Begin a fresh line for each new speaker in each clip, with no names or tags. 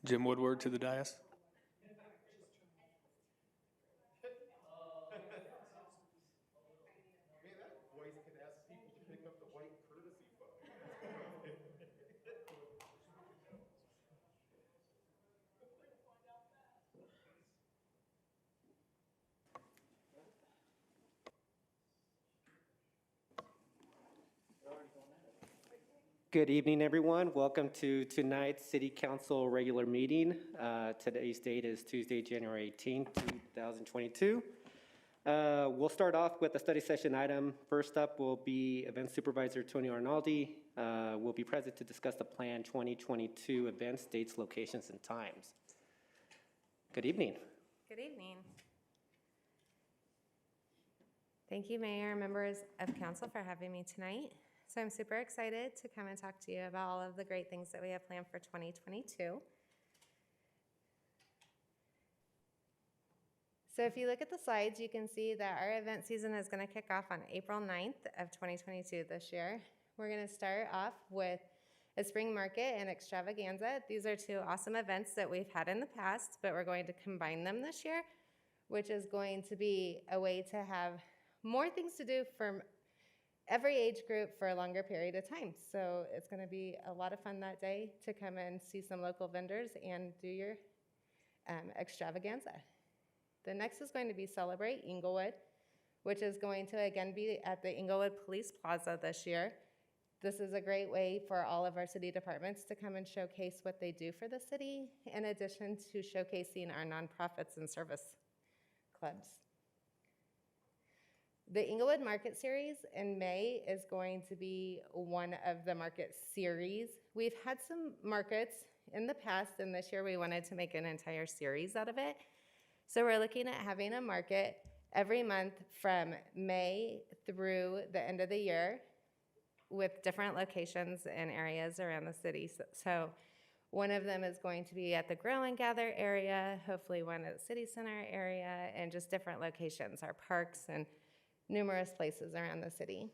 Jim Woodward to the dais.
Good evening, everyone. Welcome to tonight's City Council regular meeting. Today's date is Tuesday, January 18th, 2022. We'll start off with a study session item. First up will be Event Supervisor Toni Arnoldy. Will be present to discuss the Plan 2022 events, dates, locations, and times. Good evening.
Good evening. Thank you, Mayor and members of Council, for having me tonight. So I'm super excited to come and talk to you about all of the great things that we have planned for 2022. So if you look at the slides, you can see that our event season is going to kick off on April 9th of 2022 this year. We're going to start off with a spring market and extravaganza. These are two awesome events that we've had in the past, but we're going to combine them this year, which is going to be a way to have more things to do for every age group for a longer period of time. So it's going to be a lot of fun that day to come and see some local vendors and do your extravaganza. The next is going to be Celebrate Inglewood, which is going to again be at the Inglewood Police Plaza this year. This is a great way for all of our city departments to come and showcase what they do for the city, in addition to showcasing our nonprofits and service clubs. The Inglewood Market Series in May is going to be one of the market series. We've had some markets in the past, and this year we wanted to make an entire series out of it. So we're looking at having a market every month from May through the end of the year with different locations and areas around the city. So one of them is going to be at the Grow and Gather area, hopefully one at the City Center area, and just different locations, our parks and numerous places around the city.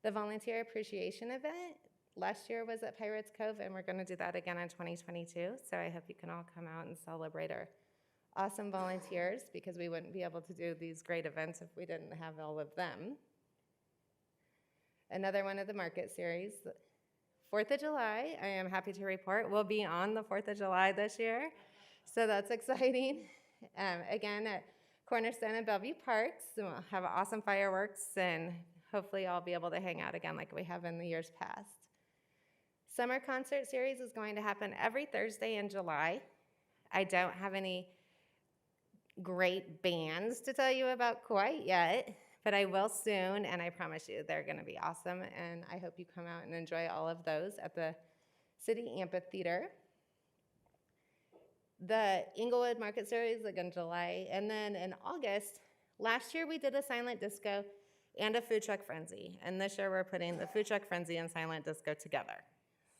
The Volunteer Appreciation Event last year was at Pirates Cove, and we're going to do that again in 2022. So I hope you can all come out and celebrate our awesome volunteers, because we wouldn't be able to do these great events if we didn't have all of them. Another one of the market series, 4th of July, I am happy to report, will be on the 4th of July this year. So that's exciting. Again, at Cornerstone and Bellevue Parks, and we'll have awesome fireworks, and hopefully I'll be able to hang out again like we have in the years past. Summer Concert Series is going to happen every Thursday in July. I don't have any great bands to tell you about quite yet, but I will soon, and I promise you they're going to be awesome, and I hope you come out and enjoy all of those at the City Amphitheater. The Inglewood Market Series, again, July. And then in August, last year we did a silent disco and a food truck frenzy. And this year we're putting the food truck frenzy and silent disco together.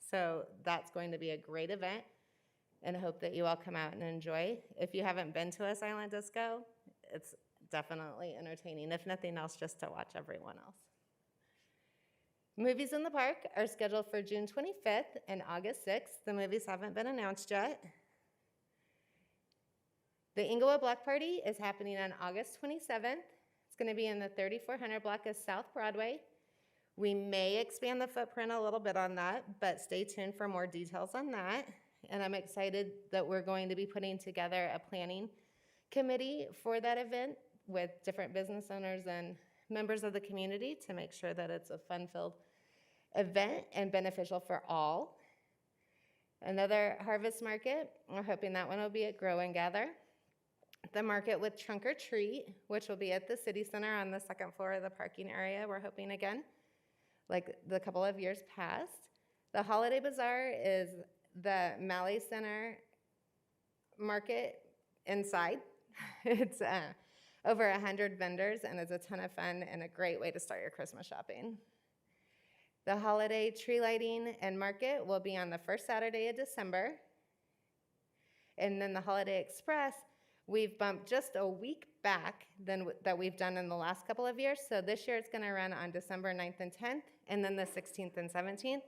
So that's going to be a great event, and I hope that you all come out and enjoy. If you haven't been to a silent disco, it's definitely entertaining, if nothing else, just to watch everyone else. Movies in the Park are scheduled for June 25th and August 6th. The movies haven't been announced yet. The Inglewood Block Party is happening on August 27th. It's going to be in the 3400 block of South Broadway. We may expand the footprint a little bit on that, but stay tuned for more details on that. And I'm excited that we're going to be putting together a planning committee for that event with different business owners and members of the community to make sure that it's a fun-filled event and beneficial for all. Another harvest market, we're hoping that one will be at Grow and Gather. The market with Trunk or Treat, which will be at the City Center on the second floor of the parking area, we're hoping again, like the couple of years past. The Holiday Bazaar is the Malley Center market inside. It's over 100 vendors, and it's a ton of fun and a great way to start your Christmas shopping. The holiday tree lighting and market will be on the first Saturday of December. And then the Holiday Express, we've bumped just a week back than that we've done in the last couple of years. So this year it's going to run on December 9th and 10th, and then the 16th and 17th.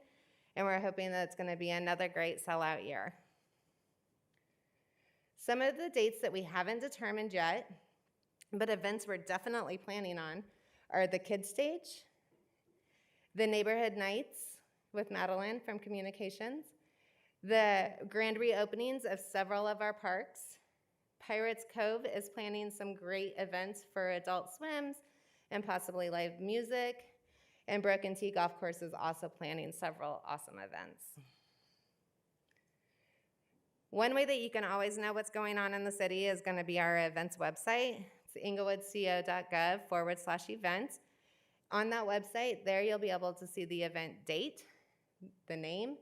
And we're hoping that it's going to be another great sellout year. Some of the dates that we haven't determined yet, but events we're definitely planning on, are the Kids Stage, the Neighborhood Nights with Madeline from Communications, the grand reopenings of several of our parks. Pirates Cove is planning some great events for adult swims and possibly live music. And Broken Tee Golf Course is also planning several awesome events. One way that you can always know what's going on in the city is going to be our events website. It's inglewoodco.gov/events. On that website, there you'll be able to see the event date, the name,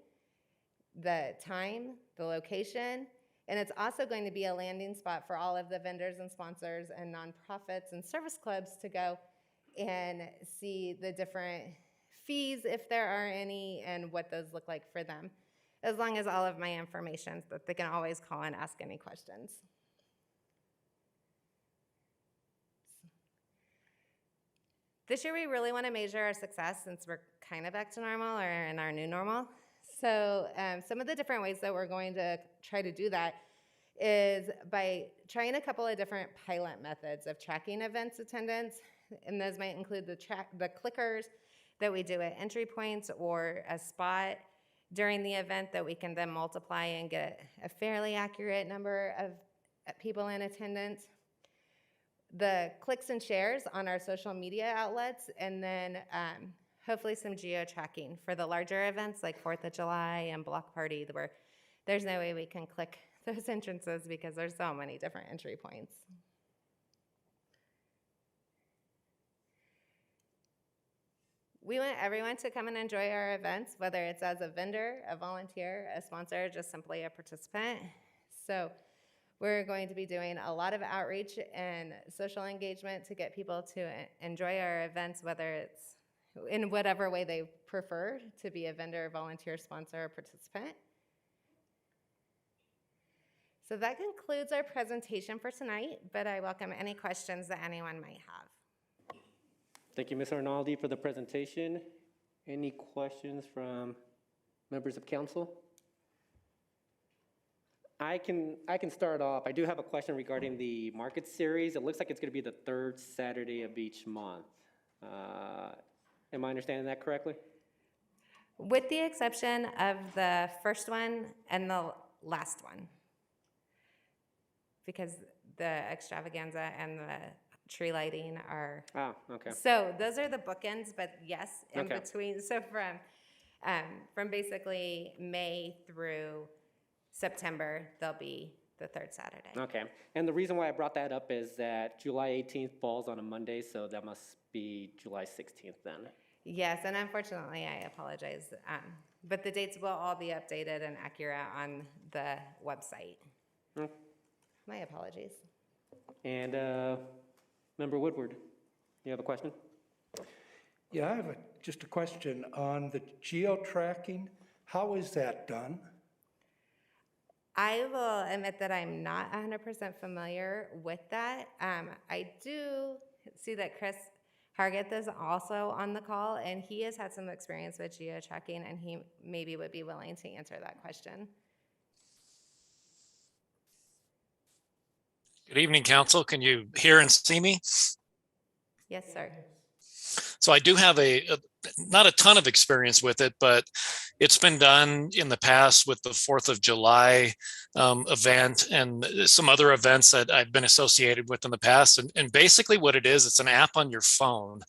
the time, the location, and it's also going to be a landing spot for all of the vendors and sponsors and nonprofits and service clubs to go and see the different fees, if there are any, and what those look like for them, as long as all of my information, so that they can always call and ask any questions. This year, we really want to measure our success since we're kind of back to normal or in our new normal. So some of the different ways that we're going to try to do that is by trying a couple of different pilot methods of tracking events attendance, and those might include the clickers that we do at entry points or a spot during the event that we can then multiply and get a fairly accurate number of people in attendance. The clicks and shares on our social media outlets, and then hopefully some geo-tracking for the larger events like 4th of July and Block Party, where there's no way we can click those entrances because there's so many different entry points. We want everyone to come and enjoy our events, whether it's as a vendor, a volunteer, a sponsor, just simply a participant. So we're going to be doing a lot of outreach and social engagement to get people to enjoy our events, whether it's in whatever way they prefer, to be a vendor, volunteer, sponsor, or participant. So that concludes our presentation for tonight, but I welcome any questions that anyone might have.
Thank you, Ms. Arnoldy, for the presentation. Any questions from members of council? I can start off. I do have a question regarding the market series. It looks like it's going to be the third Saturday of each month. Am I understanding that correctly?
With the exception of the first one and the last one, because the Extravaganza and the tree lighting are.
Oh, okay.
So those are the bookends, but yes, in
Okay.
between. So from basically May through September, they'll be the third Saturday.
Okay. And the reason why I brought that up is that July 18th falls on a Monday, so that must be July 16th then.
Yes, and unfortunately, I apologize. But the dates will all be updated and accurate on the website. My apologies.
And Member Woodward, you have a question?
Yeah, I have just a question on the geo-tracking. How is that done?
I will admit that I'm not 100% familiar with that. I do see that Chris Hargett is also on the call, and he has had some experience with geo-tracking, and he maybe would be willing to answer that question.
Good evening, Council. Can you hear and see me?
Yes, sir.
So I do have not a ton of experience with it, but it's been done in the past with the 4th of July event and some other events that I've been associated with in the past. And basically what it is, it's an app on your phone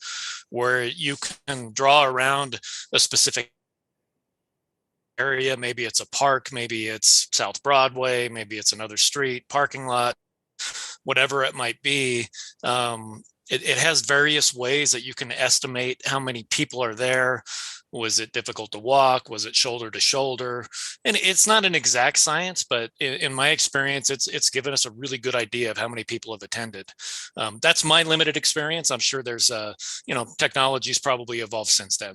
where you can draw around a specific area. Maybe it's a park, maybe it's South Broadway, maybe it's another street, parking lot, whatever it might be. It has various ways that you can estimate how many people are there. Was it difficult to walk? Was it shoulder to shoulder? And it's not an exact science, but in my experience, it's given us a really good idea of how many people have attended. That's my limited experience. I'm sure there's, technology's probably evolved since then.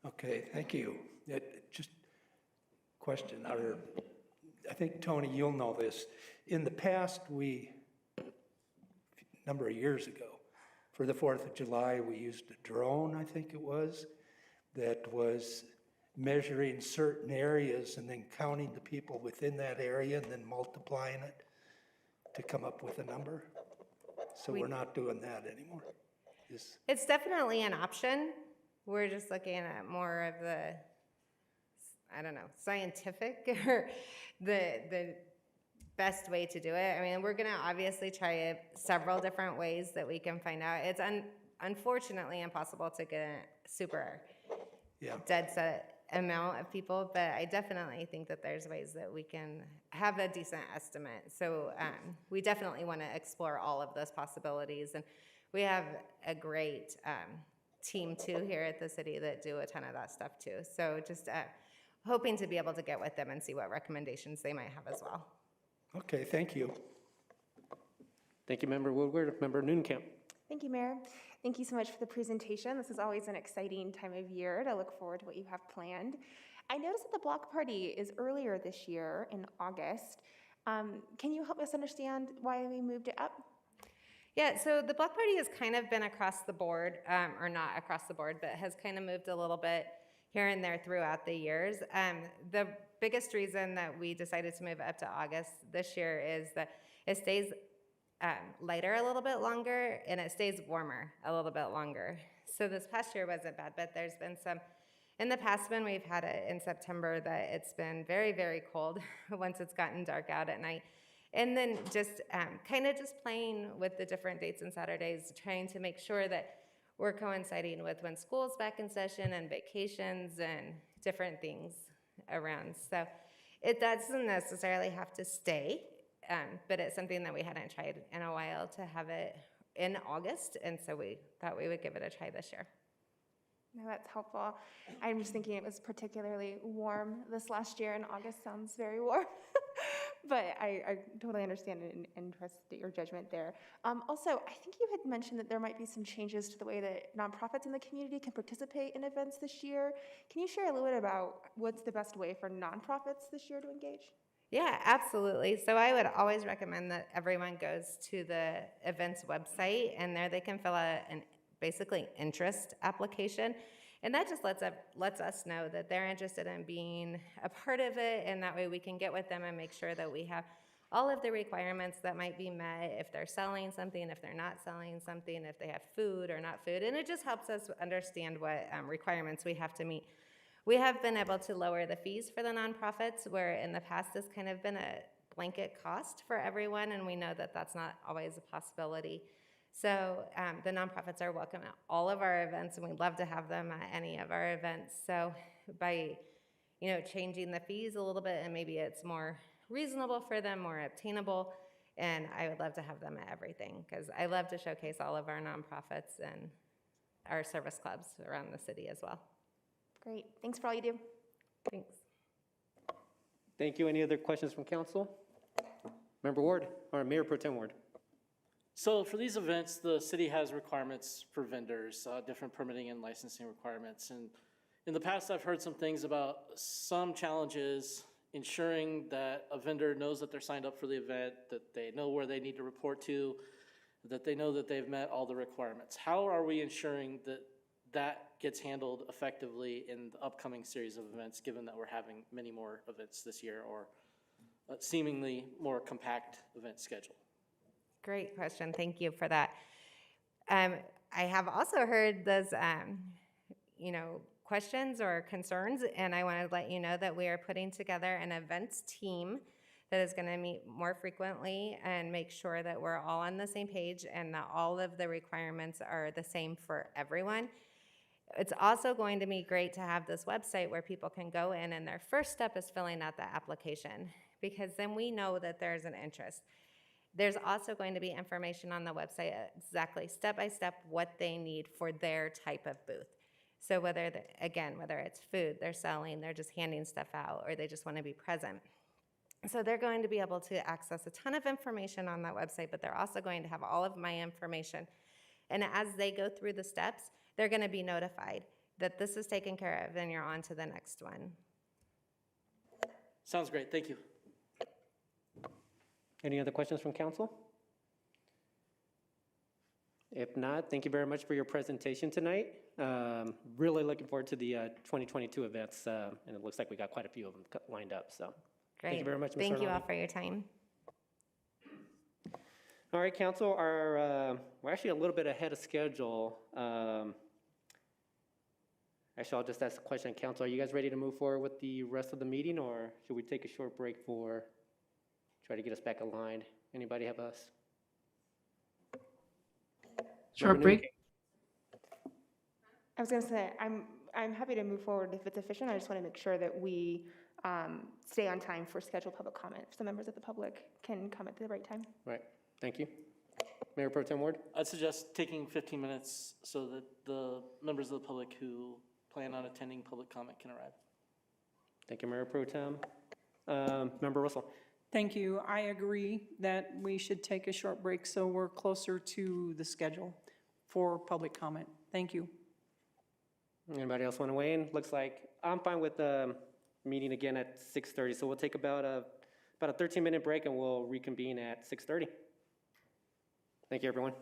Okay, thank you. Just question, I think, Tony, you'll know this. In the past, a number of years ago, for the 4th of July, we used a drone, I think it was, that was measuring certain areas and then counting the people within that area and then multiplying it to come up with a number. So we're not doing that anymore.
It's definitely an option. We're just looking at more of the, I don't know, scientific or the best way to do it. I mean, we're gonna obviously try several different ways that we can find out. It's unfortunately impossible to get a super dead set amount of people, but I definitely think that there's ways that we can have a decent estimate. So we definitely want to explore all of those possibilities, and we have a great team too here at the city that do a ton of that stuff too. So just hoping to be able to get with them and see what recommendations they might have as well.
Okay, thank you.
Thank you, Member Woodward. Member Nooncamp.
Thank you, Mayor. Thank you so much for the presentation. This is always an exciting time of year to look forward to what you have planned. I noticed that the block party is earlier this year in August. Can you help us understand why we moved it up?
Yeah, so the block party has kind of been across the board, or not across the board, but has kind of moved a little bit here and there throughout the years. The biggest reason that we decided to move it up to August this year is that it stays lighter a little bit longer and it stays warmer a little bit longer. So this past year wasn't bad, but there's been some, in the past when we've had it in September, that it's been very, very cold once it's gotten dark out at night. And then just kind of just playing with the different dates and Saturdays, trying to make sure that we're coinciding with when school's back in session and vacations and different things around. So it doesn't necessarily have to stay, but it's something that we hadn't tried in a while to have it in August, and so we thought we would give it a try this year.
No, that's helpful. I'm just thinking it was particularly warm this last year, and August sounds very warm. But I totally understand and trust your judgment there. Also, I think you had mentioned that there might be some changes to the way that nonprofits in the community can participate in events this year. Can you share a little bit about what's the best way for nonprofits this year to engage?
Yeah, absolutely. So I would always recommend that everyone goes to the events website, and there they can fill out an basically interest application. And that just lets us know that they're interested in being a part of it, and that way we can get with them and make sure that we have all of the requirements that might be met if they're selling something, if they're not selling something, if they have food or not food. And it just helps us understand what requirements we have to meet. We have been able to lower the fees for the nonprofits, where in the past it's kind of been a blanket cost for everyone, and we know that that's not always a possibility. So the nonprofits are welcome at all of our events, and we'd love to have them at any of our events. So by changing the fees a little bit, and maybe it's more reasonable for them, more obtainable, and I would love to have them at everything, because I love to showcase all of our nonprofits and our service clubs around the city as well.
Great. Thanks for all you do.
Thanks.
Thank you. Any other questions from council? Member Ward, or Mayor Pro Tem Ward.
So for these events, the city has requirements for vendors, different permitting and licensing requirements. And in the past, I've heard some things about some challenges ensuring that a vendor knows that they're signed up for the event, that they know where they need to report to, that they know that they've met all the requirements. How are we ensuring that that gets handled effectively in the upcoming series of events, given that we're having many more events this year, or a seemingly more compact event schedule?
Great question. Thank you for that. I have also heard those, questions or concerns, and I want to let you know that we are putting together an events team that is going to meet more frequently and make sure that we're all on the same page and that all of the requirements are the same for everyone. It's also going to be great to have this website where people can go in, and their first step is filling out the application, because then we know that there's an interest. There's also going to be information on the website exactly step-by-step what they need for their type of booth. So whether it's food they're selling, they're just handing stuff out, or they just want to be present. So they're going to be able to access a ton of information on that website, but they're also going to have all of my information. And as they go through the steps, they're going to be notified that this is taken care of and you're on to the next one.
Sounds great. Thank you.
Any other questions from council? If not, thank you very much for your presentation tonight. Really looking forward to the 2022 events, and it looks like we got quite a few of them lined up, so.
Great.
Thank you very much, Ms.
Thank you all
Arnoldy.
for your time.
All right, council, we're actually a little bit ahead of schedule. Actually, I'll just ask a question, council. Are you guys ready to move forward with the rest of the meeting, or should we take a short break try to get us back aligned? Anybody have us?
Short break?
I was gonna say, I'm happy to move forward if it's efficient. I just want to make sure that we stay on time for scheduled public comment, so members of the public can come at the right time.
Right, thank you. Mayor Pro Tem Ward?
I'd suggest taking 15 minutes so that the members of the public who plan on attending public comment can arrive.
Thank you, Mayor Pro Tem. Member Russell?
Thank you. I agree that we should take a short break so we're closer to the schedule for public comment. Thank you.
Anybody else want to weigh in? Looks like I'm fine with meeting again at 6:30, so we'll take about a 13-minute break and we'll reconvene at 6:30. Thank you, everyone.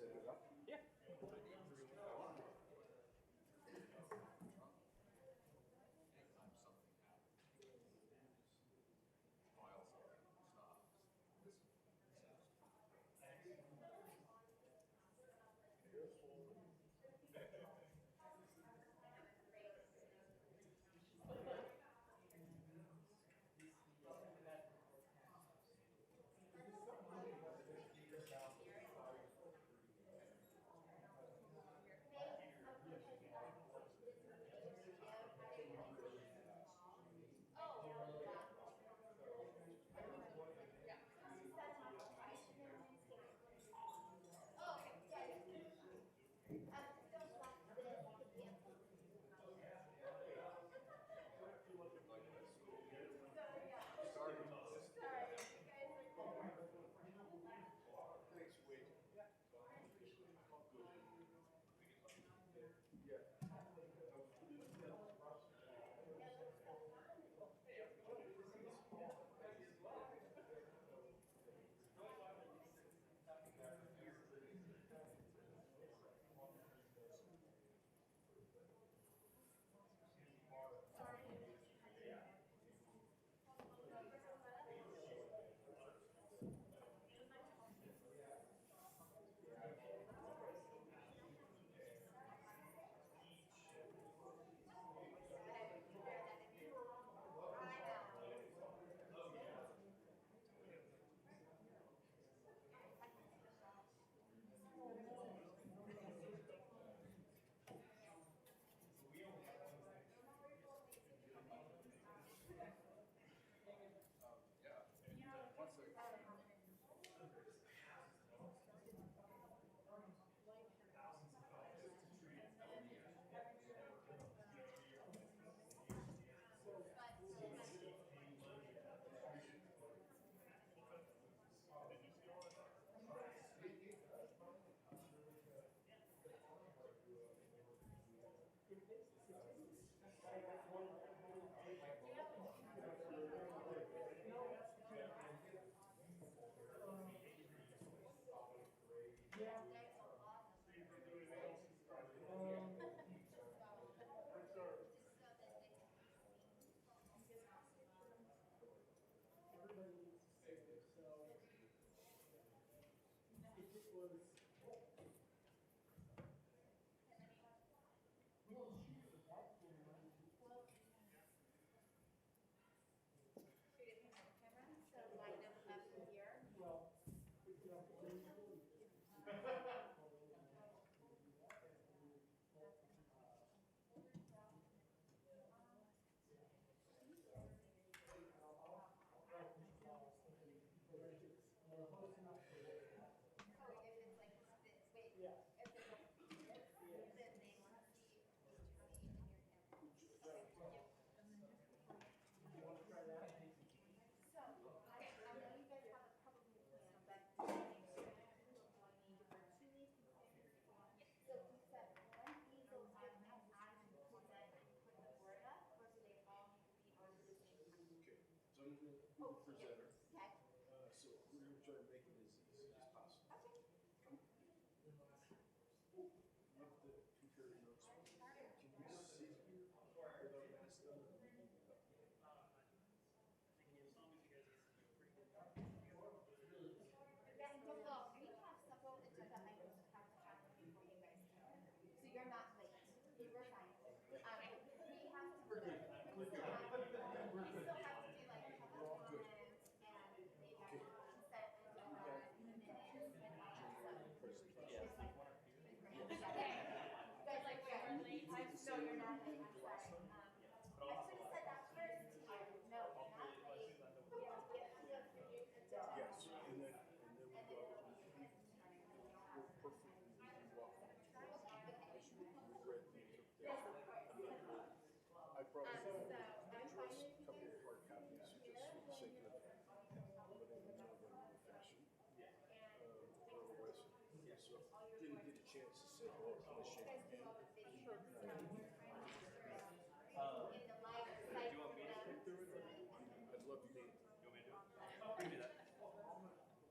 set it up?
Yeah.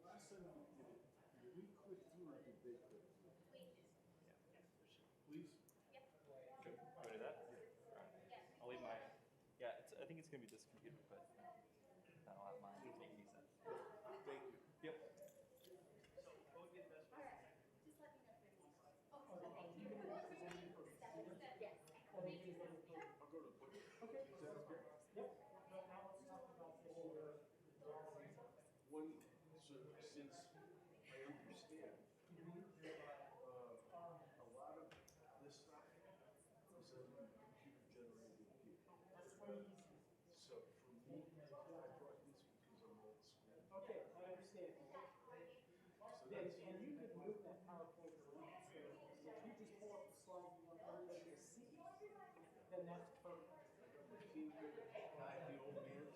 Last time we did it, we clicked through, did they click through? think it's gonna be this computer, but that'll have mine, he said. Thank you. Yep.
One, so since I understand, a lot of this stuff is on computer generated data. So for me, I brought this because I'm old school.
Okay, I understand. And you could move that PowerPoint around. So if you just pull up the slide you want everybody to see, then that's perfect.
King, the old man's.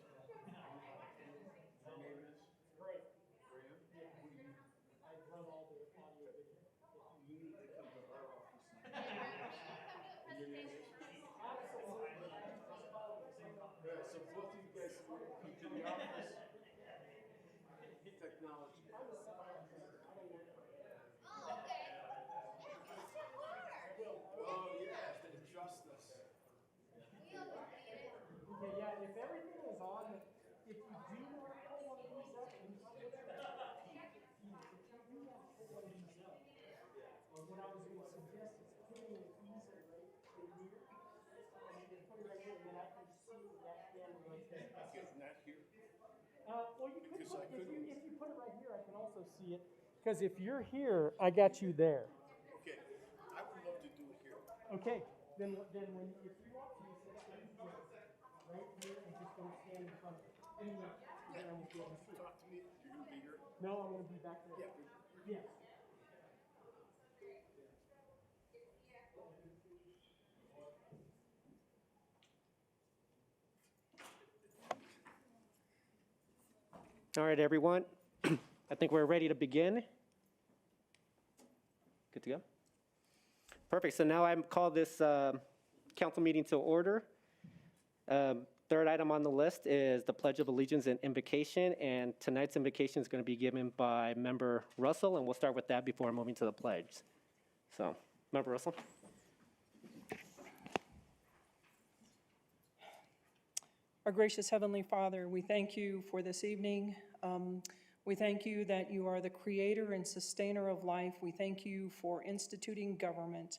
Your name is?
Great.
Graham?
Yeah.
What do you,
I run all the audio video.
you need to come to our office. And your name is? Yeah, so both of you guys come to the office. Technology. Oh, yeah, the justice.
Okay, yeah, if everything is on, if you do want to pull one of these up, and if you do want to pull one of these up, what I was going to suggest is putting an easel right in here, and you can put it right here, and then I can see that camera right there.
Okay, not here.
Well, you could
Because
put,
I couldn't-
if you put it right here, I can also see it, because if you're here, I got you there.
Okay, I would love to do it here.
Okay, then when, if you want to, set it right here and just don't stand in front of it. And then I won't be able to see it.
Talk to me, you're gonna be here?
No, I'm gonna be back there.
Yeah.
Yes.
All right, everyone. I think we're ready to begin. Good to go? Perfect. So now I call this council meeting to order. Third item on the list is the Pledge of Allegiance and Invocation, and tonight's invocation is going to be given by Member Russell, and we'll start with that before moving to the pledge. So, Member Russell.
Our gracious Heavenly Father, we thank you for this evening. We thank you that you are the creator and sustainer of life. We thank you for instituting government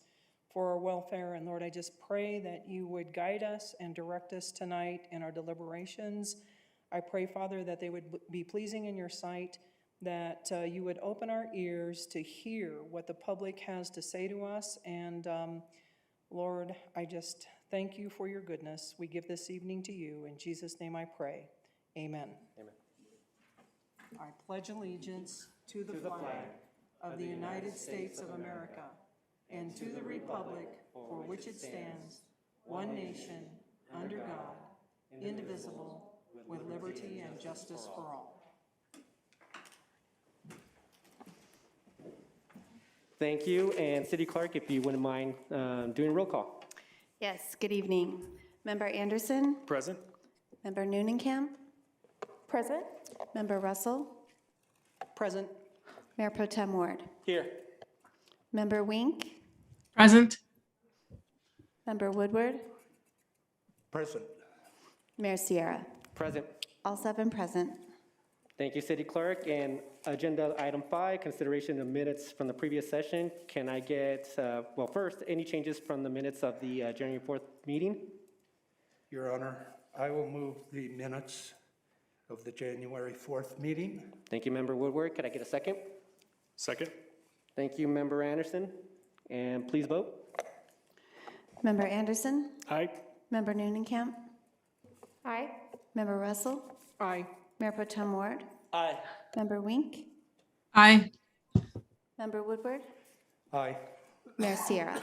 for our welfare. And Lord, I just pray that you would guide us and direct us tonight in our deliberations. I pray, Father, that they would be pleasing in your sight, that you would open our ears to hear what the public has to say to us. And Lord, I just thank you for your goodness. We give this evening to you. In Jesus' name I pray. Amen.
Amen.
I pledge allegiance to the flag of the United States of America and to the republic for which it stands, one nation, under God, indivisible, with liberty and justice for all.
Thank you. And City Clerk, if you wouldn't mind doing roll call.
Yes, good evening. Member Anderson?
Present?
Member Neunenkamp?
Present?
Member Russell?
Present.
Mayor Pro Tem Ward?
Here.
Member Wink?
Present.
Member Woodward?
Present.
Mayor Sierra?
Present.
All 7 present.
Thank you, City Clerk. And agenda item 5, consideration of minutes from the previous session. Can I get, well, first, any changes from the minutes of the January 4th meeting?
Your Honor, I will move the minutes of the January 4th meeting.
Thank you, Member Woodward. Could I get a second?
Second?
Thank you, Member Anderson. And please vote.
Member Anderson?
Aye.
Member Neunenkamp?
Aye.
Member Russell?
Aye.
Mayor Pro Tem Ward?
Aye.
Member Wink?
Aye.
Member Woodward?
Aye.
Mayor Sierra?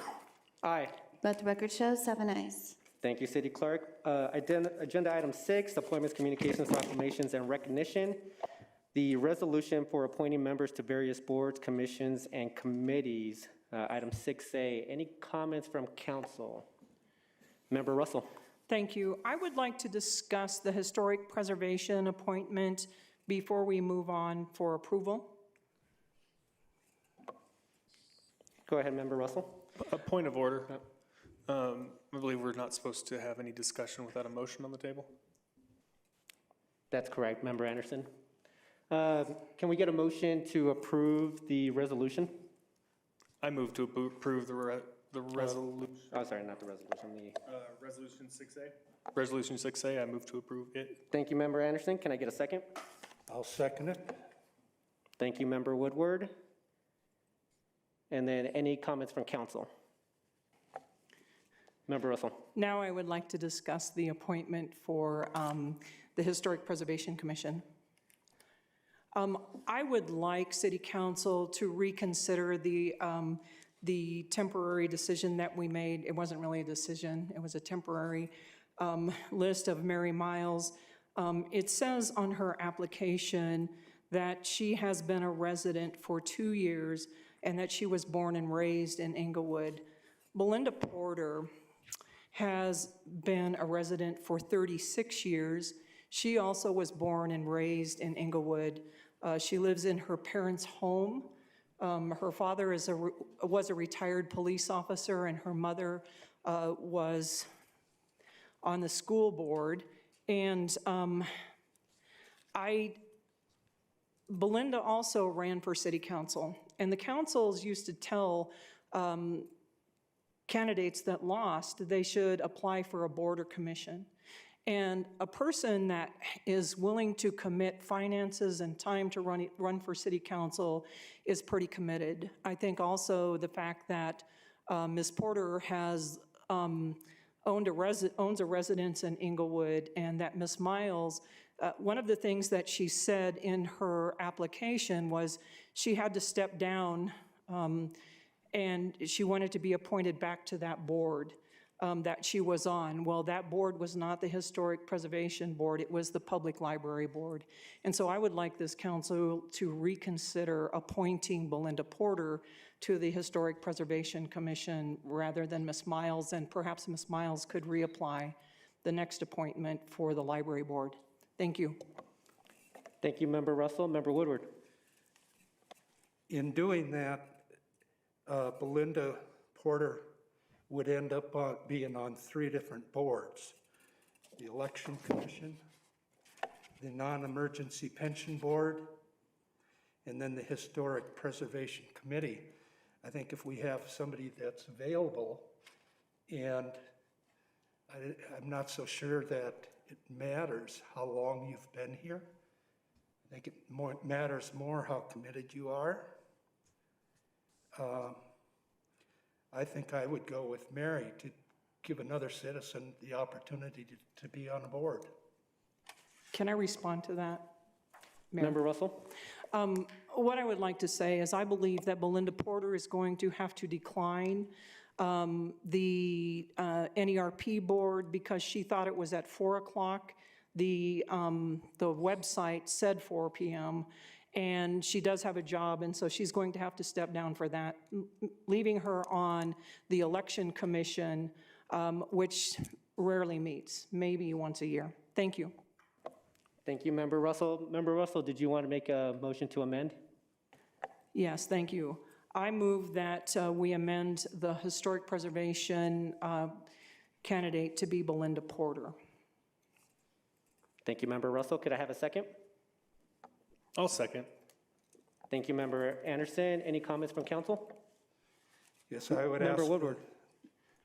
Aye.
Let the record show 7 ayes.
Thank you, City Clerk. Agenda item 6, appointments, communications, proclamations, and recognition. The resolution for appointing members to various boards, commissions, and committees. Item 6A. Any comments from council? Member Russell.
Thank you. I would like to discuss the historic preservation appointment before we move on for approval.
Go ahead, Member Russell.
A point of order.
I believe we're not supposed to have any discussion without a motion on the table.
That's correct, Member Anderson. Can we get a motion to approve the resolution?
I move to approve the resolution.
Oh, sorry, not the resolution,
Resolution 6A. Resolution 6A, I move to approve it.
Thank you, Member Anderson. Can I get a second?
I'll second it.
Thank you, Member Woodward. And then any comments from council? Member Russell.
Now I would like to discuss the appointment for the Historic Preservation Commission. I would like City Council to reconsider the temporary decision that we made. It wasn't really a decision, it was a temporary list of Mary Miles. It says on her application that she has been a resident for 2 years and that she was born and raised in Inglewood. Belinda Porter has been a resident for 36 years. She also was born and raised in Inglewood. She lives in her parents' home. Her father was a retired police officer, and her mother was on the school board. And Belinda also ran for city council, and the councils used to tell candidates that lost they should apply for a board or commission. And a person that is willing to commit finances and time to run for city council is pretty committed. I think also the fact that Ms. Porter has owns a residence in Inglewood, and that Ms. Miles, one of the things that she said in her application was she had to step down and she wanted to be appointed back to that board that she was on. Well, that board was not the Historic Preservation Board, it was the Public Library Board. And so I would like this council to reconsider appointing Belinda Porter to the Historic Preservation Commission rather than Ms. Miles, and perhaps Ms. Miles could reapply the next appointment for the Library Board. Thank you.
Thank you, Member Russell. Member Woodward.
In doing that, Belinda Porter would end up being on 3 different boards: the Election Commission, the Non-Emergency Pension Board, and then the Historic Preservation Committee. I think if we have somebody that's available, and I'm not so sure that it matters how long you've been here. I think it matters more how committed you are. I think I would go with Mary to give another citizen the opportunity to be on a board.
Can I respond to that, Mayor?
Member Russell.
What I would like to say is I believe that Belinda Porter is going to have to decline the NERP board because she thought it was at 4 o'clock. The website said 4 p.m. and she does have a job, and so she's going to have to step down for that, leaving her on the Election Commission, which rarely meets, maybe once a year. Thank you.
Thank you, Member Russell. Member Russell, did you want to make a motion to amend?
Yes, thank you. I move that we amend the Historic Preservation candidate to be Belinda Porter.
Thank you, Member Russell. Could I have a second?
I'll second.
Thank you, Member Anderson. Any comments from council?
Yes, I would
Member
ask
Woodward.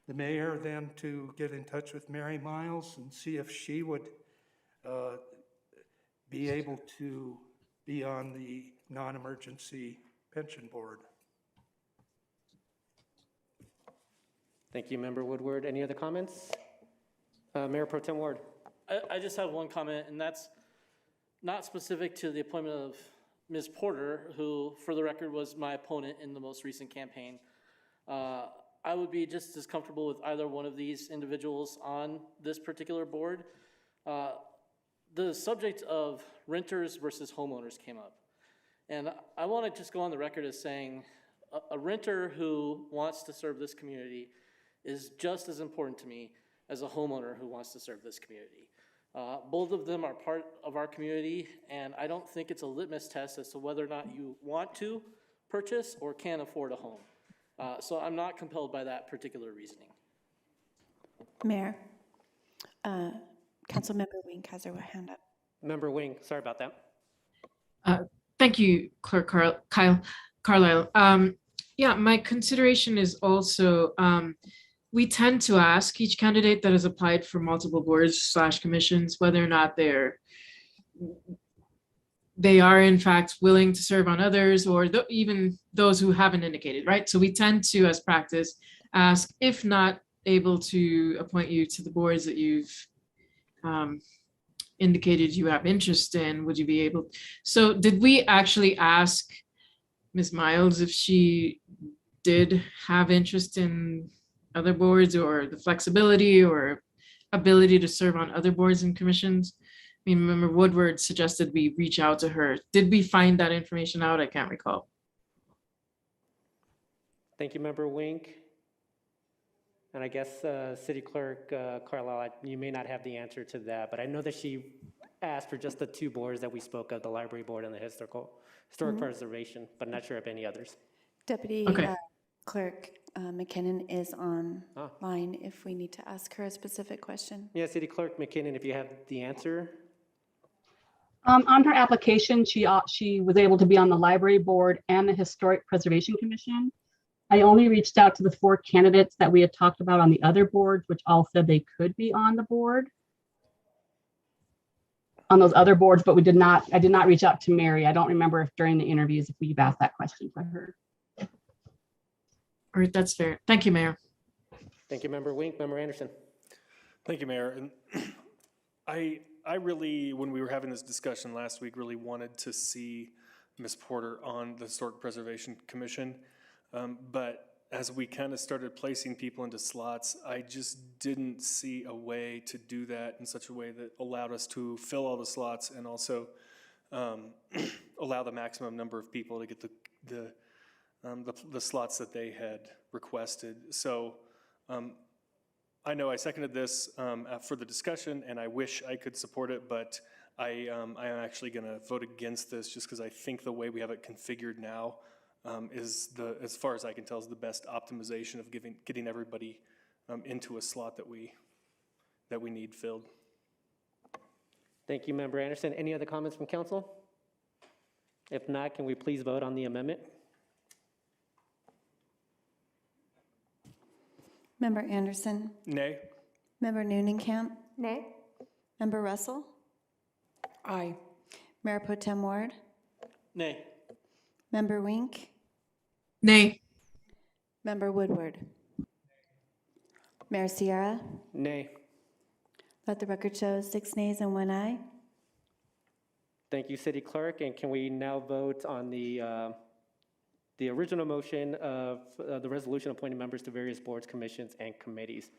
the mayor then to get in touch with Mary Miles and see if she would be able to be on the non-emergency pension board.
Thank you, Member Woodward. Any other comments? Mayor Pro Tem Ward.
I just have one comment, and that's not specific to the appointment of Ms. Porter, who, for the record, was my opponent in the most recent campaign. I would be just as comfortable with either one of these individuals on this particular board. The subject of renters versus homeowners came up. And I want to just go on the record as saying a renter who wants to serve this community is just as important to me as a homeowner who wants to serve this community. Both of them are part of our community, and I don't think it's a litmus test as to whether or not you want to purchase or can afford a home. So I'm not compelled by that particular reasoning.
Mayor, Councilmember Wink has her hand up.
Member Wing, sorry about that.
Thank you, Clerk Carlisle. Yeah, my consideration is also, we tend to ask each candidate that has applied for multiple boards / commissions whether or not they are in fact willing to serve on others, or even those who haven't indicated, right? So we tend to, as practice, ask, if not able to appoint you to the boards that you've indicated you have interest in, would you be able? So did we actually ask Ms. Miles if she did have interest in other boards, or the flexibility or ability to serve on other boards and commissions? I mean, remember Woodward suggested we reach out to her. Did we find that information out? I can't recall.
Thank you, Member Wink. And I guess City Clerk Carlisle, you may not have the answer to that, but I know that she asked for just the 2 boards that we spoke of, the Library Board and the Historic Preservation, but not sure of any others.
Deputy
Okay.
Clerk McKinnon is online if we need to ask her a specific question.
Yeah, City Clerk McKinnon, if you have the answer.
On her application, she was able to be on the Library Board and the Historic Preservation Commission. I only reached out to the 4 candidates that we had talked about on the other boards, which all said they could be on the board, on those other boards, but I did not reach out to Mary. I don't remember if during the interviews, if we've asked that question to her.
All right, that's fair. Thank you, Mayor.
Thank you, Member Wink. Member Anderson.
Thank you, Mayor. And I really, when we were having this discussion last week, really wanted to see Ms. Porter on the Historic Preservation Commission. But as we kind of started placing people into slots, I just didn't see a way to do that in such a way that allowed us to fill all the slots and also allow the maximum number of people to get the slots that they had requested. So I know I seconded this for the discussion, and I wish I could support it, but I am actually going to vote against this just because I think the way we have it configured now is as far as I can tell, is the best optimization of getting everybody into a slot that we need filled.
Thank you, Member Anderson. Any other comments from council? If not, can we please vote on the amendment?
Member Anderson.
Nay.
Member Noonenkamp.
Nay.
Member Russell.
Aye.
Mayor Pro Tem Ward.
Nay.
Member Wink.
Nay.
Member Woodward. Mayor Sierra.
Nay.
Let the record show 6 nays and 1 aye.
Thank you, City Clerk. And can we now vote on the original motion of the resolution appointing members to various boards, commissions, and committees?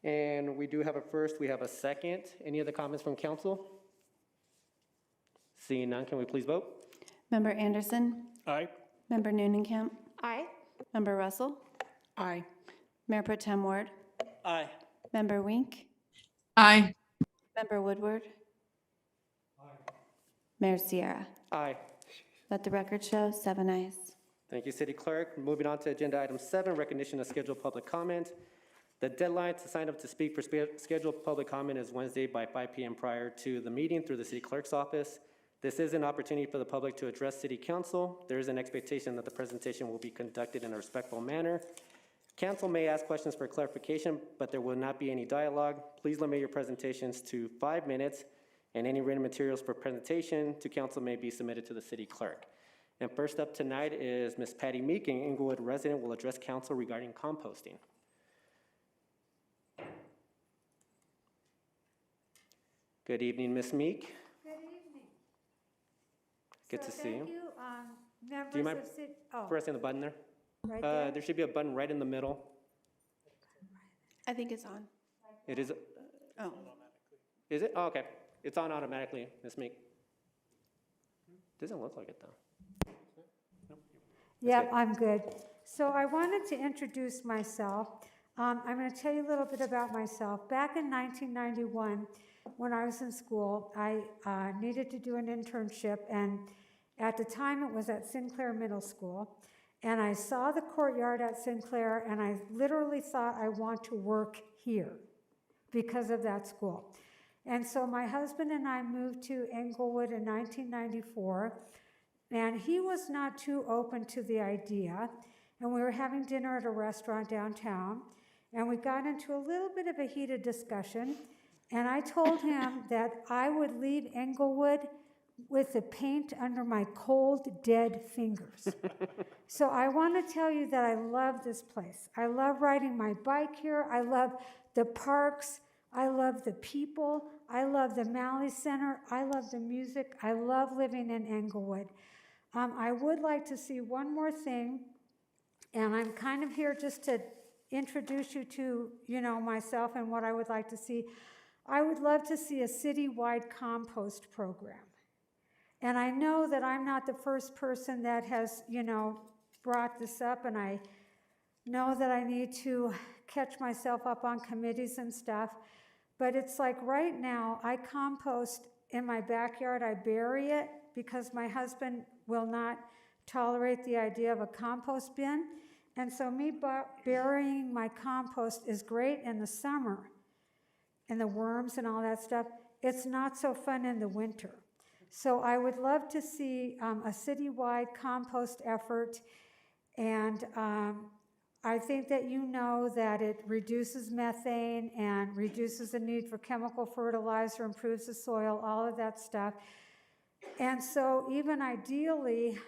And we do have a first, we have a second. Any other comments from council? Seeing none, can we please vote?
Member Anderson.
Aye.
Member Noonenkamp.
Aye.
Member Russell.
Aye.
Mayor Pro Tem Ward.
Aye.
Member Wink.
Aye.
Member Woodward. Mayor Sierra.
Aye.
Let the record show 7 ayes.
Thank you, City Clerk. Moving on to agenda item 7, recognition of scheduled public comment. The deadline to sign up to speak for scheduled public comment is Wednesday by 5 p.m. prior to the meeting through the City Clerk's office. This is an opportunity for the public to address City Council. There is an expectation that the presentation will be conducted in a respectful manner. Council may ask questions for clarification, but there will not be any dialogue. Please limit your presentations to 5 minutes, and any written materials for presentation to council may be submitted to the City Clerk. And first up tonight is Ms. Patty Meek, an Inglewood resident, will address council regarding composting. Good evening, Ms. Meek.
Good evening.
Good to see you.
Thank you, members
Do you mind
of city, oh,
pressing the button there?
right there.
There should be a button right in the middle.
I think it's on.
It is,
Oh.
is it? Oh, okay. It's on automatically, Ms. Meek. Doesn't look like it though.
Yep, I'm good. So I wanted to introduce myself. I'm going to tell you a little bit about myself. Back in 1991, when I was in school, I needed to do an internship, and at the time it was at Sinclair Middle School. And I saw the courtyard at Sinclair, and I literally thought, I want to work here because of that school. And so my husband and I moved to Englewood in 1994, and he was not too open to the idea. And we were having dinner at a restaurant downtown, and we got into a little bit of a heated discussion. And I told him that I would leave Englewood with the paint under my cold, dead fingers. So I want to tell you that I love this place. I love riding my bike here. I love the parks. I love the people. I love the Malley Center. I love the music. I love living in Englewood. I would like to see one more thing, and I'm kind of here just to introduce you to, myself and what I would like to see. I would love to see a citywide compost program. And I know that I'm not the first person that has, brought this up, and I know that I need to catch myself up on committees and stuff. But it's like right now, I compost in my backyard, I bury it because my husband will not tolerate the idea of a compost bin. And so me burying my compost is great in the summer, and the worms and all that stuff. It's not so fun in the winter. So I would love to see a citywide compost effort, and I think that that it reduces methane and reduces the need for chemical fertilizer, improves the soil, all of that stuff. And so even ideally,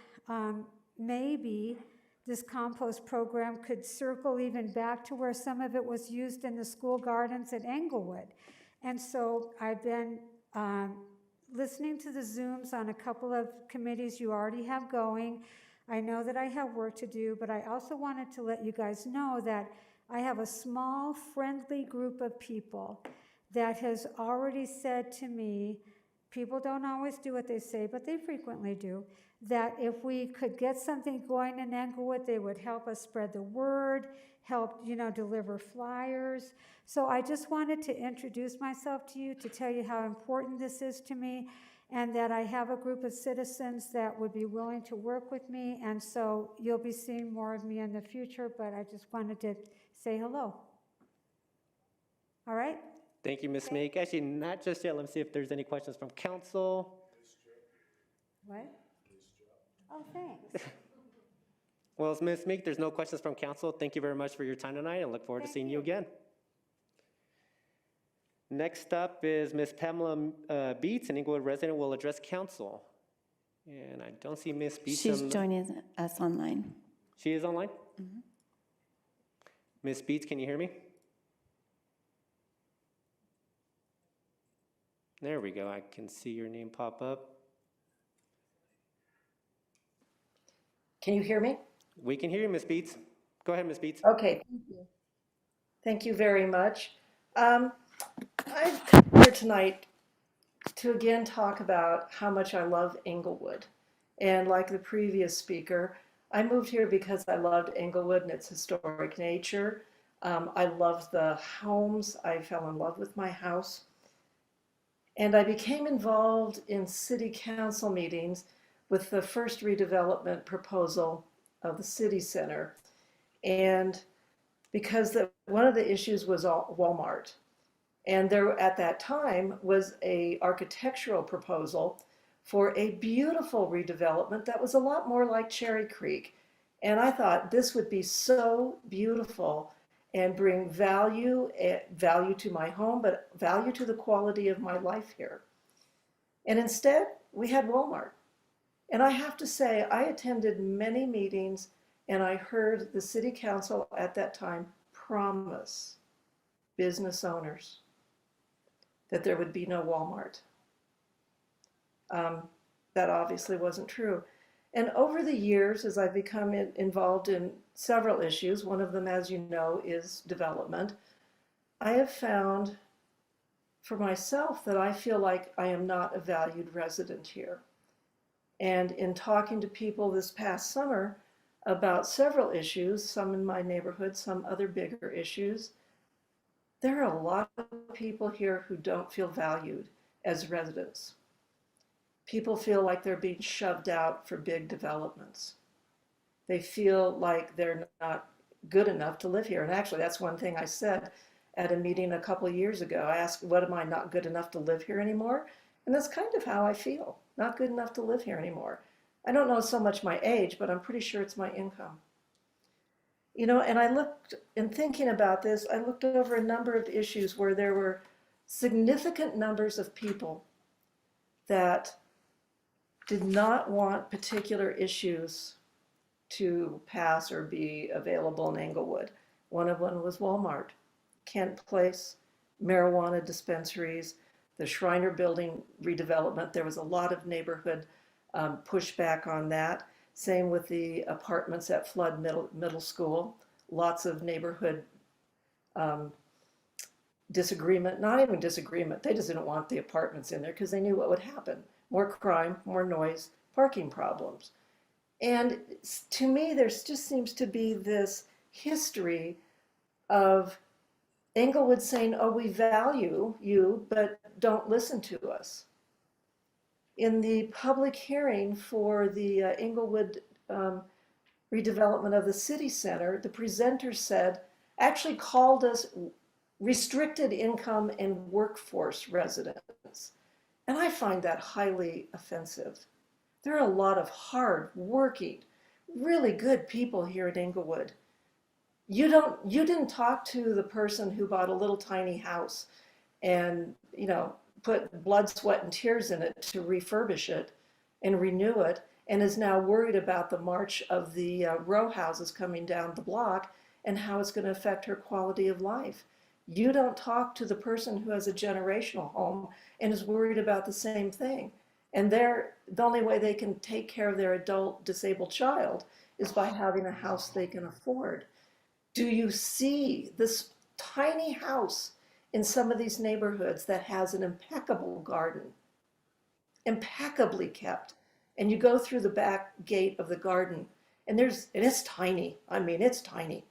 maybe this compost program could circle even back to where some of it was used in the school gardens at Englewood. And so I've been listening to the Zooms on a couple of committees you already have going. I know that I have work to do, but I also wanted to let you guys know that I have a small, friendly group of people that has already said to me, people don't always do what they say, but they frequently do, that if we could get something going in Englewood, they would help us spread the word, help, deliver flyers. So I just wanted to introduce myself to you, to tell you how important this is to me, and that I have a group of citizens that would be willing to work with me. And so you'll be seeing more of me in the future, but I just wanted to say hello. All right?
Thank you, Ms. Meek. Actually, not just yet. Let me see if there's any questions from council.
What? Oh, thanks.
Well, Ms. Meek, there's no questions from council. Thank you very much for your time tonight, and look forward to seeing you again. Next up is Ms. Pamela Beets, an Inglewood resident, will address council. And I don't see Ms. Beets.
She's joining us online.
She is online? Mm-hmm. Ms. Beets, can you hear me? There we go. I can see your name pop up.
Can you hear me?
We can hear you, Ms. Beets. Go ahead, Ms. Beets.
Okay, thank you. Thank you very much. I've come here tonight to again talk about how much I love Englewood. And like the previous speaker, I moved here because I loved Englewood and its historic nature. I loved the homes. I fell in love with my house. And I became involved in city council meetings with the first redevelopment proposal of the city center. And because one of the issues was Walmart. And there at that time was a architectural proposal for a beautiful redevelopment that was a lot more like Cherry Creek. And I thought this would be so beautiful and bring value to my home, but value to the quality of my life here. And instead, we had Walmart. And I have to say, I attended many meetings, and I heard the city council at that time promise business owners that there would be no Walmart. That obviously wasn't true. And over the years, as I've become involved in several issues, one of them, as you know, is development, I have found for myself that I feel like I am not a valued resident here. And in talking to people this past summer about several issues, some in my neighborhood, some other bigger issues, there are a lot of people here who don't feel valued as residents. People feel like they're being shoved out for big developments. They feel like they're not good enough to live here. And actually, that's one thing I said at a meeting a couple of years ago. I asked, what am I not good enough to live here anymore? And that's kind of how I feel, not good enough to live here anymore. I don't know so much my age, but I'm pretty sure it's my income. You know, and I looked, in thinking about this, I looked over a number of issues where there were significant numbers of people that did not want particular issues to pass or be available in Englewood. One of them was Walmart, Kent Place, marijuana dispensaries, the Shriner Building redevelopment. There was a lot of neighborhood pushback on that. Same with the apartments at Flood Middle School. Lots of neighborhood disagreement, not even disagreement. They just didn't want the apartments in there because they knew what would happen. More crime, more noise, parking problems. And to me, there just seems to be this history of Englewood saying, oh, we value you, but don't listen to us. In the public hearing for the Inglewood redevelopment of the city center, the presenter said, actually called us restricted income and workforce residents. And I find that highly offensive. There are a lot of hard-working, really good people here at Inglewood. You didn't talk to the person who bought a little tiny house and, you know, put blood, sweat, and tears in it to refurbish it and renew it, and is now worried about the march of the row houses coming down the block and how it's going to affect her quality of life. You don't talk to the person who has a generational home and is worried about the same thing. And the only way they can take care of their adult disabled child is by having a house they can afford. Do you see this tiny house in some of these neighborhoods that has an impeccable garden, impeccably kept? And you go through the back gate of the garden, and it's tiny. I mean, it's tiny.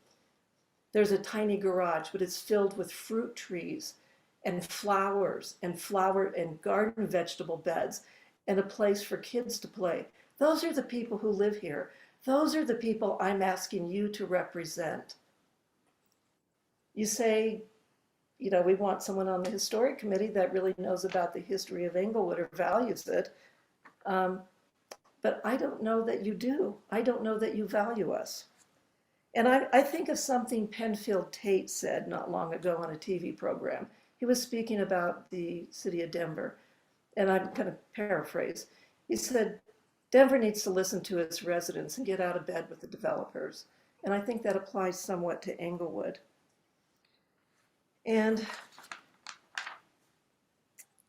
There's a tiny garage, but it's filled with fruit trees and flowers and garden vegetable beds and a place for kids to play. Those are the people who live here. Those are the people I'm asking you to represent. You say, you know, we want someone on the historic committee that really knows about the history of Inglewood or values it. But I don't know that you do. I don't know that you value us. And I think of something Penfield Tate said not long ago on a TV program. He was speaking about the city of Denver, and I'm going to paraphrase. He said, Denver needs to listen to its residents and get out of bed with the developers. And I think that applies somewhat to Inglewood. And,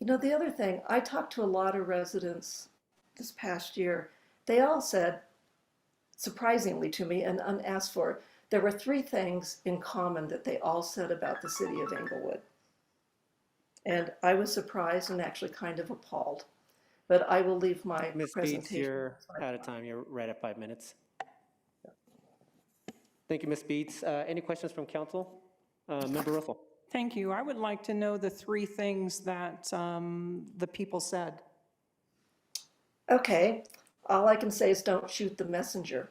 you know, the other thing, I talked to a lot of residents this past year. They all said, surprisingly to me and unasked for, there were 3 things in common that they all said about the city of Inglewood. And I was surprised and actually kind of appalled. But I will leave my
Ms.
presentation.
Beets, you're out of time. You're right at 5 minutes. Thank you, Ms. Beets. Any questions from council? Member Russell.
Thank you. I would like to know the 3 things that the people said.
Okay, all I can say is don't shoot the messenger.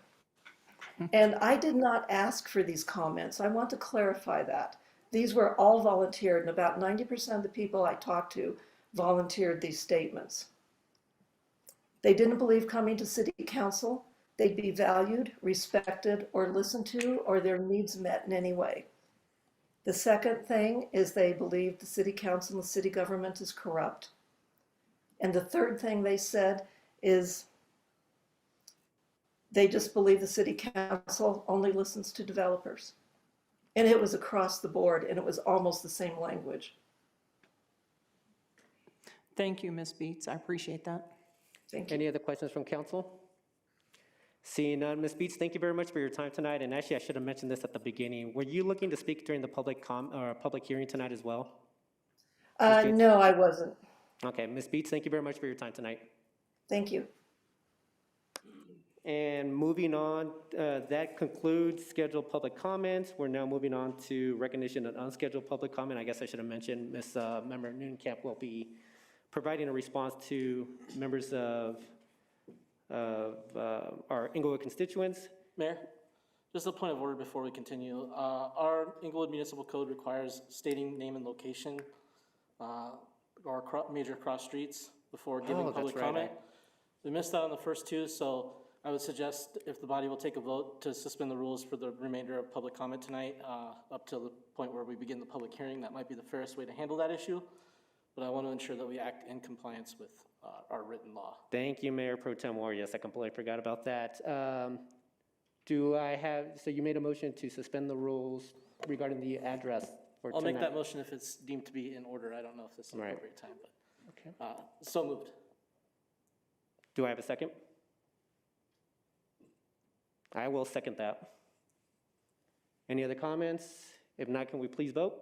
And I did not ask for these comments. I want to clarify that. These were all volunteered, and about 90% of the people I talked to volunteered these statements. They didn't believe coming to city council, they'd be valued, respected, or listened to, or their needs met in any way. The second thing is they believe the city council and the city government is corrupt. And the third thing they said is they just believe the city council only listens to developers. And it was across the board, and it was almost the same language.
Thank you, Ms. Beets. I appreciate that.
Thank you.
Any other questions from council? Seeing none, Ms. Beets, thank you very much for your time tonight. And actually, I should have mentioned this at the beginning. Were you looking to speak during the public hearing tonight as well?
No, I wasn't.
Okay, Ms. Beets, thank you very much for your time tonight.
Thank you.
And moving on, that concludes scheduled public comments. We're now moving on to recognition of unscheduled public comment. I guess I should have mentioned Ms. Member Nooncamp will be providing a response to members of our Inglewood constituents.
Mayor, just a point of order before we continue. Our Inglewood Municipal Code requires stating name and location or major cross streets before giving
that's
public
right.
comment. We missed out on the first two, so I would suggest if the body will take a vote to suspend the rules for the remainder of public comment tonight, up to the point where we begin the public hearing. That might be the fairest way to handle that issue, but I want to ensure that we act in compliance with our written law.
Thank you, Mayor Pro Tem Moore. Yes, I completely forgot about that. So you made a motion to suspend the rules regarding the address for
I'll
tonight?
make that motion if it's deemed to be in order. I don't know if this is the
Right.
appropriate time, but so moved.
Do I have a second? I will second that. Any other comments? If not, can we please vote?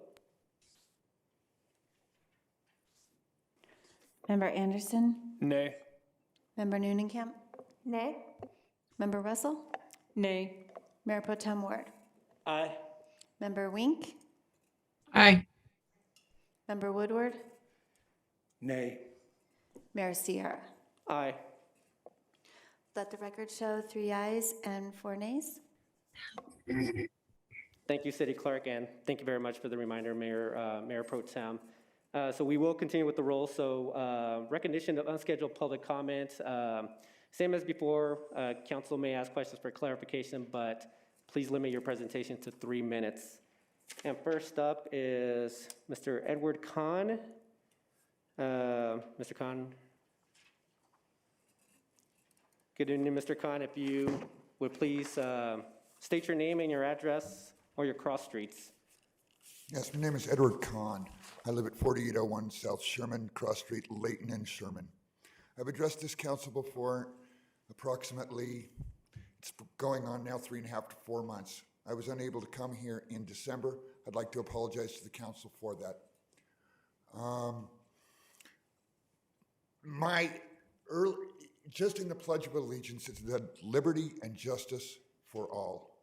Member Anderson?
Nay.
Member Newnenkamp?
Nay?
Member Russell?
Nay.
Mayor Pro Tem Ward?
Aye.
Member Wink?
Aye.
Member Woodward?
Nay.
Mayor Sierra?
Aye.
Let the record show 3 ayes and 4 nays.
Thank you, City Clerk, and thank you very much for the reminder, Mayor Pro Tem. So we will continue with the roll. So recognition of unscheduled public comment. Same as before, council may ask questions for clarification, but please limit your presentation to 3 minutes. And first up is Mr. Edward Kahn. Mr. Kahn. Good evening, Mr. Kahn. If you would please state your name and your address or your cross streets.
Yes, my name is Edward Kahn. I live at 4801 South Sherman, Cross Street, Layton and Sherman. I've addressed this council before, approximately, it's going on now 3.5 to 4 months. I was unable to come here in December. I'd like to apologize to the council for that. Just in the Pledge of Allegiance, it's the liberty and justice for all.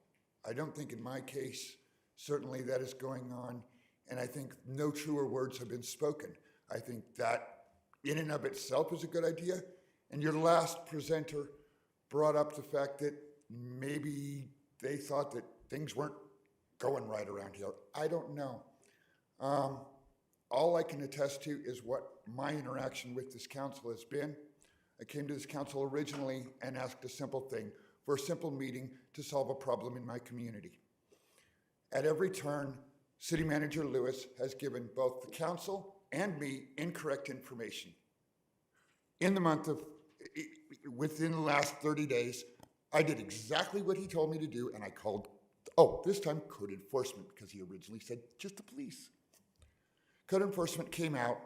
I don't think in my case, certainly that is going on, and I think no truer words have been spoken. I think that in and of itself is a good idea, and your last presenter brought up the fact that maybe they thought that things weren't going right around here. I don't know. All I can attest to is what my interaction with this council has been. I came to this council originally and asked a simple thing, for a simple meeting to solve a problem in my community. At every turn, City Manager Lewis has given both the council and me incorrect information. Within the last 30 days, I did exactly what he told me to do, and I called, this time code enforcement, because he originally said just the police. Code enforcement came out,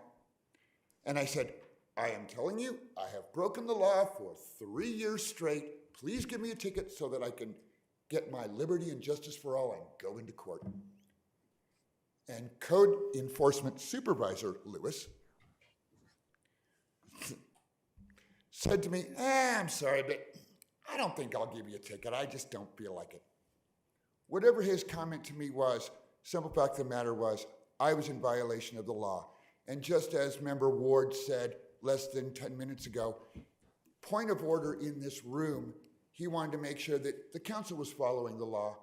and I said, I am telling you, I have broken the law for 3 years straight. Please give me a ticket so that I can get my liberty and justice for all and go into court. And Code Enforcement Supervisor Lewis said to me, I'm sorry, but I don't think I'll give you a ticket. I just don't feel like it. Whatever his comment to me was, simple fact of the matter was, I was in violation of the law. And just as Member Ward said less than 10 minutes ago, point of order in this room, he wanted to make sure that the council was following the law.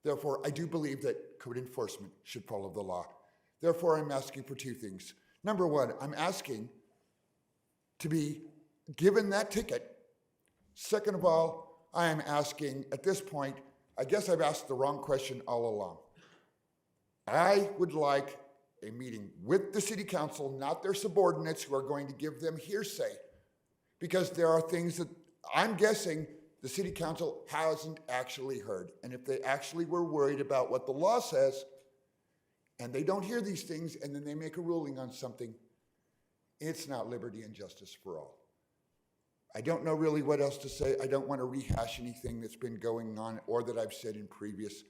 Therefore, I do believe that code enforcement should follow the law. Therefore, I'm asking for 2 things. Number 1, I'm asking to be given that ticket. Second of all, I am asking at this point, I guess I've asked the wrong question all along. I would like a meeting with the city council, not their subordinates who are going to give them hearsay, because there are things that I'm guessing the city council hasn't actually heard. And if they actually were worried about what the law says, and they don't hear these things, and then they make a ruling on something, it's not liberty and justice for all. I don't know really what else to say. I don't want to rehash anything that's been going on or that I've said in previous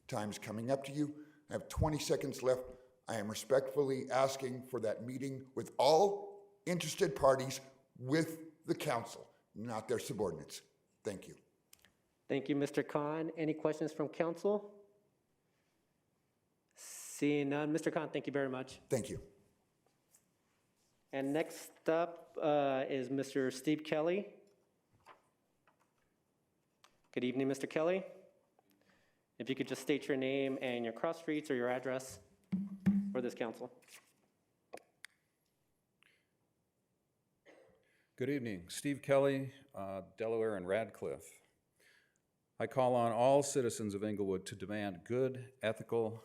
times coming up to you. I have 20 seconds left. I am respectfully asking for that meeting with all interested parties with the council, not their subordinates. Thank you.
Thank you, Mr. Khan. Any questions from council? Seeing none, Mr. Khan, thank you very much.
Thank you.
And next up is Mr. Steve Kelly. Good evening, Mr. Kelly. If you could just state your name and your cross streets or your address for this council.
Good evening. Steve Kelly, Delaware and Radcliffe. I call on all citizens of Englewood to demand good, ethical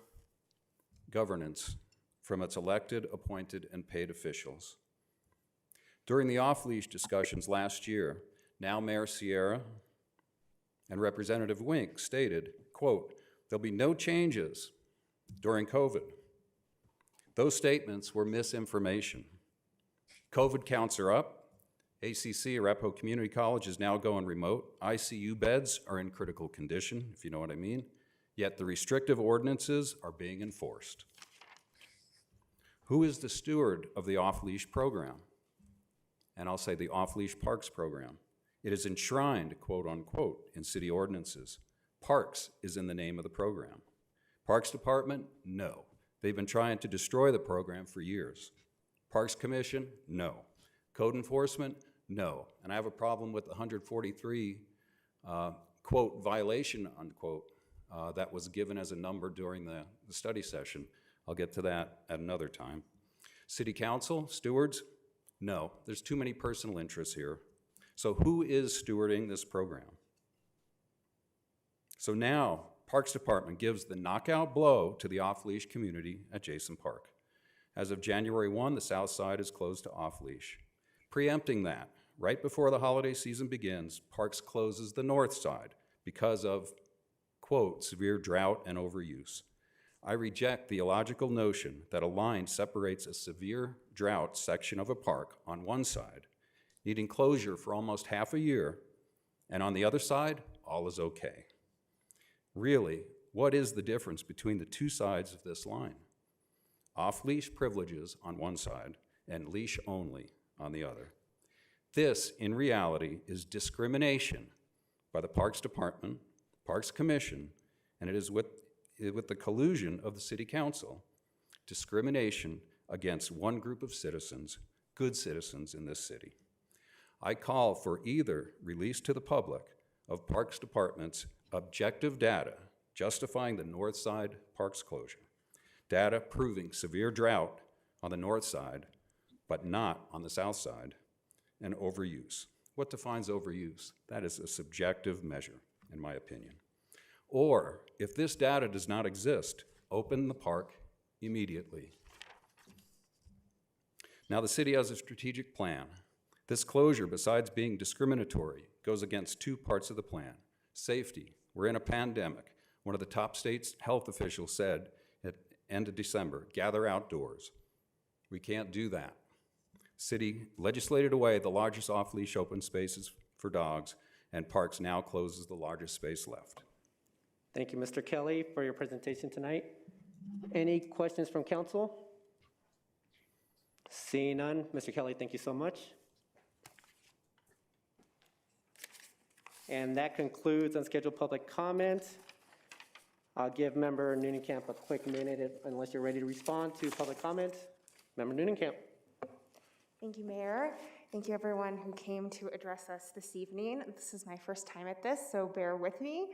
governance from its elected, appointed, and paid officials. During the off-leash discussions last year, now Mayor Sierra and Representative Wink stated, quote, "There'll be no changes during COVID." Those statements were misinformation. COVID counts are up. ACC, Arapahoe Community College, is now going remote. ICU beds are in critical condition, if you know what I mean. Yet the restrictive ordinances are being enforced. Who is the steward of the off-leash program? And I'll say the off-leash parks program. It is enshrined, quote unquote, in city ordinances. Parks is in the name of the program. Parks Department, no. They've been trying to destroy the program for years. Parks Commission, no. Code enforcement, no. And I have a problem with the 143, quote, violation, unquote, that was given as a number during the study session. I'll get to that at another time. City Council, stewards, no. There's too many personal interests here. So who is stewarding this program? So now, Parks Department gives the knockout blow to the off-leash community at Jason Park. As of January 1, the south side is closed to off-leash. Preempting that, right before the holiday season begins, Parks closes the north side because of, quote, severe drought and overuse. I reject the illogical notion that a line separates a severe drought section of a park on one side, needing closure for almost half a year, and on the other side, all is okay. Really, what is the difference between the two sides of this line? Off-leash privileges on one side and leash only on the other. This, in reality, is discrimination by the Parks Department, Parks Commission, and it is with the collusion of the City Council, discrimination against one group of citizens, good citizens in this city. I call for either release to the public of Parks Department's objective data justifying the north side parks closure, data proving severe drought on the north side, but not on the south side, and overuse. What defines overuse? That is a subjective measure, in my opinion. Or, if this data does not exist, open the park immediately. Now, the city has a strategic plan. This closure, besides being discriminatory, goes against two parts of the plan. Safety. We're in a pandemic. One of the top state's health officials said at end of December, gather outdoors. We can't do that. City legislated away the largest off-leash open spaces for dogs, and Parks now closes the largest space left.
Thank you, Mr. Kelly, for your presentation tonight. Any questions from council? Seeing none, Mr. Kelly, thank you so much. And that concludes unscheduled public comment. I'll give Member Neunenkamp a quick minute unless you're ready to respond to public comment. Member Neunenkamp.
Thank you, Mayor. Thank you, everyone who came to address us this evening. This is my first time at this, so bear with me.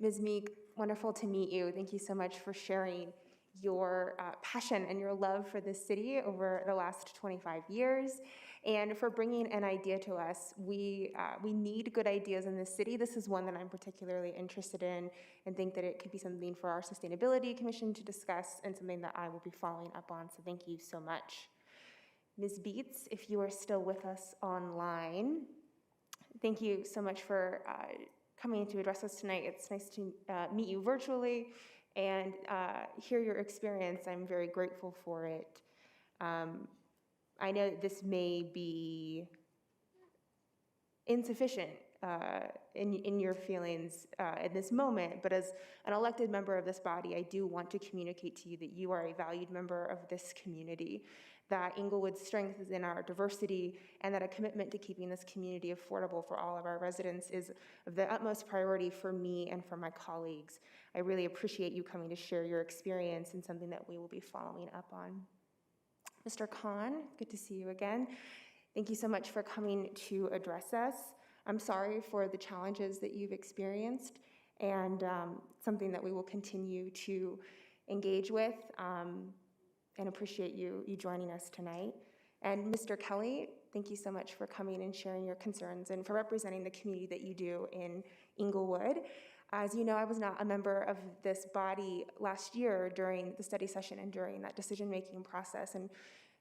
Ms. Meek, wonderful to meet you. Thank you so much for sharing your passion and your love for this city over the last 25 years, and for bringing an idea to us. We need good ideas in this city. This is one that I'm particularly interested in and think that it could be something for our Sustainability Commission to discuss and something that I will be following up on, so thank you so much. Ms. Beets, if you are still with us online, thank you so much for coming to address us tonight. It's nice to meet you virtually and hear your experience. I'm very grateful for it. I know that this may be insufficient in your feelings in this moment, but as an elected member of this body, I do want to communicate to you that you are a valued member of this community, that Inglewood's strength is in our diversity, and that a commitment to keeping this community affordable for all of our residents is of the utmost priority for me and for my colleagues. I really appreciate you coming to share your experience and something that we will be following up on. Mr. Khan, good to see you again. Thank you so much for coming to address us. I'm sorry for the challenges that you've experienced, and something that we will continue to engage with, and appreciate you joining us tonight. And Mr. Kelly, thank you so much for coming and sharing your concerns and for representing the community that you do in Inglewood. As you know, I was not a member of this body last year during the study session and during that decision-making process. And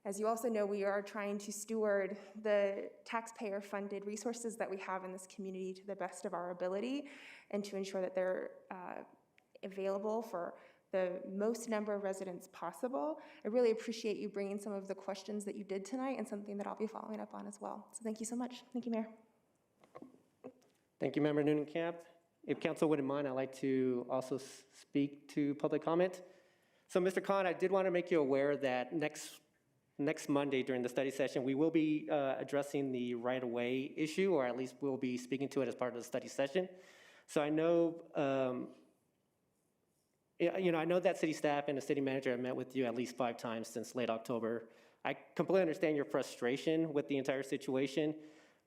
as you also know, we are trying to steward the taxpayer-funded resources that we have in this community to the best of our ability and to ensure that they're available for the most number of residents possible. I really appreciate you bringing some of the questions that you did tonight and something that I'll be following up on as well. So thank you so much. Thank you, Mayor.
Thank you, Member Noonan-Camp. If council wouldn't mind, I'd like to also speak to public comment. So Mr. Khan, I did want to make you aware that next Monday during the study session, we will be addressing the right-of-way issue, or at least we'll be speaking to it as part of the study session. So I know, I know that city staff and the city manager have met with you at least 5 times since late October. I completely understand your frustration with the entire situation.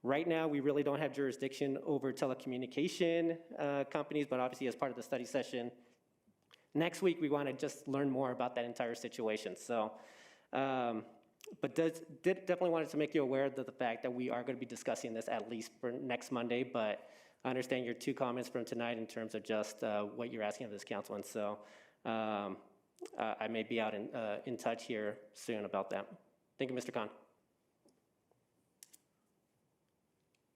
Right now, we really don't have jurisdiction over telecommunication companies, but obviously as part of the study session, next week we want to just learn more about that entire situation. So, but definitely wanted to make you aware of the fact that we are going to be discussing this at least for next Monday, but I understand your 2 comments from tonight in terms of just what you're asking of this council, and so I may be out in touch here soon about that. Thank you, Mr. Khan.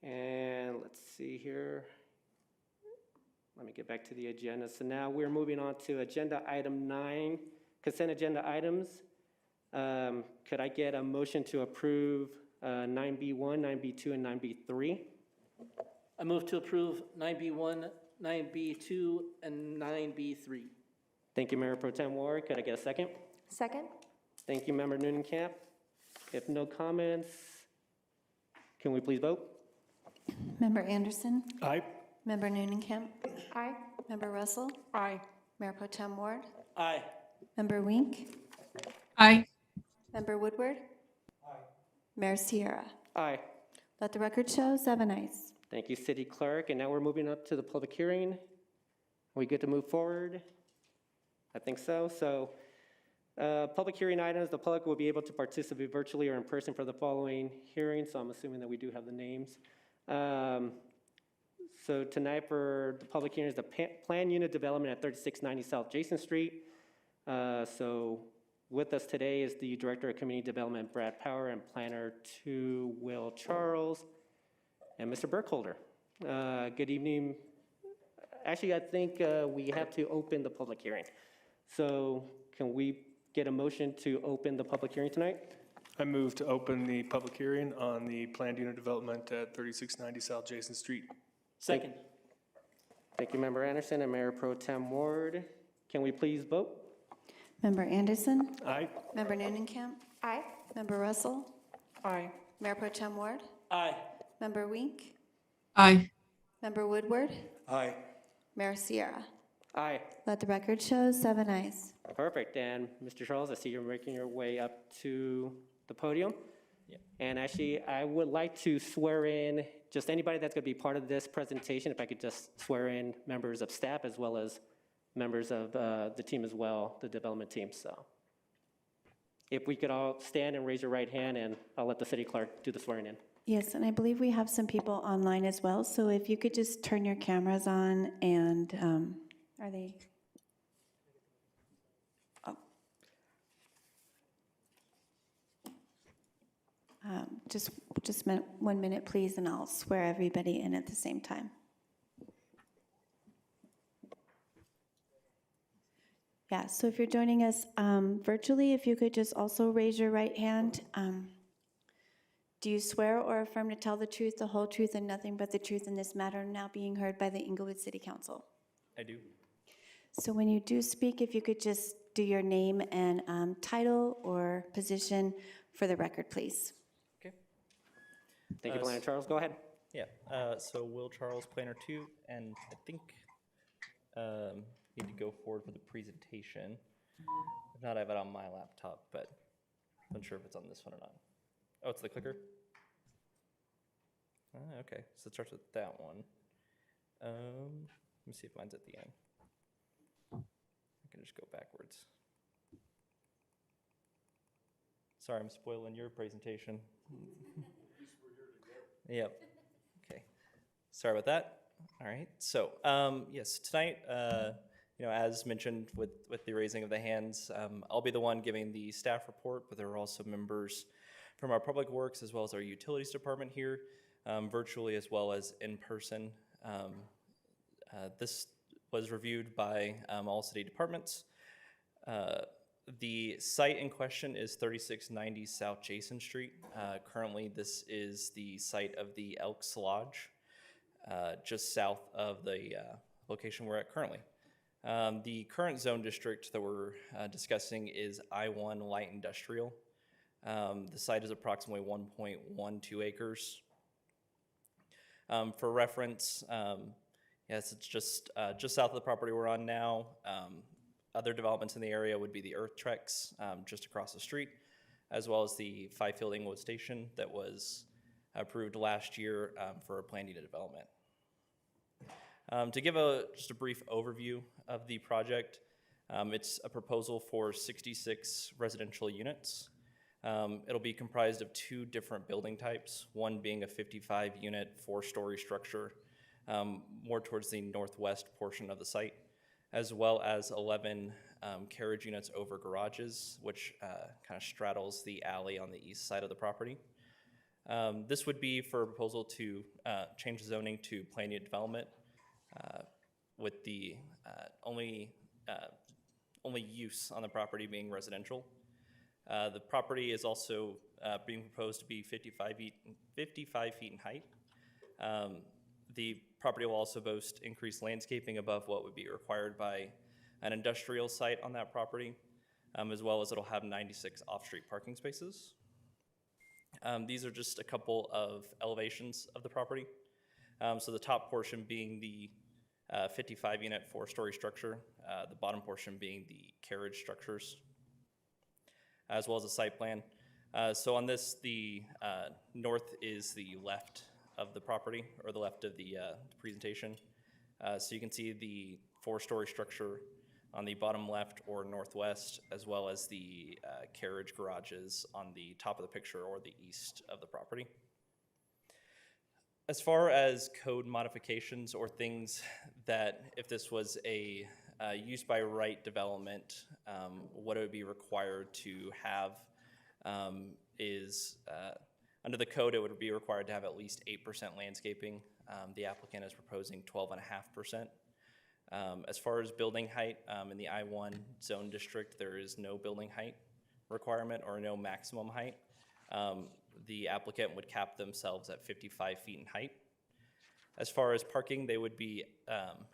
And let's see here. Let me get back to the agenda. So now we're moving on to agenda item 9, consent agenda items. Could I get a motion to approve 9B1, 9B2, and 9B3?
I move to approve 9B1, 9B2, and 9B3.
Thank you, Mayor Pro Tem Ward. Could I get a second?
Second.
Thank you, Member Noonan-Camp. If no comments, can we please vote?
Member Anderson?
Aye.
Member Noonan-Camp?
Aye.
Member Russell?
Aye.
Mayor Pro Tem Ward?
Aye.
Member Wink?
Aye.
Member Woodward?
Aye.
Mayor Sierra?
Aye.
Let the record show 7 ayes.
Thank you, City Clerk. And now we're moving up to the public hearing. Are we good to move forward? I think so. So, public hearing items, the public will be able to participate virtually or in person for the following hearings. So I'm assuming that we do have the names. So tonight for the public hearing is the plan unit development at 3690 South Jason Street. So with us today is the Director of Community Development, Brad Power, and Planner 2, Will Charles, and Mr. Burkholder. Good evening. Actually, I think we have to open the public hearing. So can we get a motion to open the public hearing tonight?
I move to open the public hearing on the planned unit development at 3690 South Jason Street.
Second.
Thank you, Member Anderson and Mayor Pro Tem Ward. Can we please vote?
Member Anderson?
Aye.
Member Noonan-Camp?
Aye.
Member Russell?
Aye.
Mayor Pro Tem Ward?
Aye.
Member Wink?
Aye.
Member Woodward?
Aye.
Mayor Sierra?
Aye.
Let the record show 7 ayes.
Perfect. And Mr. Charles, I see you're making your way up to the podium.
Yeah.
And actually, I would like to swear in just anybody that's going to be part of this presentation, if I could just swear in members of staff as well as members of the team as well, the development team. So if we could all stand and raise your right hand, and I'll let the city clerk do the swearing in.
Yes, and I believe we have some people online as well, so if you could just turn your cameras on and, are they? Oh. Just 1 minute, please, and I'll swear everybody in at the same time. Yeah, so if you're joining us virtually, if you could just also raise your right hand. Do you swear or affirm to tell the truth, the whole truth, and nothing but the truth in this matter now being heard by the Inglewood City Council?
I do.
So when you do speak, if you could just do your name and title or position for the record, please.
Okay.
Thank you, Planner Charles. Go ahead.
Yeah. So Will Charles, Planner 2, and I think need to go forward for the presentation. If not, I have it on my laptop, but I'm unsure if it's on this one or not. Oh, it's the clicker? Okay, so it starts with that one. Let me see if mine's at the end. I can just go backwards. Sorry, I'm spoiling your presentation. Yep. Okay. Sorry about that. All right. So, yes, tonight, as mentioned with the raising of the hands, I'll be the one giving the staff report, but there are also members from our Public Works as well as our Utilities Department here, virtually as well as in person. This was reviewed by all city departments. The site in question is 3690 South Jason Street. Currently, this is the site of the Elks Lodge, just south of the location we're at currently. The current zone district that we're discussing is I-1 Light Industrial. The site is approximately 1.12 acres. For reference, yes, it's just south of the property we're on now. Other developments in the area would be the Earth Treks just across the street, as well as the Fifield Inglewood Station that was approved last year for a planned unit development. To give just a brief overview of the project, it's a proposal for 66 residential units. It'll be comprised of 2 different building types, one being a 55-unit, 4-story structure, more towards the northwest portion of the site, as well as 11 carriage units over garages, which kind of straddles the alley on the east side of the property. This would be for a proposal to change the zoning to planned unit development, with the only use on the property being residential. The property is also being proposed to be 55 feet in height. The property will also boast increased landscaping above what would be required by an industrial site on that property, as well as it'll have 96 off-street parking spaces. These are just a couple of elevations of the property. So the top portion being the 55-unit, 4-story structure, the bottom portion being the carriage structures, as well as a site plan. So on this, the north is the left of the property, or the left of the presentation. So you can see the 4-story structure on the bottom left or northwest, as well as the carriage garages on the top of the picture or the east of the property. As far as code modifications or things that, if this was a use by right development, what it would be required to have is, under the code, it would be required to have at least 8% landscaping. The applicant is proposing 12.5%. As far as building height, in the I-1 zone district, there is no building height requirement or no maximum height. The applicant would cap themselves at 55 feet in height. As far as parking, they would be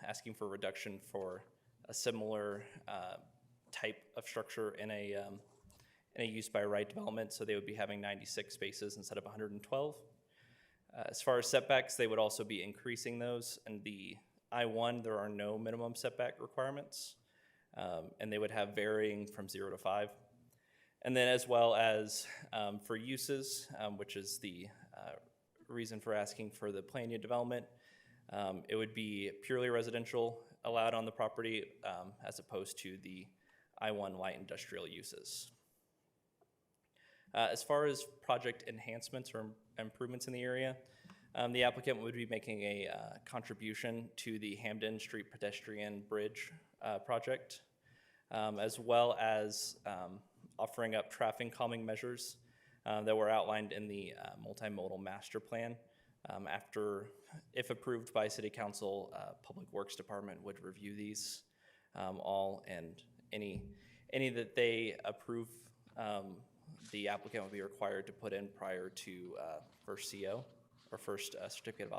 asking for reduction for a similar type of structure in a use by right development, so they would be having 96 spaces instead of 112. As far as setbacks, they would also be increasing those. In the I-1, there are no minimum setback requirements, and they would have varying from 0 to 5. And then as well as for uses, which is the reason for asking for the planned unit development, it would be purely residential allowed on the property as opposed to the I-1 light industrial uses. As far as project enhancements or improvements in the area, the applicant would be making a contribution to the Hamden Street Pedestrian Bridge project, as well as offering up traffic calming measures that were outlined in the Multimodal Master Plan. After, if approved by City Council, Public Works Department would review these all, and any that they approve, the applicant would be required to put in prior to first CO, or first certificate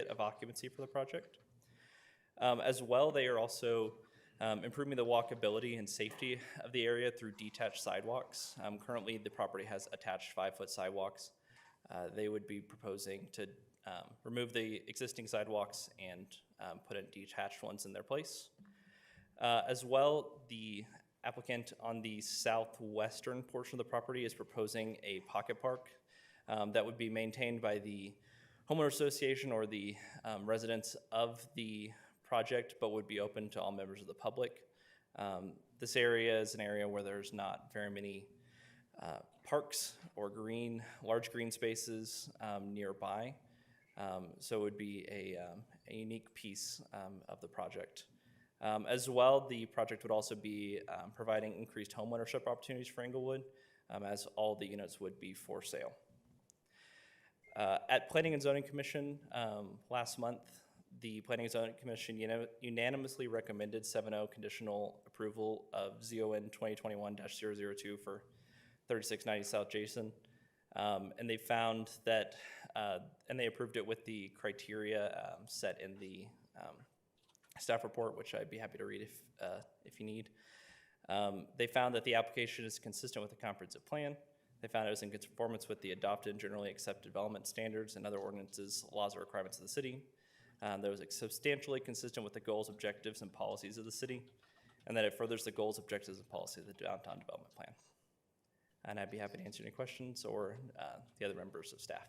of occupancy for the project. As well, they are also improving the walkability and safety of the area through detached sidewalks. Currently, the property has attached 5-foot sidewalks. They would be proposing to remove the existing sidewalks and put in detached ones in their place. As well, the applicant on the southwestern portion of the property is proposing a pocket park. that would be maintained by the homeowner association or the residents of the project, but would be open to all members of the public. This area is an area where there's not very many parks or large green spaces nearby. So it would be a unique piece of the project. As well, the project would also be providing increased homeownership opportunities for Inglewood, as all the units would be for sale. At Planning and Zoning Commission last month, the Planning and Zoning Commission unanimously recommended 7-0 conditional approval of ZON 2021-002 for 3690 South Jason. And they found that, and they approved it with the criteria set in the staff report, which I'd be happy to read if you need. They found that the application is consistent with the comprehensive plan. They found it was in conformance with the adopted and generally accepted development standards and other ordinances, laws, or requirements of the city. That was substantially consistent with the goals, objectives, and policies of the city, and that it furthers the goals, objectives, and policies of the downtown development plan. And I'd be happy to answer any questions or the other members of staff.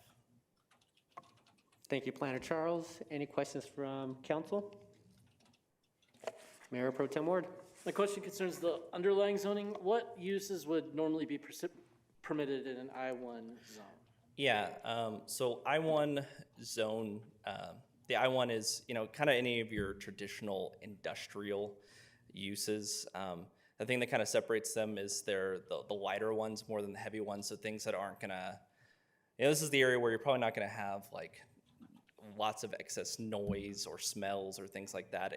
Thank you, Planner Charles. Any questions from council? Mayor Pro Tem Ward.
My question concerns the underlying zoning. What uses would normally be permitted in an I-1 zone?
Yeah, so I-1 zone, the I-1 is, kind of any of your traditional industrial uses. The thing that kind of separates them is they're the lighter ones more than the heavy ones, so things that aren't gonna, this is the area where you're probably not gonna have like lots of excess noise or smells or things like that,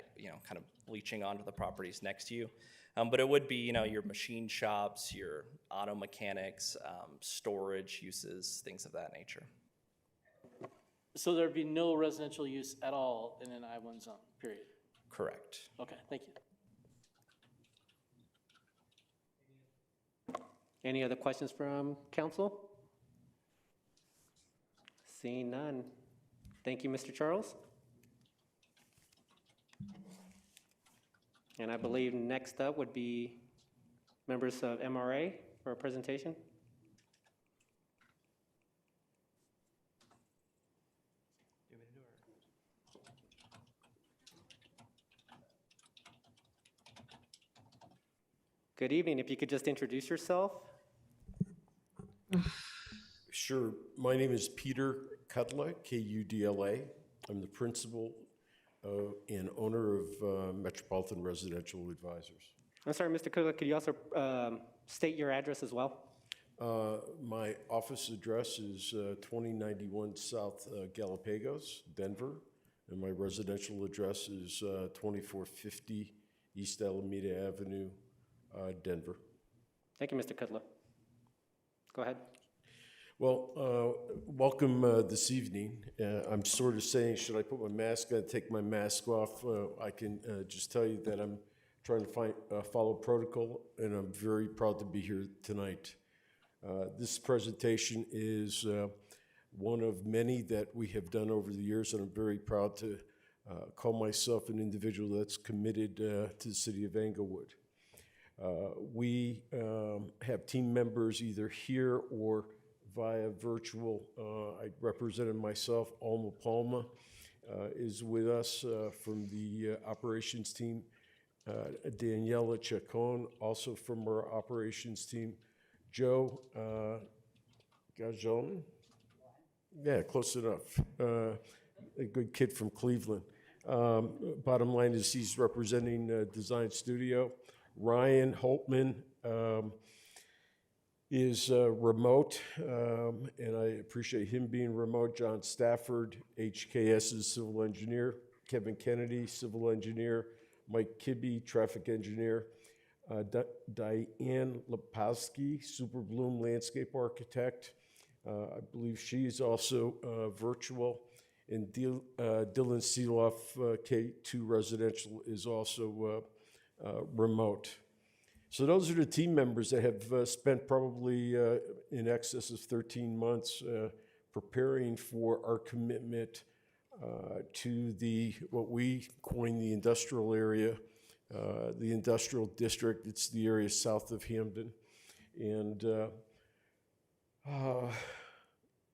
kind of leaching onto the properties next to you. But it would be, your machine shops, your auto mechanics, storage uses, things of that nature.
So there'd be no residential use at all in an I-1 zone, period?
Correct.
Okay, thank you.
Any other questions from council? Seeing none. Thank you, Mr. Charles. And I believe next up would be members of MRA for a presentation. Good evening. If you could just introduce yourself.
Sure. My name is Peter Kudla, K-U-D-L-A. I'm the principal and owner of Metropolitan Residential Advisors.
I'm sorry, Mr. Kudla, could you also state your address as well?
My office address is 2091 South Galapagos, Denver, and my residential address is 2450 East Alameda Avenue, Denver.
Thank you, Mr. Kudla. Go ahead.
Well, welcome this evening. I'm sort of saying, should I put my mask on, take my mask off? I can just tell you that I'm trying to follow protocol, and I'm very proud to be here tonight. This presentation is one of many that we have done over the years, and I'm very proud to call myself an individual that's committed to the city of Englewood. We have team members either here or via virtual. I represented myself. Alma Palma is with us from the operations team. Daniela Chacon, also from our operations team. Joe Gajon, yeah, close enough. A good kid from Cleveland. Bottom line is he's representing Design Studio. Ryan Holtman is remote, and I appreciate him being remote. John Stafford, HKS is civil engineer. Kevin Kennedy, civil engineer. Mike Kibbe, traffic engineer. Diane Lepowski, Super Bloom landscape architect. I believe she's also virtual. And Dylan Seeloff, K2 residential, is also remote. So those are the team members that have spent probably in excess of 13 months preparing for our commitment to what we coined the industrial area, the industrial district. It's the area south of Hamden. And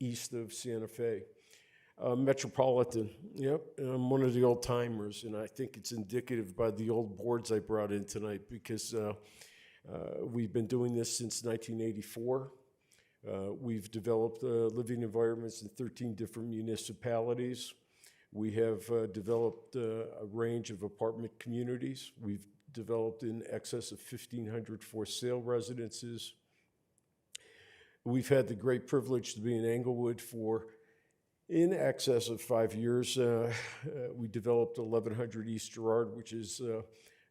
east of Santa Fe. Metropolitan, yep, I'm one of the old timers, and I think it's indicative by the old boards I brought in tonight, because we've been doing this since 1984. We've developed living environments in 13 different municipalities. We have developed a range of apartment communities. We've developed in excess of 1,500 for sale residences. We've had the great privilege to be in Englewood for in excess of 5 years. We developed 1100 East Girard, which is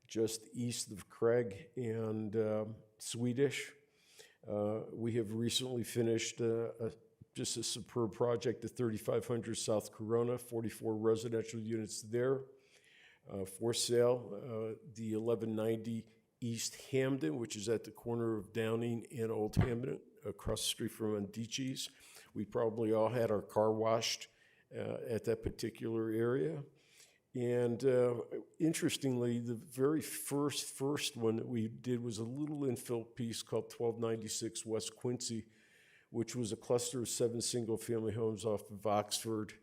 just east of Craig and Swedish. We have recently finished just a superb project at 3500 South Corona, 44 residential units there for sale. The 1190 East Hamden, which is at the corner of Downing and Old Hamden, across the street from Undici's. We probably all had our car washed at that particular area. And interestingly, the very first one that we did was a little infill piece called 1296 West Quincy, which was a cluster of 7 single-family homes off of Oxford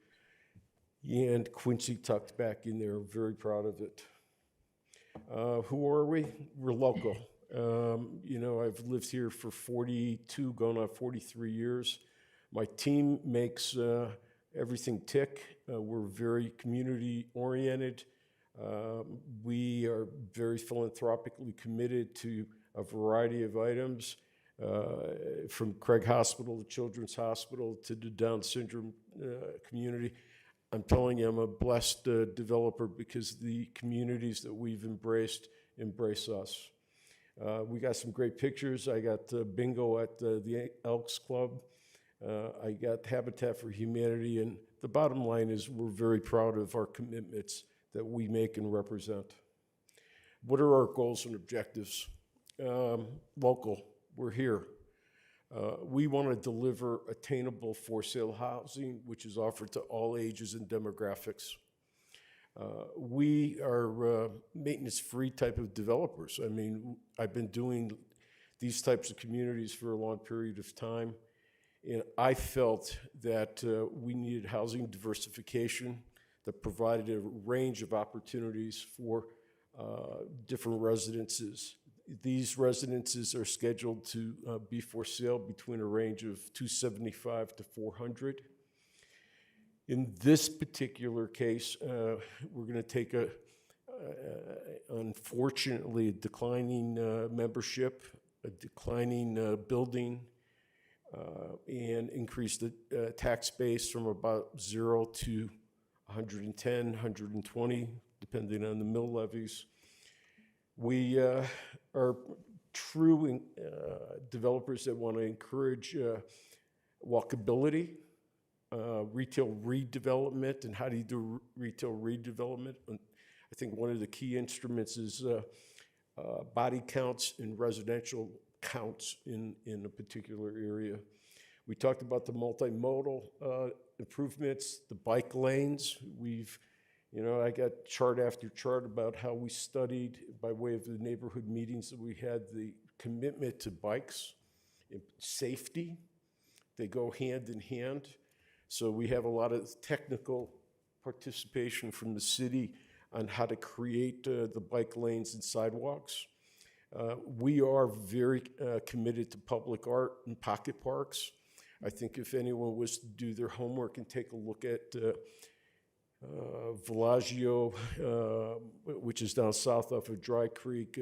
and Quincy tucked back in there. Very proud of it. Who are we? We're local. You know, I've lived here for 42, going on 43 years. My team makes everything tick. We're very community-oriented. We are very philanthropically committed to a variety of items, from Craig Hospital to Children's Hospital to the Down syndrome community. I'm telling you, I'm a blessed developer because the communities that we've embraced embrace us. We got some great pictures. I got bingo at the Elks Club. I got Habitat for Humanity, and the bottom line is we're very proud of our commitments that we make and represent. What are our goals and objectives? Local, we're here. We want to deliver attainable for sale housing, which is offered to all ages and demographics. We are maintenance-free type of developers. I mean, I've been doing these types of communities for a long period of time, and I felt that we needed housing diversification that provided a range of opportunities for different residences. These residences are scheduled to be for sale between a range of 275 to 400. In this particular case, we're going to take unfortunately, a declining membership, a declining building, and increase the tax base from about 0 to 110, 120, depending on the mill levies. We are true developers that want to encourage walkability, retail redevelopment. And how do you do retail redevelopment? And I think one of the key instruments is body counts and residential counts in a particular area. We talked about the multimodal improvements, the bike lanes. I got chart after chart about how we studied, by way of the neighborhood meetings that we had, the commitment to bikes and safety. They go hand in hand. So we have a lot of technical participation from the city on how to create the bike lanes and sidewalks. We are very committed to public art and pocket parks. I think if anyone was to do their homework and take a look at Villaggio, which is down south off of Dry Creek,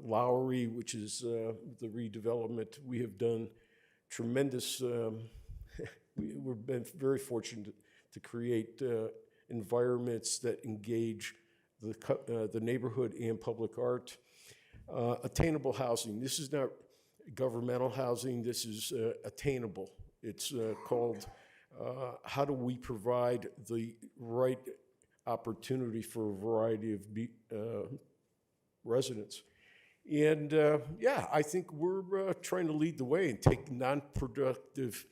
Lowry, which is the redevelopment. We have done tremendous, we've been very fortunate to create environments that engage the neighborhood and public art. Attainable housing. This is not governmental housing, this is attainable. It's called how do we provide the right opportunity for a variety of residents. And I think we're trying to lead the way and take non-productive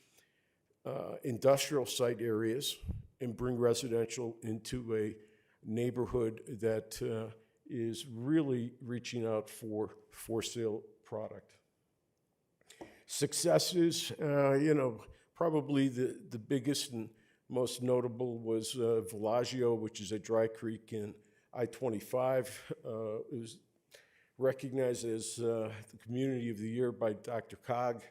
industrial site areas and bring residential into a neighborhood that is really reaching out for sale product. Successes, Probably the biggest and most notable was Villaggio, which is at Dry Creek in I-25. It was recognized as the Community of the Year by Dr. Cog.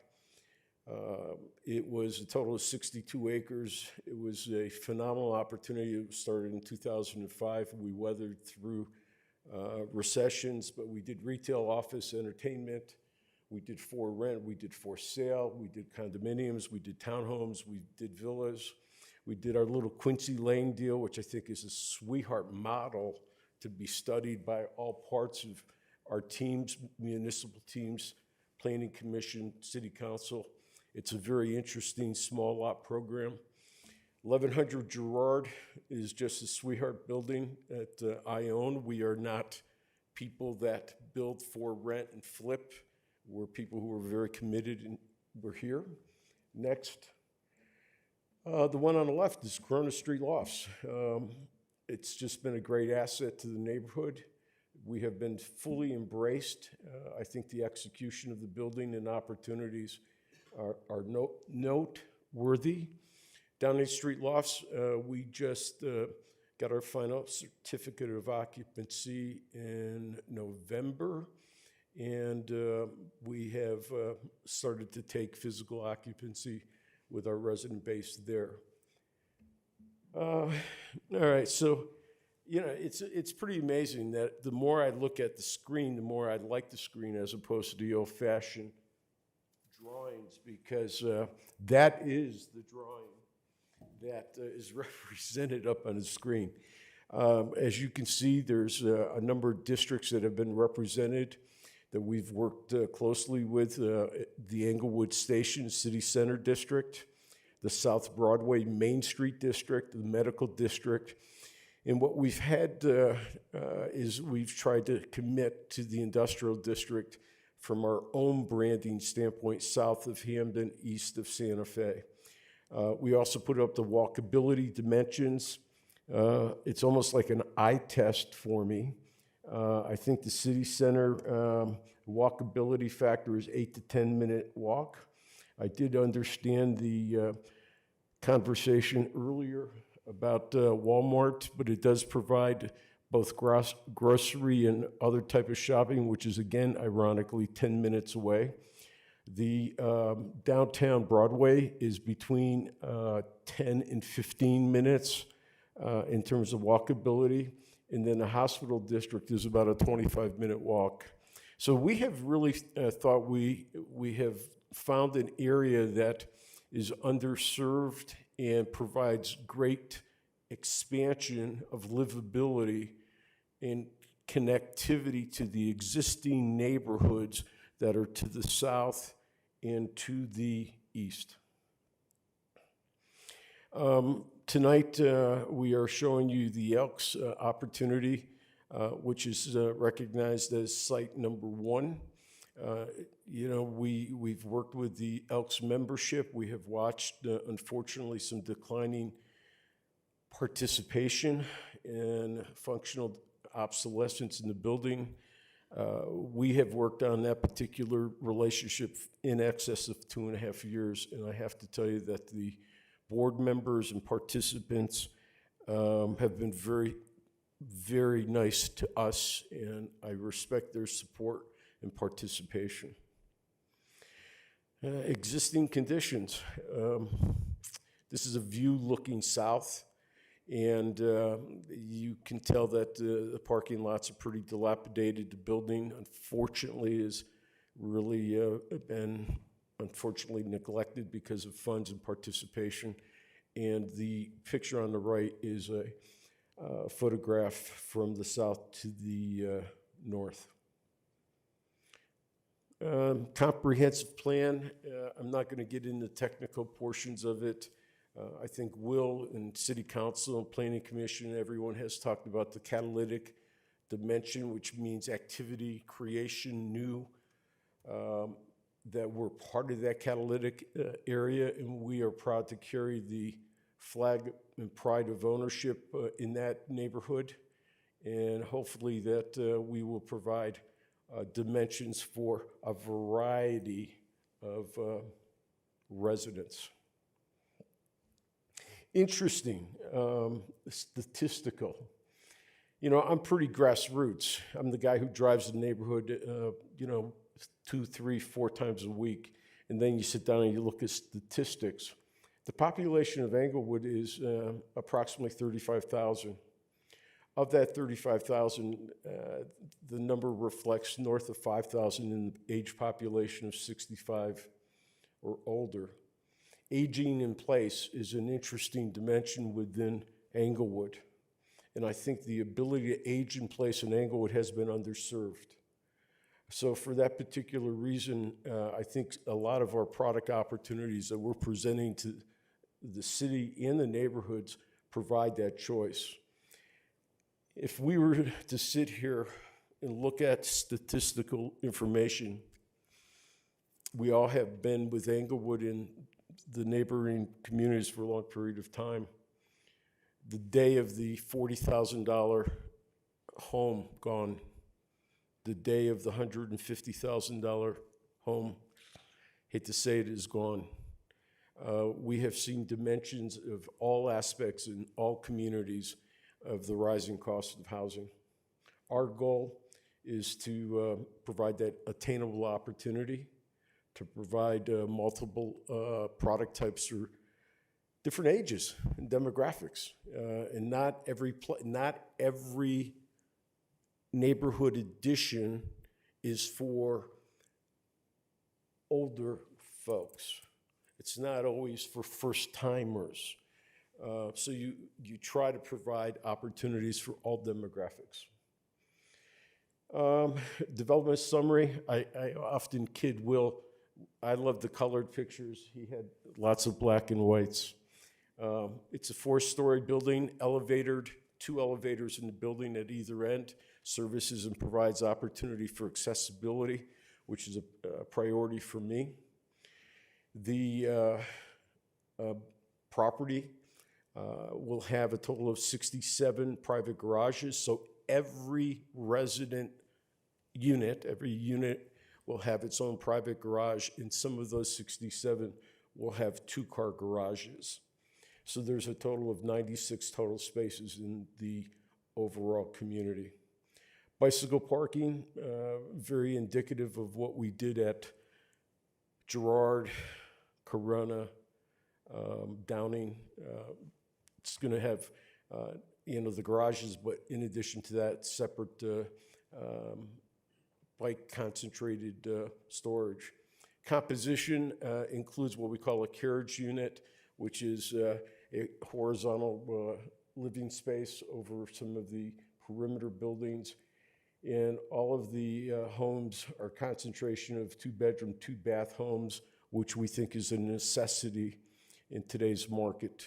It was a total of 62 acres. It was a phenomenal opportunity. It started in 2005. We weathered through recessions, but we did retail, office, entertainment. We did for rent, we did for sale, we did condominiums, we did townhomes, we did villas. We did our little Quincy Lane deal, which I think is a sweetheart model to be studied by all parts of our teams, municipal teams, planning commission, city council. It's a very interesting small lot program. 1100 Girard is just a sweetheart building that I own. We are not people that build for rent and flip. We're people who are very committed and we're here. Next. The one on the left is Corona Street Lofts. It's just been a great asset to the neighborhood. We have been fully embraced. I think the execution of the building and opportunities are noteworthy. Downing Street Lofts, we just got our final certificate of occupancy in November, and we have started to take physical occupancy with our resident base there. All right, so it's pretty amazing that the more I look at the screen, the more I like the screen as opposed to the old-fashioned drawings, because that is the drawing that is represented up on the screen. As you can see, there's a number of districts that have been represented that we've worked closely with, the Englewood Station City Center District, the South Broadway Main Street District, the Medical District. And what we've had is we've tried to commit to the Industrial District from our own branding standpoint, south of Hamden, east of Santa Fe. We also put up the walkability dimensions. It's almost like an eye test for me. I think the city center walkability factor is 8 to 10 minute walk. I did understand the conversation earlier about Walmart, but it does provide both grocery and other type of shopping, which is again, ironically, 10 minutes away. The downtown Broadway is between 10 and 15 minutes in terms of walkability. And then the hospital district is about a 25-minute walk. So we have really thought we have found an area that is underserved and provides great expansion of livability and connectivity to the existing neighborhoods that are to the south and to the east. Tonight, we are showing you the Elks opportunity, which is recognized as site number 1. We've worked with the Elks membership. We have watched, unfortunately, some declining participation and functional obsolescence in the building. We have worked on that particular relationship in excess of 2.5 years, and I have to tell you that the board members and participants have been very, very nice to us, and I respect their support and participation. Existing conditions. This is a view looking south, and you can tell that the parking lots are pretty dilapidated. The building, unfortunately, has really been neglected because of funds and participation. And the picture on the right is a photograph from the south to the north. Comprehensive plan, I'm not going to get into technical portions of it. I think Will and City Council and Planning Commission, everyone has talked about the catalytic dimension, which means activity, creation, new, that we're part of that catalytic area, and we are proud to carry the flag and pride of ownership in that neighborhood, and hopefully that we will provide dimensions for a variety of residents. interesting, statistical. You know, I'm pretty grassroots. I'm the guy who drives the neighborhood, 2, 3, 4 times a week. And then you sit down and you look at statistics. The population of Englewood is approximately 35,000. Of that 35,000, the number reflects north of 5,000 in the age population of 65 or older. Aging in place is an interesting dimension within Englewood. And I think the ability to age in place in Englewood has been underserved. So for that particular reason, I think a lot of our product opportunities that we're presenting to the city and the neighborhoods provide that choice. If we were to sit here and look at statistical information, we all have been with Englewood in the neighboring communities for a long period of time. The day of the $40,000 home gone, the day of the $150,000 home, hate to say it, is gone. We have seen dimensions of all aspects in all communities of the rising cost of housing. Our goal is to provide that attainable opportunity, to provide multiple product types for different ages and demographics. And not every neighborhood addition is for older folks. It's not always for first-timers. So you try to provide opportunities for all demographics. Development summary, I often kid Will, I love the colored pictures. He had lots of black and whites. It's a 4-story building, elevated, 2 elevators in the building at either end, services and provides opportunity for accessibility, which is a priority for me. The property will have a total of 67 private garages, so every resident unit, every unit will have its own private garage, and some of those 67 will have 2-car garages. So there's a total of 96 total spaces in the overall community. Bicycle parking, very indicative of what we did at Girard, Corona, Downing. It's going to have, the garages, but in addition to that, separate bike concentrated storage. Composition includes what we call a carriage unit, which is a horizontal living space over some of the perimeter buildings. And all of the homes are concentration of 2-bedroom, 2-bath homes, which we think is a necessity in today's market.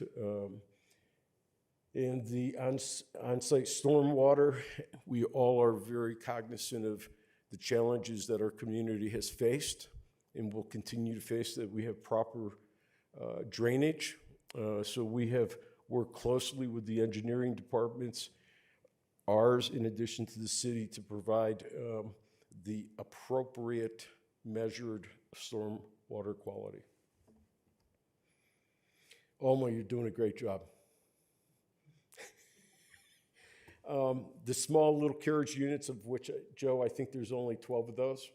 And the on-site stormwater, we all are very cognizant of the challenges that our community has faced and will continue to face, that we have proper drainage. So we have worked closely with the engineering departments, ours in addition to the city, to provide the appropriate measured storm water quality. Alma, you're doing a great job. The small little carriage units, of which, Joe, I think there's only 12 of those.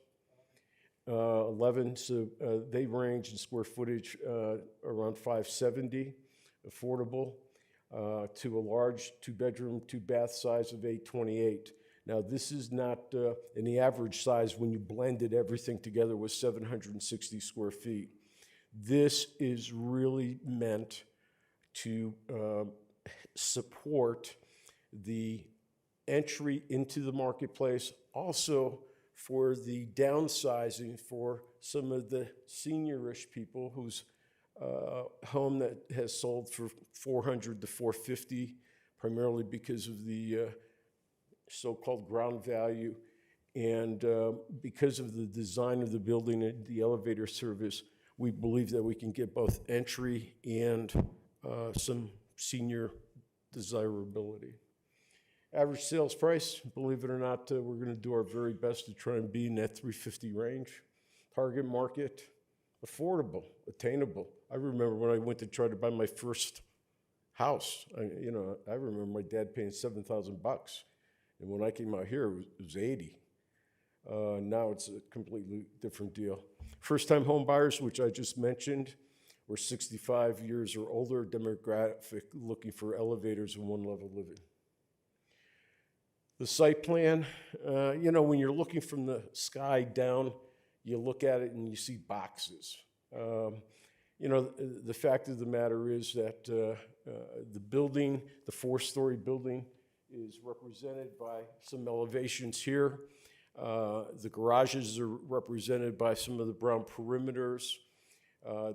11, so they range in square footage around 570, affordable, to a large 2-bedroom, 2-bath size of 828. Now, this is not, and the average size when you blended everything together was 760 square feet. This is really meant to support the entry into the marketplace, also for the downsizing for some of the seniorish people whose home that has sold for $400 to $450, primarily because of the so-called ground value, and because of the design of the building and the elevator service, we believe that we can get both entry and some senior desirability. Average sales price, believe it or not, we're going to do our very best to try and be in that $350 range. Target market, affordable, attainable. I remember when I went to try to buy my first house. I remember my dad paying $7,000, and when I came out here, it was 80. Now it's a completely different deal. First-time home buyers, which I just mentioned, were 65 years or older demographic looking for elevators and one-level living. The site plan, when you're looking from the sky down, you look at it and you see boxes. The fact of the matter is that the building, the 4-story building, is represented by some elevations here. The garages are represented by some of the brown perimeters.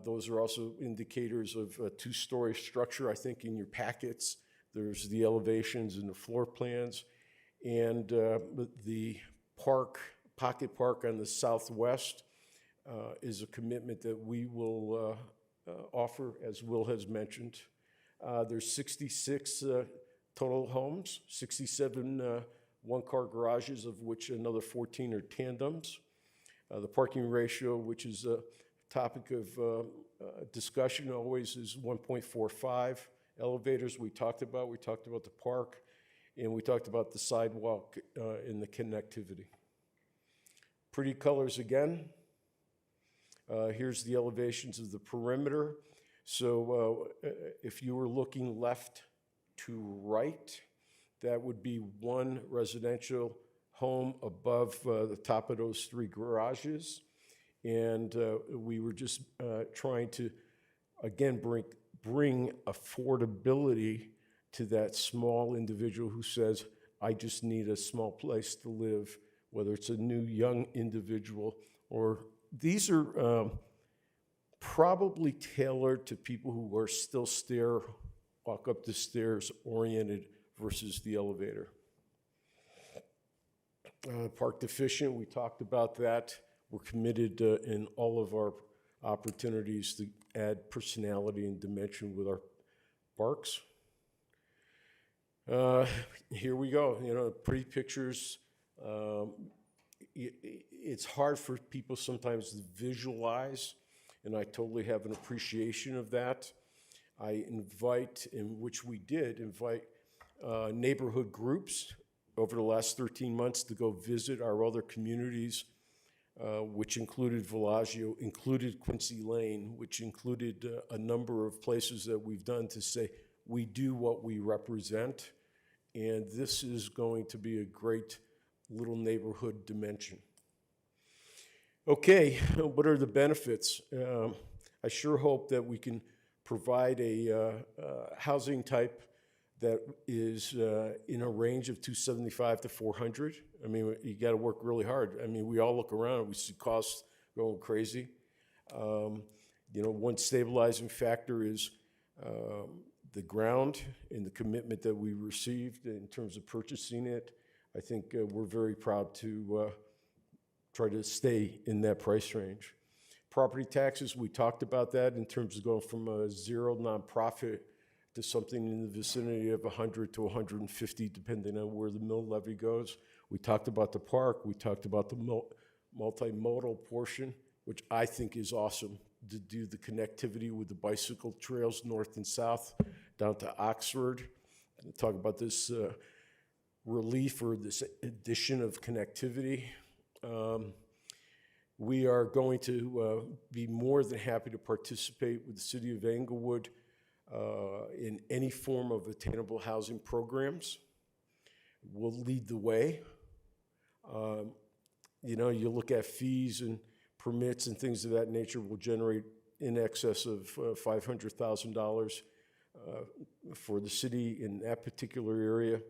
Those are also indicators of a 2-story structure. I think in your packets, there's the elevations and the floor plans. And the pocket park on the southwest is a commitment that we will offer, as Will has mentioned. There's 66 total homes, 67 one-car garages, of which another 14 are tandems. The parking ratio, which is a topic of discussion always, is 1.45. Elevators we talked about the park, and we talked about the sidewalk and the connectivity. Pretty colors again. Here's the elevations of the perimeter. So if you were looking left to right, that would be one residential home above the top of those 3 garages. And we were just trying to, again, bring affordability to that small individual who says, I just need a small place to live, whether it's a new young individual, or these are probably tailored to people who are still walk up the stairs oriented versus the elevator. Park deficient, we talked about that. We're committed in all of our opportunities to add personality and dimension with our parks. Here we go, pretty pictures. It's hard for people sometimes to visualize, and I totally have an appreciation of that. I invite, in which we did invite neighborhood groups over the last 13 months to go visit our other communities, which included Villaggio, included Quincy Lane, which included a number of places that we've done to say, we do what we represent, and this is going to be a great little neighborhood dimension. Okay, what are the benefits? I sure hope that we can provide a housing type that is in a range of 275 to 400. I mean, you got to work really hard. I mean, we all look around and we see costs going crazy. One stabilizing factor is the ground and the commitment that we received in terms of purchasing it. I think we're very proud to try to stay in that price range. Property taxes, we talked about that in terms of going from a 0 nonprofit to something in the vicinity of 100 to 150, depending on where the mill levy goes. We talked about the park. We talked about the multimodal portion, which I think is awesome, to do the connectivity with the bicycle trails north and south down to Oxford. And talk about this relief or this addition of connectivity. We are going to be more than happy to participate with the city of Englewood in any form of attainable housing programs. We'll lead the way. You look at fees and permits and things of that nature will generate in excess of $500,000 for the city in that particular area.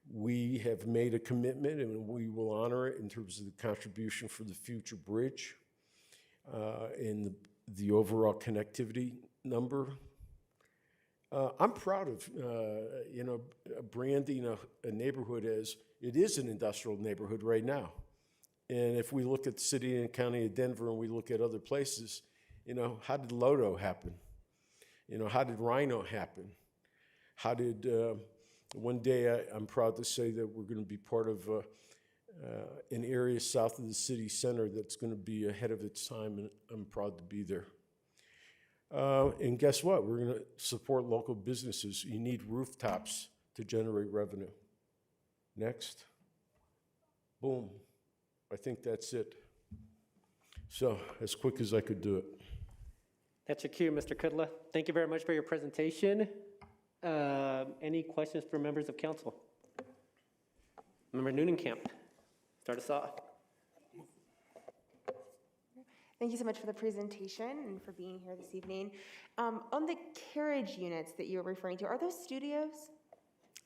We have made a commitment and we will honor it in terms of the contribution for the future bridge and the overall connectivity number. I'm proud of, branding a neighborhood as it is an industrial neighborhood right now. And if we look at the city and county of Denver and we look at other places, how did Lodo happen? How did Rhino happen? How did, one day I'm proud to say that we're going to be part of an area south of the city center that's going to be ahead of its time, and I'm proud to be there. And guess what? We're going to support local businesses. You need rooftops to generate revenue. Next. Boom. I think that's it. So, as quick as I could do it.
That's your cue, Mr. Kudla. Thank you very much for your presentation. Any questions for members of council? Member Newnenkamp, start us off.
Thank you so much for the presentation and for being here this evening. On the carriage units that you were referring to, are those studios?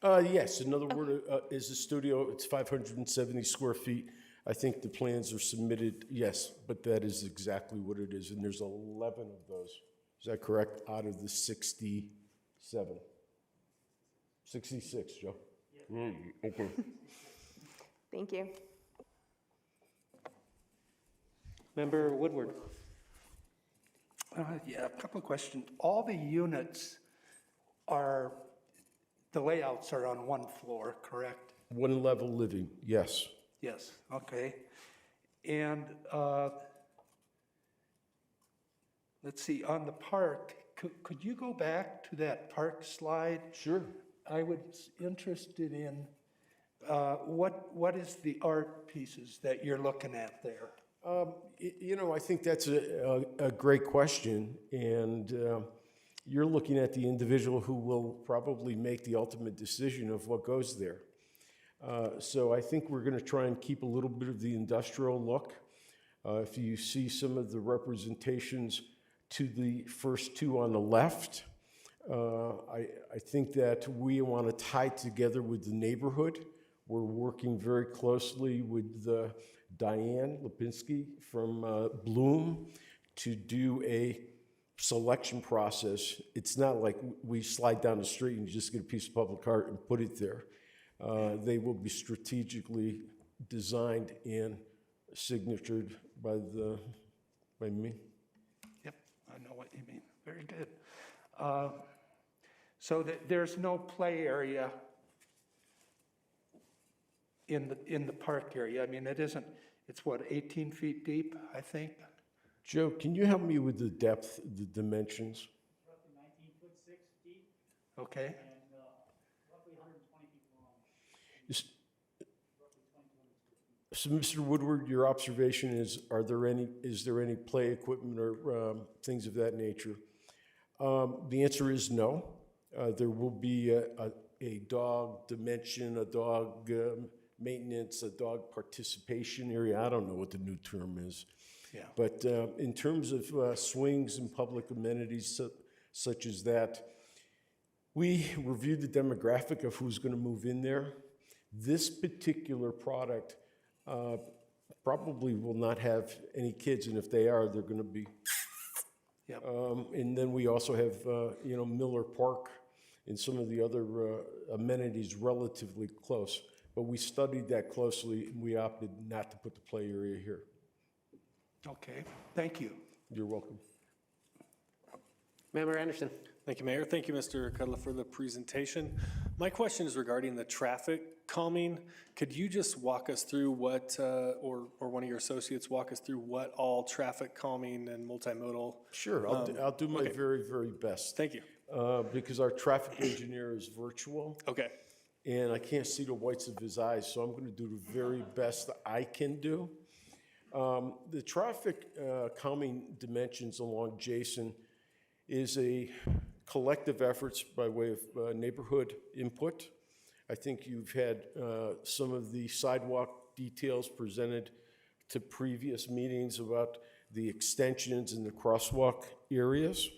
Yes, another word is a studio. It's 570 square feet. I think the plans are submitted, yes, but that is exactly what it is. And there's 11 of those. Is that correct? Out of the 67. 66, Joe. Yeah. Okay.
Thank you.
Member Woodward.
Yeah, a couple of questions. All the units the layouts are on one floor, correct?
One level living, yes.
Yes, okay. And let's see, on the park, could you go back to that park slide?
Sure.
I was interested in what is the art pieces that you're looking at there?
You know, I think that's a great question, and you're looking at the individual who will probably make the ultimate decision of what goes there. So I think we're going to try and keep a little bit of the industrial look. If you see some of the representations to the first two on the left, I think that we want to tie together with the neighborhood. We're working very closely with Diane Lipinski from Bloom to do a selection process. It's not like we slide down the street and you just get a piece of public art and put it there. They will be strategically designed and signatured by me.
Yep, I know what you mean. Very good. So there's no play area in the park area. I mean, it's what, 18 feet deep, I think?
Joe, can you help me with the depth, the dimensions?
Roughly 19'6" deep.
Okay.
And roughly 120 feet long.
So, Mr. Woodward, your observation is there any play equipment or things of that nature? The answer is no. There will be a dog dimension, a dog maintenance, a dog participation area. I don't know what the new term is.
Yeah.
But in terms of swings and public amenities such as that, we reviewed the demographic of who's going to move in there. This particular product probably will not have any kids, and if they are, they're going to be.
Yep.
And then we also have, Miller Park and some of the other amenities relatively close. But we studied that closely, and we opted not to put the play area here.
Okay, thank you.
You're welcome.
Member Anderson.
Thank you, Mayor. Thank you, Mr. Kudla, for the presentation. My question is regarding the traffic calming. Could you just walk us through what, or one of your associates walk us through what all traffic calming and multimodal?
Sure, I'll do my very, very best.
Thank you.
Because our traffic engineer is virtual.
Okay.
And I can't see the whites of his eyes, so I'm going to do the very best that I can do. The traffic calming dimensions along Jason is a collective efforts by way of neighborhood input. I think you've had some of the sidewalk details presented to previous meetings about the extensions in the crosswalk areas.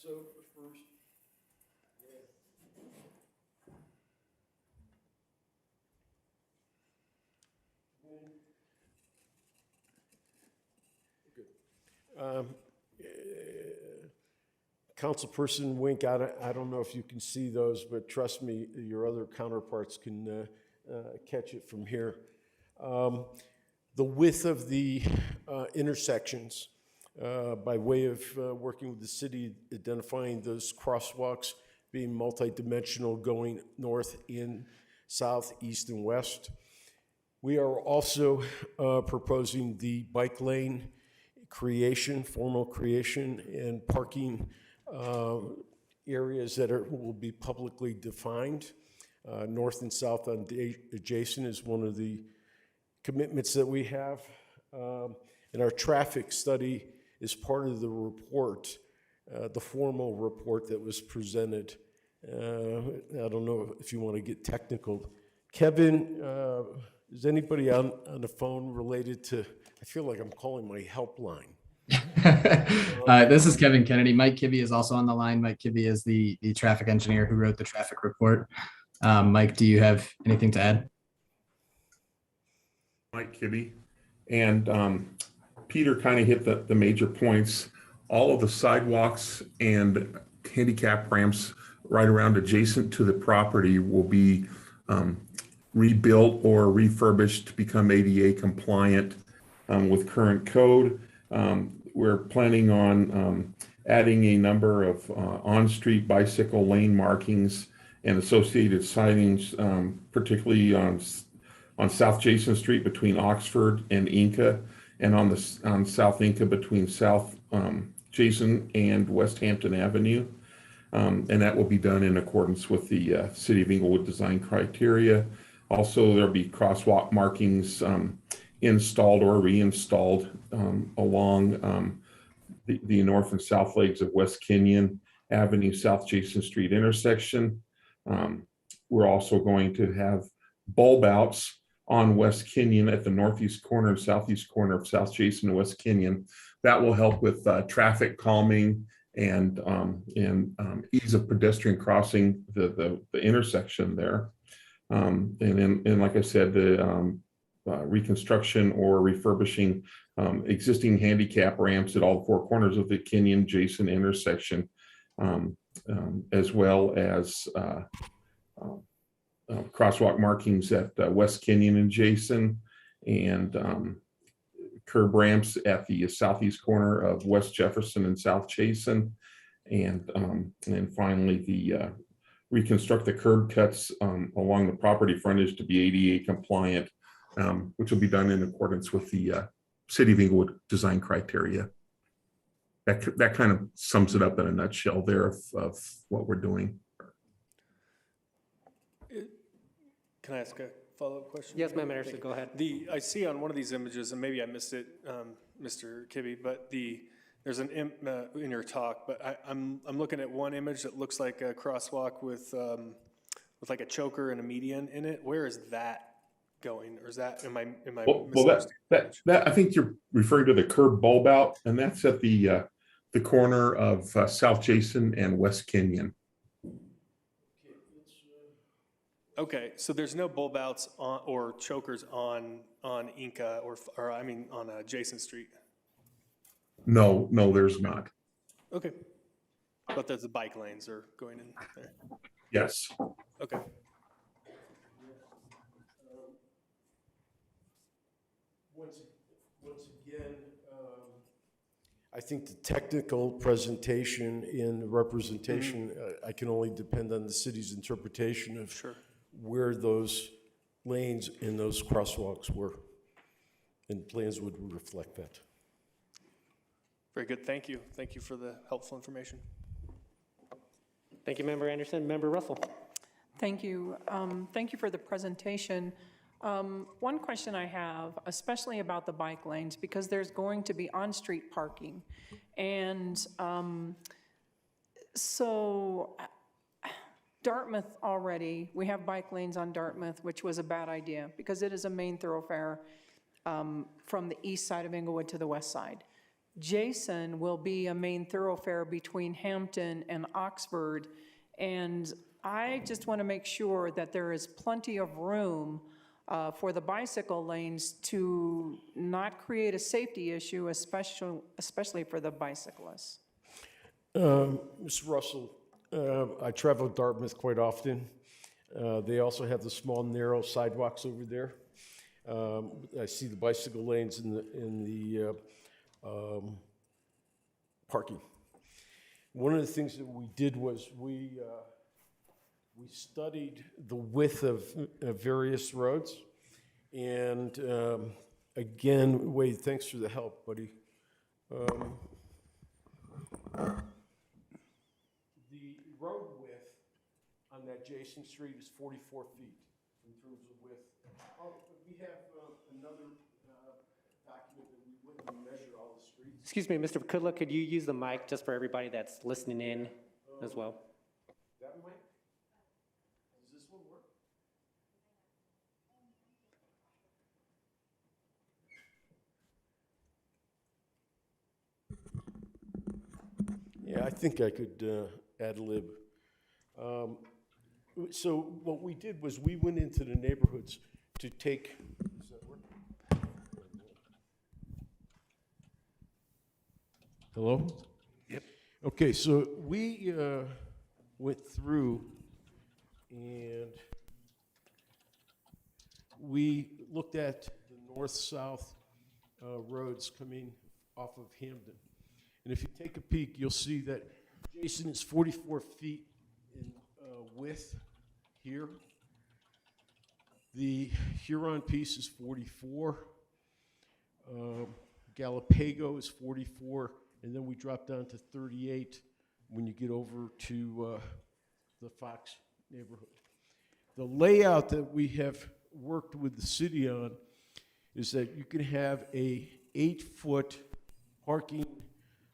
So first, Councilperson Wink, I don't know if you can see those, but trust me, your other counterparts can catch it from here. The width of the intersections by way of working with the city, identifying those crosswalks being multidimensional, going north, in, south, east, and west. We are also proposing the bike lane creation, formal creation, and parking areas that will be publicly defined. North and south adjacent is one of the commitments that we have. And our traffic study is part of the report, the formal report that was presented. I don't know if you want to get technical. Kevin, is anybody on the phone related to, I feel like I'm calling my helpline.
This is Kevin Kennedy. Mike Kibbe is also on the line. Mike Kibbe is the traffic engineer who wrote the traffic report. Mike, do you have anything to add?
Mike Kibbe. And Peter kind of hit the major points. All of the sidewalks and handicap ramps right around adjacent to the property will be rebuilt or refurbished to become ADA compliant with current code. We're planning on adding a number of on-street bicycle lane markings and associated signage, particularly on South Jason Street between Oxford and Inca, and on South Inca between South Jason and West Hampton Avenue. And that will be done in accordance with the City of Inglewood design criteria. Also, there'll be crosswalk markings installed or reinstalled along the north and south legs of West Kenyon Avenue, South Jason Street intersection. We're also going to have bulb outs on West Kenyon at the northeast corner and southeast corner of South Jason and West Kenyon. That will help with traffic calming and ease of pedestrian crossing the intersection there. And like I said, the reconstruction or refurbishing existing handicap ramps at all four corners of the Kenyon Jason intersection, as well as crosswalk markings at West Kenyon and Jason, and curb ramps at the southeast corner of West Jefferson and South Jason, and finally the reconstruct the curb cuts along the property frontage to be ADA compliant, which will be done in accordance with the City of Inglewood design criteria. That kind of sums it up in a nutshell there of what we're doing.
Can I ask a follow-up question?
Yes, Madam Mayor, so go ahead.
I see on one of these images, and maybe I missed it, Mr. Kibbe, but there's an in your talk, but I'm looking at one image that looks like a crosswalk with like a choker and a median in it. Where is that going, or is that am I
well that I think you're referring to the curb bulb out, and that's at the corner of South Jason and West Kenyon.
Okay, so there's no bulb outs or chokers on Inca or I mean on Jason Street.
No, there's not.
Okay, but there's the bike lanes are going in there.
Yes.
Okay.
Once again, I think the technical presentation and the representation, I can only depend on the city's interpretation of where those lanes and those crosswalks were, and plans would reflect that.
Very good. Thank you. Thank you for the helpful information.
Thank you, Member Anderson. Member Russell.
Thank you. Thank you for the presentation. One question I have, especially about the bike lanes, because there's going to be on-street parking. And so Dartmouth already, we have bike lanes on Dartmouth, which was a bad idea because it is a main thoroughfare from the east side of Inglewood to the west side. Jason will be a main thoroughfare between Hamden and Oxford, and I just want to make sure that there is plenty of room for the bicycle lanes to not create a safety issue, especially for the bicyclists.
Mr. Russell, I travel Dartmouth quite often. They also have the small, narrow sidewalks over there. I see the bicycle lanes in the parking. One of the things that we did was we studied the width of various roads. And again, Wade, thanks for the help, buddy. The road width on that Jason Street is 44 feet in terms of width. Oh, we have another document that we went and measured all the streets.
Excuse me, Mr. Kudla, could you use the mic just for everybody that's listening in as well?
That mic? Does this one work? Yeah, I think I could ad lib. So what we did was we went into the neighborhoods to take. Does that work? Hello?
Yep.
Okay, so we went through and we looked at the north-south roads coming off of Hamden. And if you take a peek, you'll see that Jason is 44 feet in width here. The Huron piece is 44. Galapago is 44. And then we drop down to 38 when you get over to the Fox neighborhood. The layout that we have worked with the city on is that you can have a 8-foot parking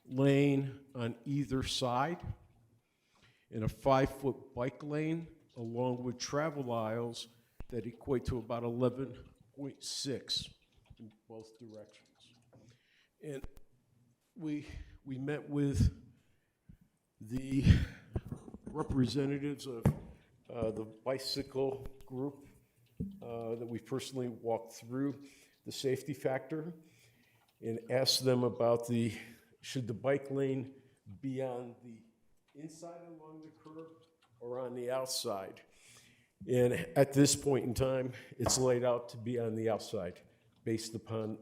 lane on either side and a 5-foot bike lane along with travel aisles that equate to about 11.6 in both directions. And we met with the representatives of the bicycle group that we personally walked through the safety factor and asked them about should the bike lane be on the inside along the curb or on the outside? And at this point in time, it's laid out to be on the outside based upon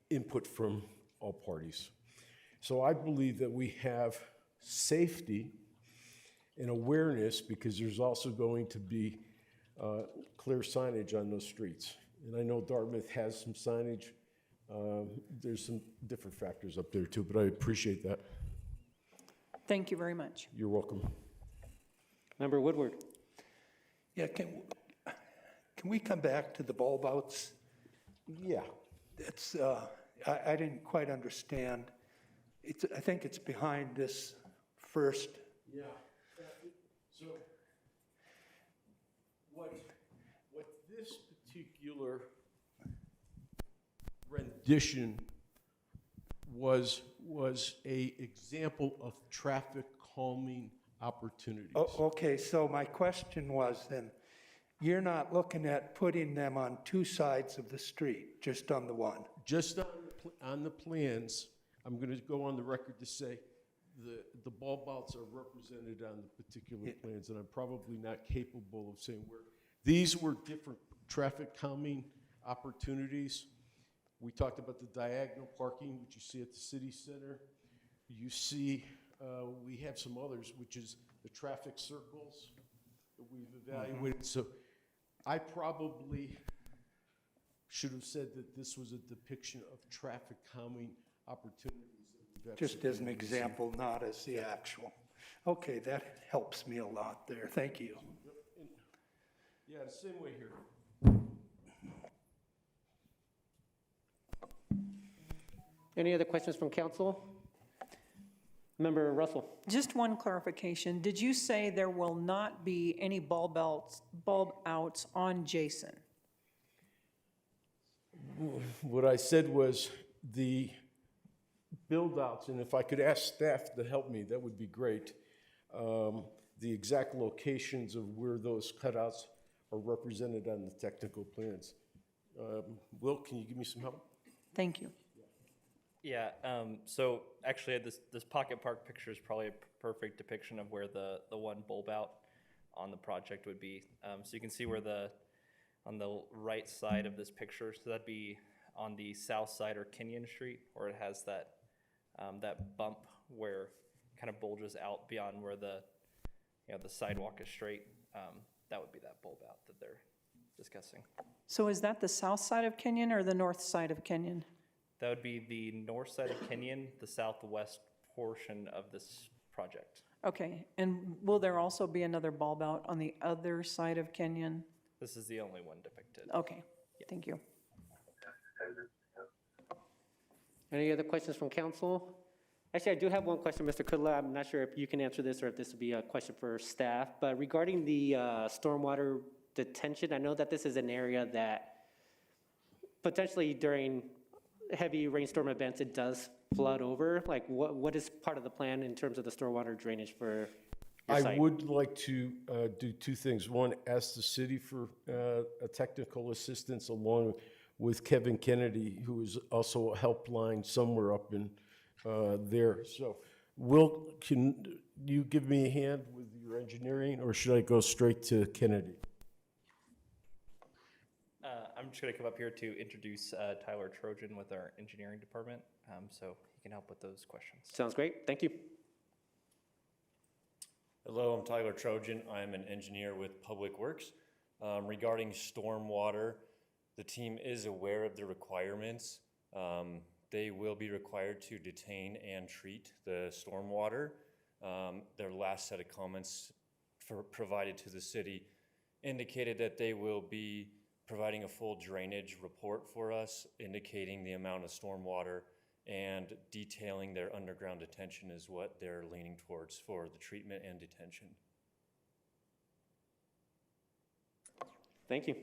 input from all parties. So I believe that we have safety and awareness because there's also going to be clear signage on those streets. And I know Dartmouth has some signage. There's some different factors up there too, but I appreciate that.
Thank you very much.
You're welcome.
Member Woodward.
Yeah, can we come back to the bulb outs?
Yeah.
It's, I didn't quite understand. I think it's behind this first.
Yeah. So what this particular rendition was a example of traffic calming opportunities.
Oh, okay, so my question was then, you're not looking at putting them on two sides of the street, just on the one?
Just on the plans, I'm going to go on the record to say the bulb outs are represented on the particular plans, and I'm probably not capable of saying where. These were different traffic calming opportunities. We talked about the diagonal parking, which you see at the city center. You see, we have some others, which is the traffic circles that we've evaluated. So I probably should have said that this was a depiction of traffic calming opportunities.
Just as an example, not as the actual. Okay, that helps me a lot there. Thank you.
Yeah, the same way here.
Any other questions from council? Member Russell.
Just one clarification. Did you say there will not be any bulb outs on Jason?
What I said was the build outs, and if I could ask staff to help me, that would be great. The exact locations of where those cutouts are represented on the technical plans. Will, can you give me some help?
Thank you.
Yeah, so actually this pocket park picture is probably a perfect depiction of where the one bulb out on the project would be. So you can see where the on the right side of this picture. So that'd be on the south side or Kenyon Street, where it has that that bump where it kind of bulges out beyond where the the sidewalk is straight. That would be that bulb out that they're discussing.
So is that the south side of Kenyon or the north side of Kenyon?
That would be the north side of Kenyon, the southwest portion of this project.
Okay, and will there also be another bulb out on the other side of Kenyon?
This is the only one depicted.
Okay, thank you.
Any other questions from council? Actually, I do have one question, Mr. Kudla. I'm not sure if you can answer this or if this would be a question for staff, but regarding the stormwater detention, I know that this is an area that potentially during heavy rainstorm events, it does flood over. Like what is part of the plan in terms of the stormwater drainage for your site?
I would like to do two things. One, ask the city for a technical assistance along with Kevin Kennedy, who is also a helpline somewhere up in there. So can you give me a hand with your engineering, or should I go straight to Kennedy?
I'm just going to come up here to introduce Tyler Trojan with our engineering department, so he can help with those questions.
Sounds great. Thank you.
Hello, I'm Tyler Trojan. I'm an engineer with Public Works. Regarding stormwater, the team is aware of the requirements. They will be required to detain and treat the stormwater. Their last set of comments provided to the city indicated that they will be providing a full drainage report for us, indicating the amount of stormwater, and detailing their underground detention is what they're leaning towards for the treatment and detention.
Thank you.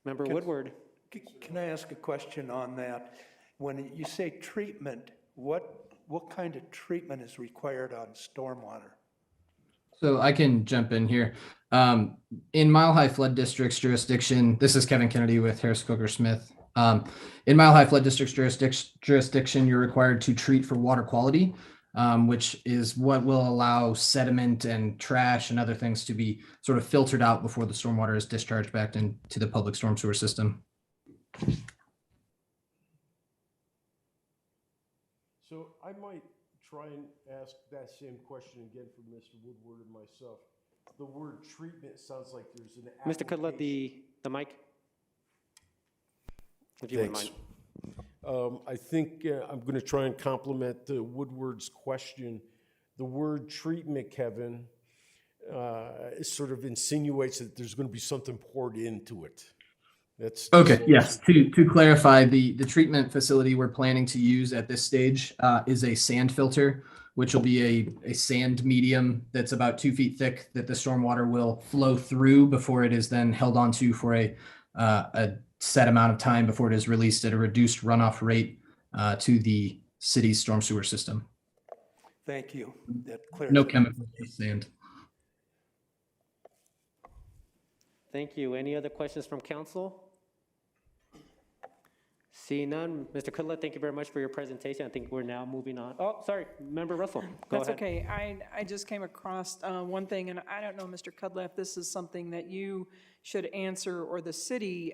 Member Woodward.
Can I ask a question on that? When you say treatment, what kind of treatment is required on stormwater?
So I can jump in here. In Mile High Flood District's jurisdiction, this is Kevin Kennedy with Harris Coker Smith. In Mile High Flood District's jurisdiction, you're required to treat for water quality, which is what will allow sediment and trash and other things to be sort of filtered out before the stormwater is discharged back into the public storm sewer system.
So I might try and ask that same question again from Mr. Woodward and myself. The word treatment sounds like there's an
Mr. Kudla, the mic. If you wouldn't mind.
I think I'm going to try and complement Woodward's question. The word treatment, Kevin, sort of insinuates that there's going to be something poured into it. That's
okay. Yes. To clarify, the treatment facility we're planning to use at this stage is a sand filter, which will be a sand medium that's about 2 feet thick that the stormwater will flow through before it is then held onto for a set amount of time before it is released at a reduced runoff rate to the city's storm sewer system.
Thank you. That clears
No
it up.
chemicals, just sand.
Thank you. Any other questions from council? Seeing none, Mr. Kudla, thank you very much for your presentation. I think we're now moving on. Oh, sorry, Member Russell, go
That's
ahead.
okay. I just came across one thing, and I don't know, Mr. Kudla, if this is something that you should answer or the city.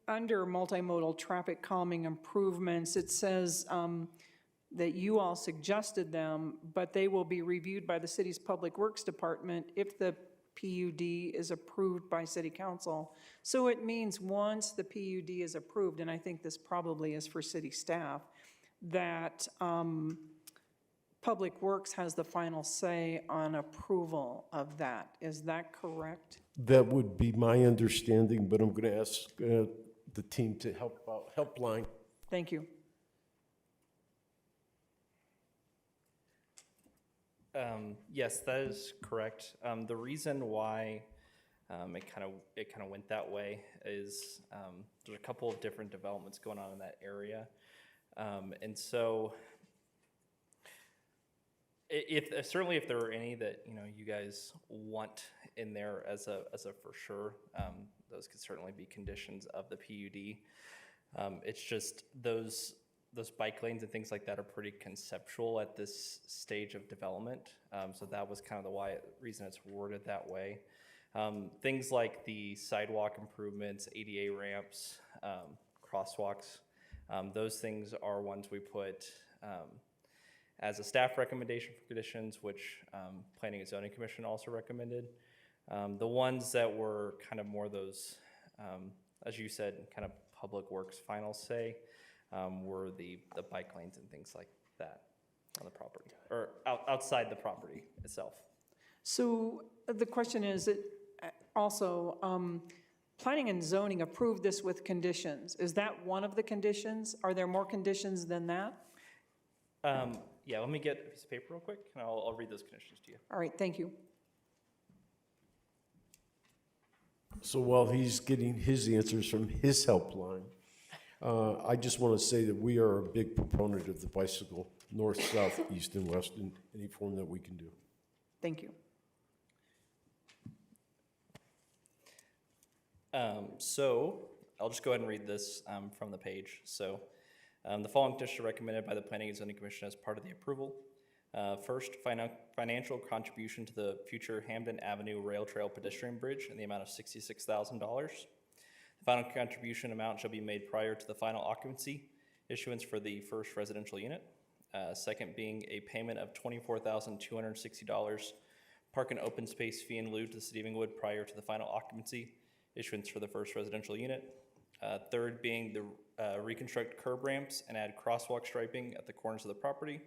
Under multimodal traffic calming improvements, it says that you all suggested them, but they will be reviewed by the city's Public Works Department if the PUD is approved by City Council. So it means once the PUD is approved, and I think this probably is for city staff, that Public Works has the final say on approval of that. Is that correct?
That would be my understanding, but I'm going to ask the team to helpline.
Thank you.
Yes, that is correct. The reason why it kind of went that way is there's a couple of different developments going on in that area, and so certainly if there are any that you guys want in there as a for sure, those could certainly be conditions of the PUD. It's just those bike lanes and things like that are pretty conceptual at this stage of development. So that was kind of the reason it's worded that way. Things like the sidewalk improvements, ADA ramps, crosswalks, those things are ones we put as a staff recommendation for conditions, which Planning and Zoning Commission also recommended. The ones that were kind of more those, as you said, kind of public works final say, were the bike lanes and things like that on the property, or outside the property itself.
So the question is, also, planning and zoning approved this with conditions. Is that one of the conditions? Are there more conditions than that?
Yeah, let me get a piece of paper real quick, and I'll read those conditions to you.
All right, thank you.
So while he's getting his answers from his helpline, I just want to say that we are a big proponent of the bicycle, north, south, east, and west, in any form that we can do.
Thank you.
So I'll just go ahead and read this from the page. So the following conditions are recommended by the Planning and Zoning Commission as part of the approval. First, financial contribution to the future Hamden Avenue Rail Trail Pedestrian Bridge in the amount of $66,000. The final contribution amount shall be made prior to the final occupancy issuance for the first residential unit. Second being a payment of $24,260 park and open space fee in lieu to the City of Inglewood prior to the final occupancy issuance for the first residential unit. Third being the reconstruct curb ramps and add crosswalk striping at the corners of the property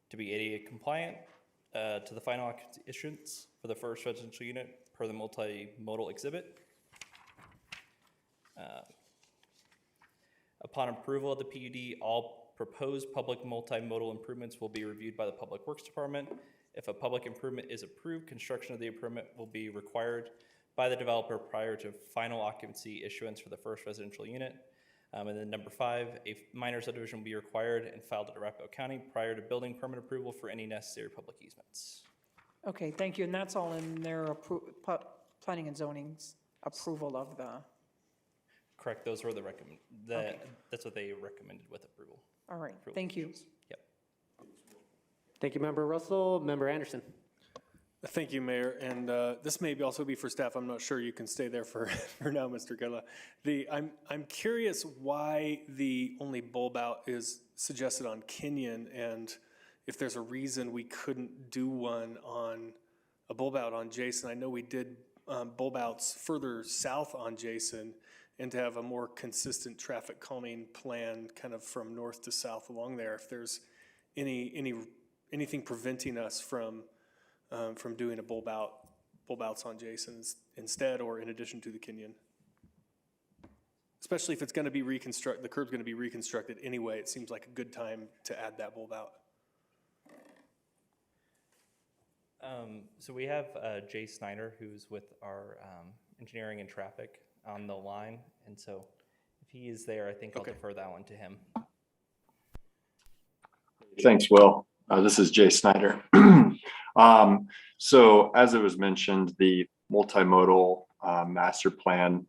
to be ADA compliant to the final issuance for the first residential unit per the multimodal exhibit. Upon approval of the PUD, all proposed public multimodal improvements will be reviewed by the Public Works Department. If a public improvement is approved, construction of the improvement will be required by the developer prior to final occupancy issuance for the first residential unit. And then number 5, a minor subdivision will be required and filed at Arapahoe County prior to building permit approval for any necessary public easements.
Okay, thank you. And that's all in their planning and zoning's approval of the.
Correct. Those were the okay. That's what they recommended with approval.
All right. Thank you.
Yep.
Thank you, Member Russell. Member Anderson.
Thank you, Mayor. And this may also be for staff. I'm not sure you can stay there for now, Mr. Gilla. I'm curious why the only bulb out is suggested on Kenyon, and if there's a reason we couldn't do a bulb out on Jason. I know we did bulb outs further south on Jason, and to have a more consistent traffic calming plan kind of from north to south along there. If there's anything preventing us from doing a bulb outs on Jason's instead or in addition to the Kenyon. Especially if it's going to be reconstructed, the curb's going to be reconstructed anyway, it seems like a good time to add that bulb out.
So we have Jay Snyder, who's with our engineering and traffic on the line. And so if he is there, I think I'll defer that one to him.
Thanks, Will. This is Jay Snyder. So as it was mentioned, the multimodal master plan,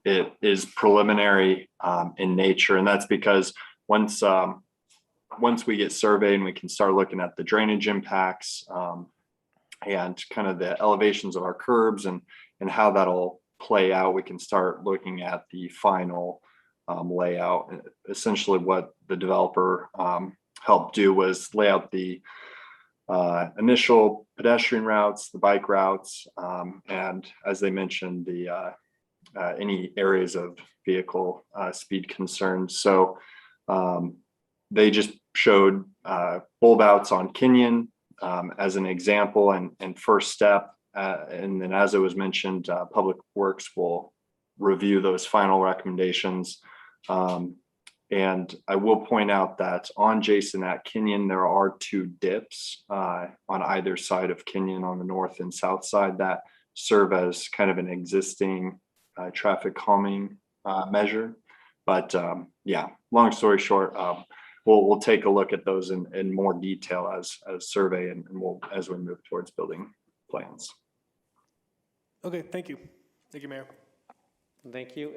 it is preliminary in nature, and that's because once we get surveyed and we can start looking at the drainage impacts and kind of the elevations of our curbs and how that'll play out, we can start looking at the final layout. Essentially what the developer helped do was lay out the initial pedestrian routes, the bike routes, and as they mentioned, the any areas of vehicle speed concerns. So they just showed bulb outs on Kenyon as an example and first step. And then as it was mentioned, Public Works will review those final recommendations. And I will point out that on Jason at Kenyon, there are 2 dips on either side of Kenyon on the north and south side that serve as kind of an existing traffic calming measure. But yeah, long story short, we'll take a look at those in more detail as survey and as we move towards building plans.
Okay, thank you. Thank you, Mayor.
Thank you.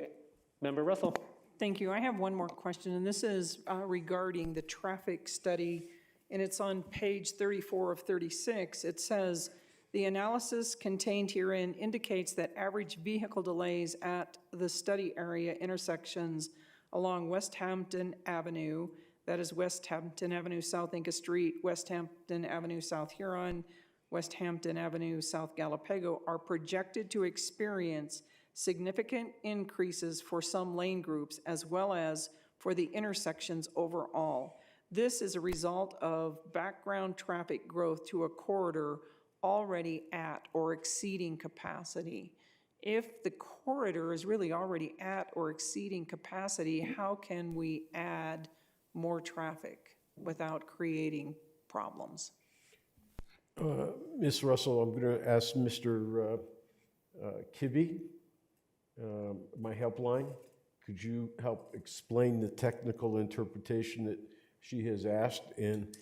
Member Russell.
Thank you. I have one more question, and this is regarding the traffic study, and it's on page 34 of 36. It says The analysis contained herein indicates that average vehicle delays at the study area intersections along West Hampton Avenue, that is West Hampton Avenue South Inca Street, West Hampton Avenue South Huron, West Hampton Avenue South Galapago, are projected to experience significant increases for some lane groups as well as for the intersections overall. This is a result of background traffic growth to a corridor already at or exceeding capacity. If the corridor is really already at or exceeding capacity, how can we add more traffic without creating problems?
Ms. Russell, I'm going to ask Mr. Kibbe, my helpline. Could you help explain the technical interpretation that she has asked and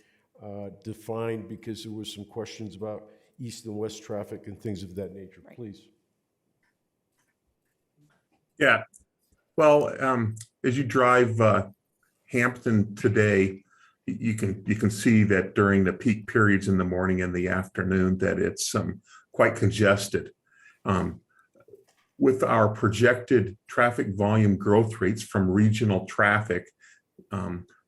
define, because there was some questions about east and west traffic and things of that nature, please.
Yeah, well, as you drive Hampton today, you can see that during the peak periods in the morning and the afternoon that it's quite congested. With our projected traffic volume growth rates from regional traffic,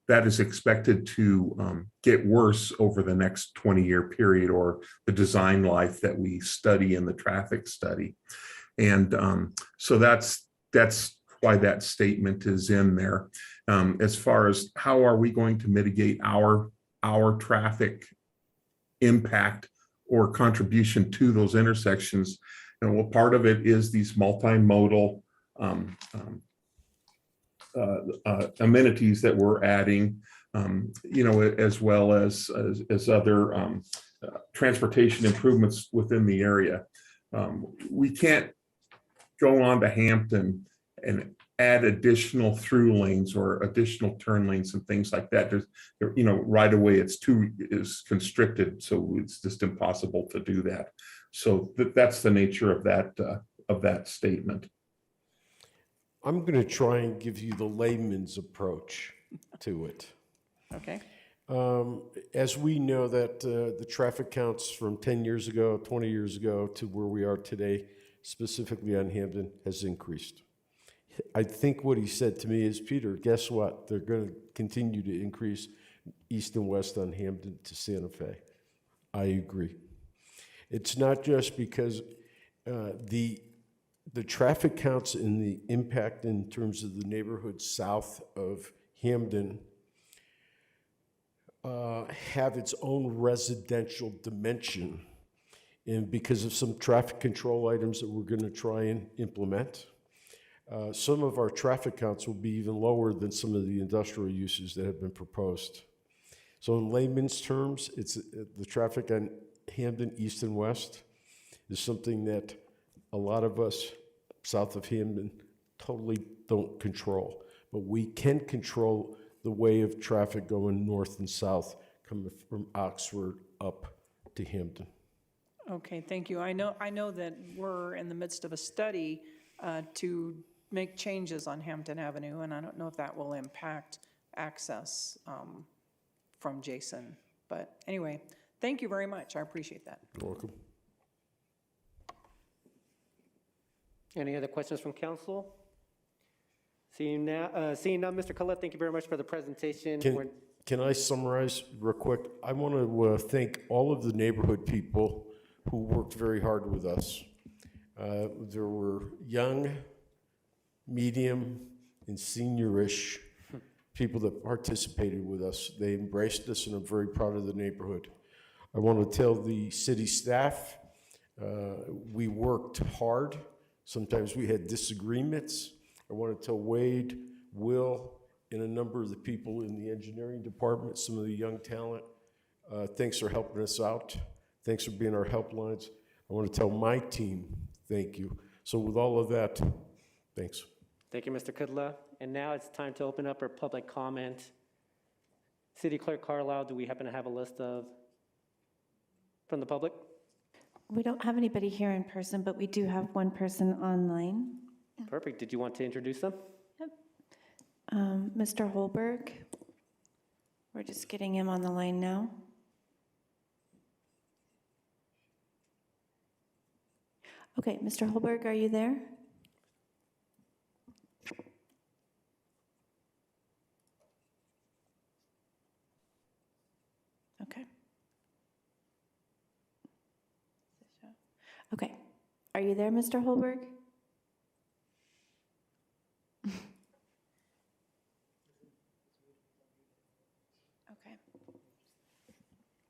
that is expected to get worse over the next 20-year period, or the design life that we study in the traffic study. And so that's why that statement is in there. As far as how are we going to mitigate our traffic impact or contribution to those intersections, and well, part of it is these multimodal amenities that we're adding, as well as other transportation improvements within the area. We can't go on to Hampton and add additional through lanes or additional turn lanes and things like that. There's, right away is constricted, so it's just impossible to do that. So that's the nature of that statement.
I'm going to try and give you the layman's approach to it.
Okay.
As we know that the traffic counts from 10 years ago, 20 years ago to where we are today, specifically on Hamden, has increased. I think what he said to me is, Peter, guess what? They're going to continue to increase east and west on Hamden to Santa Fe. I agree. It's not just because the traffic counts and the impact in terms of the neighborhood south of Hamden have its own residential dimension, and because of some traffic control items that we're going to try and implement, some of our traffic counts will be even lower than some of the industrial uses that have been proposed. So in layman's terms, it's the traffic on Hamden east and west is something that a lot of us south of Hamden totally don't control, but we can control the way of traffic going north and south coming from Oxford up to Hamden.
Okay, thank you. I know that we're in the midst of a study to make changes on Hampton Avenue, and I don't know if that will impact access from Jason. But anyway, thank you very much. I appreciate that.
You're welcome.
Any other questions from council? Seeing none, Mr. Collette, thank you very much for the presentation.
Can I summarize real quick? I want to thank all of the neighborhood people who worked very hard with us. There were young, medium, and seniorish people that participated with us. They embraced us, and I'm very proud of the neighborhood. I want to tell the city staff, we worked hard. Sometimes we had disagreements. I want to tell Wade, Will, and a number of the people in the engineering department, some of the young talent, thanks for helping us out. Thanks for being our helplines. I want to tell my team, thank you. So with all of that, thanks.
Thank you, Mr. Kudla. And now it's time to open up our public comment. City Clerk Carlisle, do we happen to have a list from the public?
We don't have anybody here in person, but we do have one person online.
Perfect. Did you want to introduce them?
Yep. Mr. Holberg. We're just getting him on the line now. Okay, Mr. Holberg, are you there? Okay. Okay. Are you there, Mr. Holberg? Okay.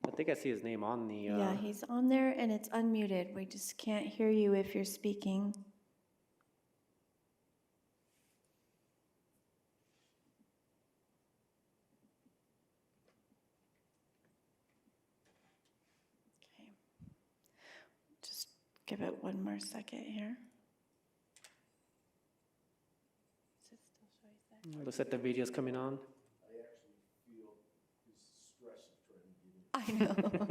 I think I see his name on the.
Yeah, he's on there and it's unmuted. We just can't hear you if you're speaking. Okay. Just give it one more second here.
Looks like the video's coming on.
I know.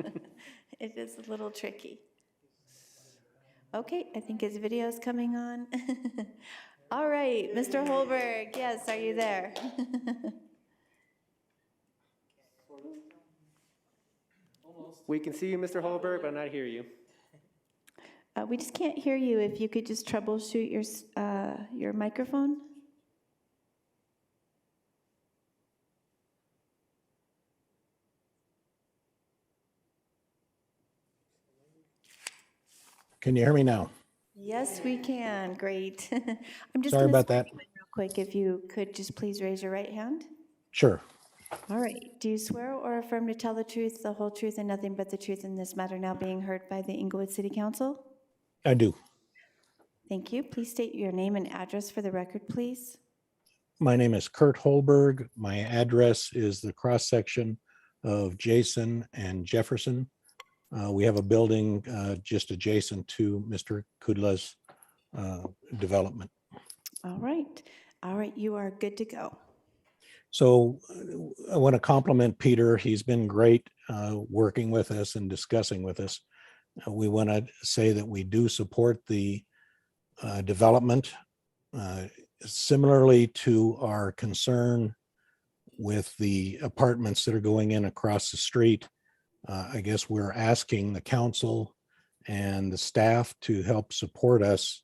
It is a little tricky. Okay, I think his video's coming on. All right, Mr. Holberg, yes, are you there?
We can see you, Mr. Holberg, but not hear you.
We just can't hear you. If you could just troubleshoot your microphone.
Can you hear me now?
Yes, we can. Great. I'm just
Sorry
going to
about that.
real quick. If you could just please raise your right hand.
Sure.
All right. Do you swear or affirm to tell the truth, the whole truth, and nothing but the truth in this matter now being heard by the Inglewood City Council?
I do.
Thank you. Please state your name and address for the record, please.
My name is Kurt Holberg. My address is the cross section of Jason and Jefferson. We have a building just adjacent to Mr. Kudla's development.
All right. All right. You are good to go.
So I want to compliment Peter. He's been great working with us and discussing with us. We want to say that we do support the development. Similarly to our concern with the apartments that are going in across the street, I guess we're asking the council and the staff to help support us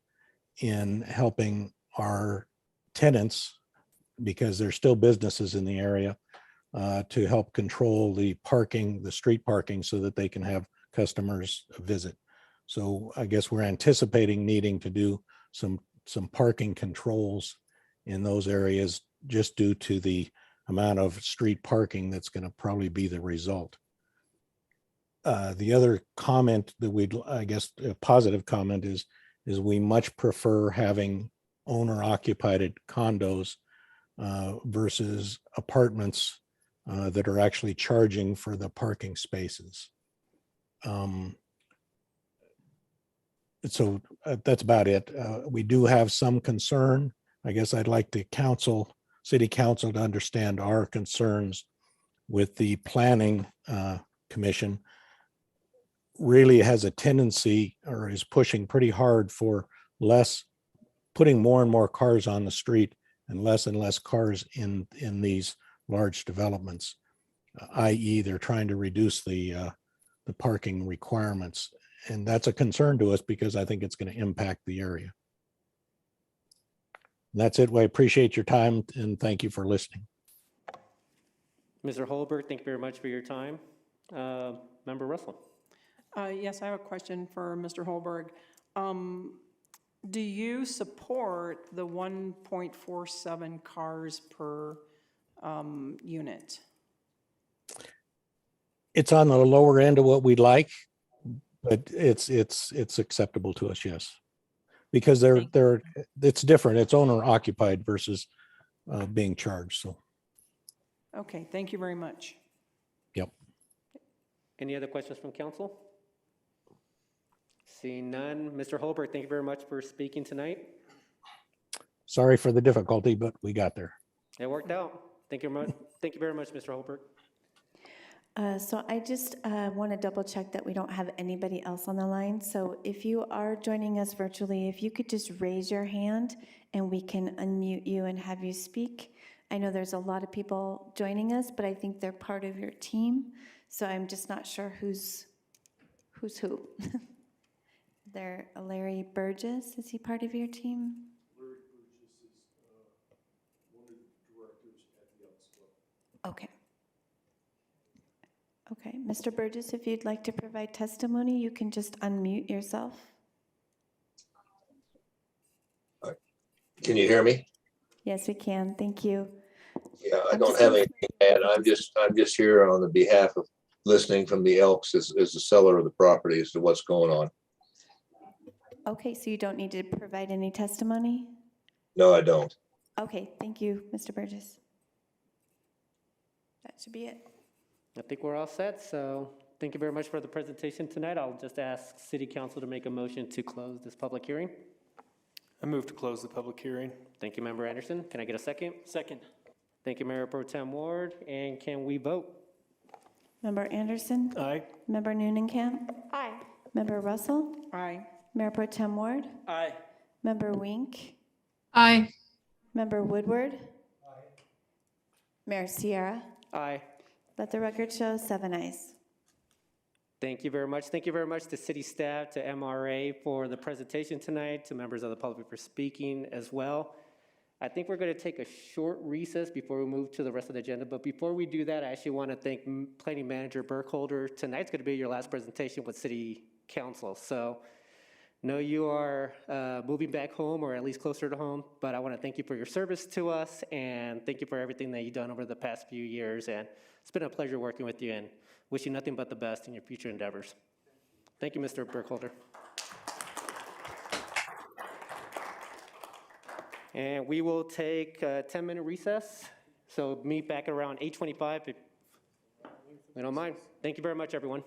in helping our tenants, because there's still businesses in the area, to help control the parking, the street parking, so that they can have customers visit. So I guess we're anticipating needing to do some parking controls in those areas just due to the amount of street parking that's going to probably be the result. The other comment that I guess a positive comment is we much prefer having owner-occupied condos versus apartments that are actually charging for the parking spaces. So that's about it. We do have some concern. I guess I'd like the city council to understand our concerns with the planning commission. Really has a tendency, or is pushing pretty hard for putting more and more cars on the street and less cars in these large developments, i.e. they're trying to reduce the parking requirements. And that's a concern to us because I think it's going to impact the area. That's it. I appreciate your time and thank you for listening.
Mr. Holberg, thank you very much for your time. Member Russell.
Yes, I have a question for Mr. Holberg. Do you support the 1.47 cars per unit?
It's on the lower end of what we'd like, but it's acceptable to us, yes. Because it's different. It's owner occupied versus being charged. So.
Okay, thank you very much.
Yep.
Any other questions from council? Seeing none. Mr. Holberg, thank you very much for speaking tonight.
Sorry for the difficulty, but we got there.
It worked out. Thank you very much. Thank you very much, Mr. Holberg.
So I just want to double check that we don't have anybody else on the line. So if you are joining us virtually, if you could just raise your hand and we can unmute you and have you speak. I know there's a lot of people joining us, but I think they're part of your team. So I'm just not sure who's who. there a Larry Burgess? Is he part of your team?
Larry Burgess is one of the directors at the Elks Club.
Okay. Okay, Mr. Burgess, if you'd like to provide testimony, you can just unmute yourself.
Can you hear me?
Yes, we can. Thank you.
Yeah, I don't have anything to add. I'm just here on the behalf of listening from the Elks as the seller of the property as to what's going on.
Okay, so you don't need to provide any testimony?
No, I don't.
Okay, thank you, Mr. Burgess. That should be it.
I think we're all set, so thank you very much for the presentation tonight. I'll just ask City Council to make a motion to close this public hearing.
I move to close the public hearing.
Thank you, Member Anderson. Can I get a second?
Second.
Thank you, Mayor Pro Tem Ward. And can we vote?
Member Anderson?
Aye.
Member Noonenkamp?
Aye.
Member Russell?
Aye.
Mayor Pro Tem Ward?
Aye.
Member Wink?
Aye.
Member Woodward? Mayor Sierra?
Aye.
Let the record show 7 ayes.
Thank you very much. Thank you very much to city staff, to MRA for the presentation tonight, to members of the public for speaking as well. I think we're going to take a short recess before we move to the rest of the agenda. But before we do that, I actually want to thank Planning Manager Burkholder. Tonight's going to be your last presentation with City Council. So know you are moving back home, or at least closer to home, but I want to thank you for your service to us, and thank you for everything that you've done over the past few years. And it's been a pleasure working with you, and wish you nothing but the best in your future endeavors. Thank you, Mr. Burkholder. And we will take a 10-minute recess. So meet back around 8:25 if you don't mind. Thank you very much, everyone.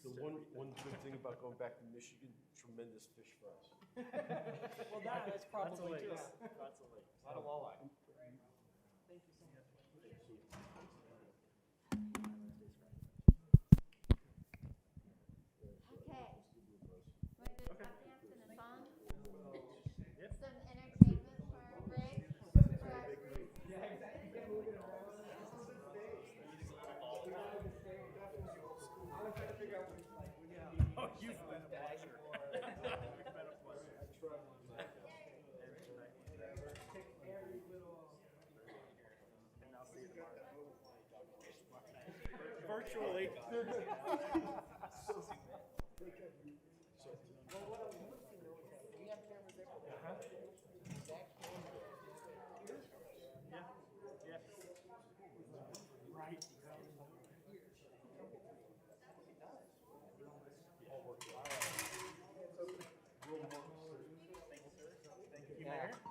The one good thing about going back to Michigan, tremendous fish fries.
Well, that's probably true.
That's a lake. Not a walleye.
Thank you so much.
Okay. Want to do a tap dance and a song? Some entertainment for our break? Yeah, exactly.
Oh, you've been a pleasure. You've been a pleasure. I tried one night.
Virtually.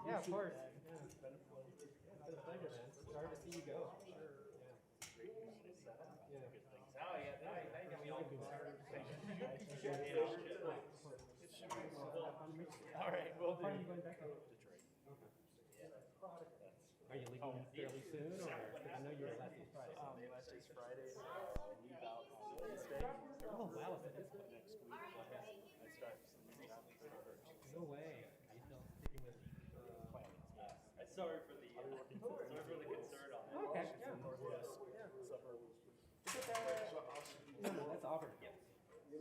Yeah, of course. It's been a pleasure, man. Sorry to see you go. Sure.
All right, well,
Are you going back to Detroit? Are you leaving fairly soon, or, because I know your last day's Friday.
last day's Friday, leave out on Wednesday.
Oh, wow, so that's
Next week, I start some new job.
no way. Are you still sticking with
Planning, yeah. Sorry for the concern on that.
Okay, yeah. No, that's Auburn. Yeah.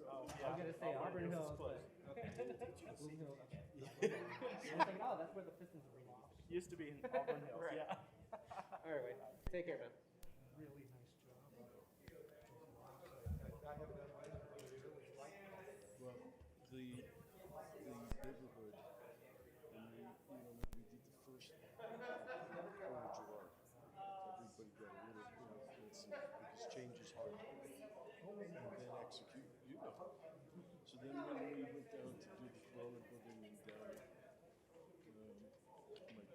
Oh,
I was gonna say Auburn Hills, but okay. Blue Hills, okay. I was like, oh, that's where the Pistons were.
Used to be in Auburn Hills,
Right.
yeah.
All right, wait. Take care, man.
Really nice job.
Well, the neighborhood, and we did the first quarter of July. Everybody got a little, because change is hard. And then execute. So then when we went down to do the Corona building and down my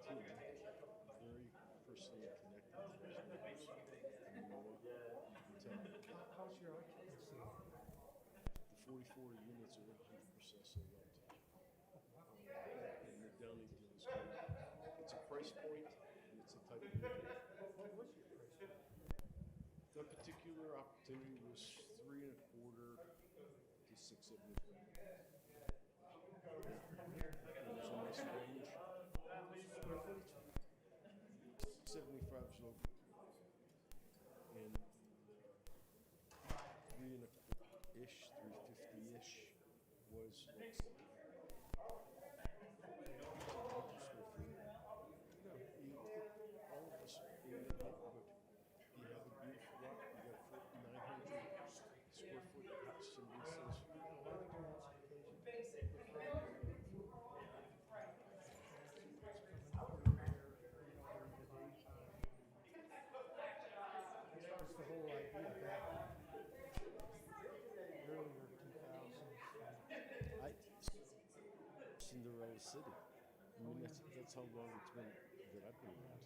team, very personally connected to those neighbors. And you know what? You can tell.
How's your occupancy?
The 44 units are 100% sold out. And the Downey deal is great. It's a price point and it's a type of deal.
What was your price point?
That particular opportunity was 3.25 to 6.75. It was a nice range. Square footage? 75 is low. And 3.25-ish, 350-ish was like 7. All of us in the neighborhood, you have a beautiful lot, you got 900 square foot, somebody says,
That's the whole idea back earlier 2000s.
Cinderella City. I mean, that's how long it's been that I've been around.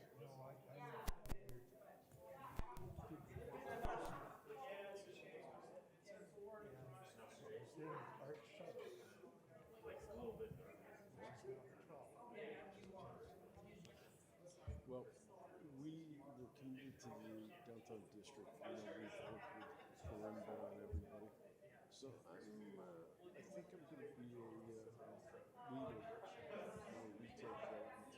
Well, we were committed to the downtown district. You know, we've worked with Corimbo and everybody. So I think I'm going to be a leader for retail development.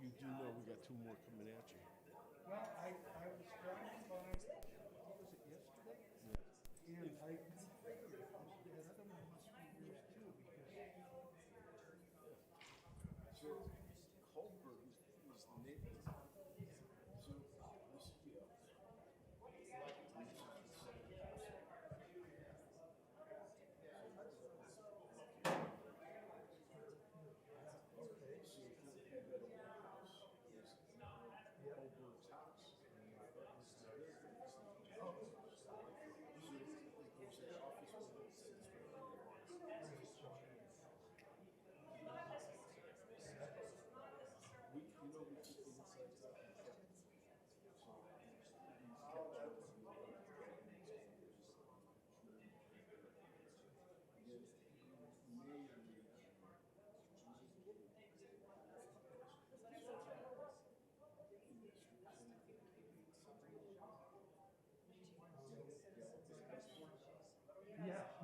You do know we got 2 more coming at you.
Well, I was driving by, what was it, yesterday?
Yeah.
And I figured that other one must be yours too, because.
So Culver is the neighbor. So this is the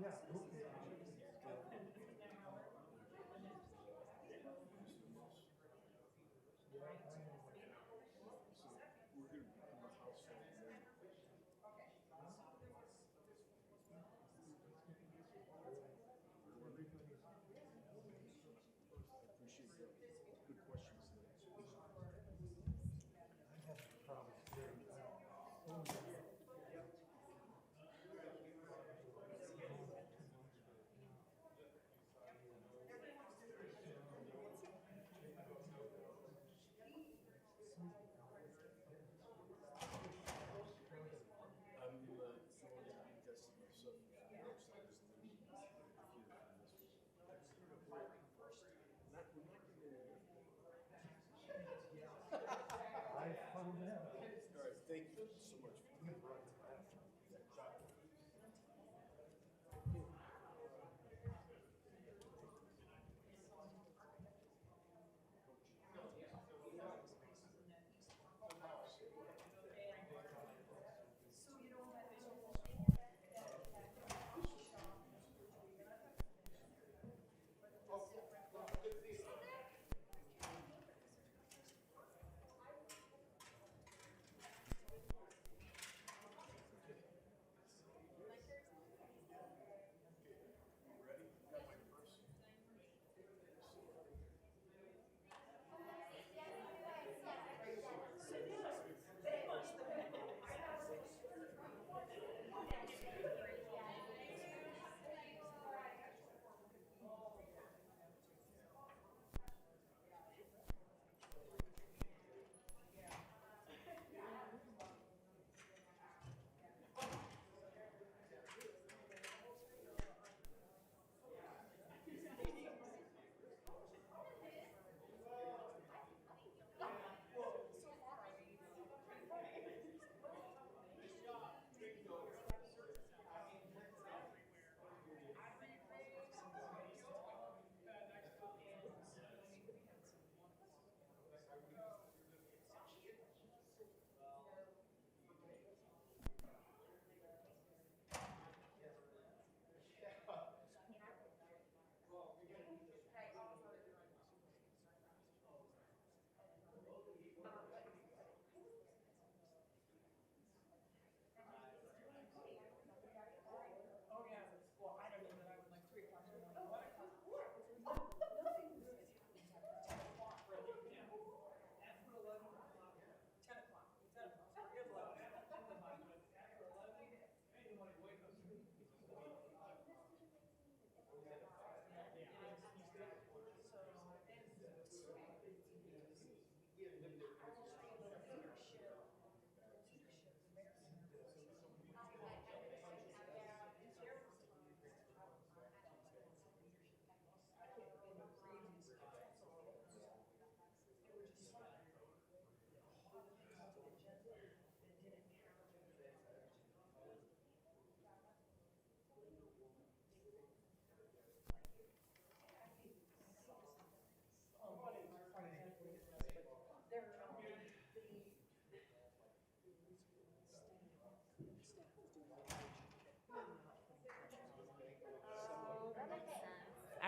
Yeah, okay.
Thank you so much for coming.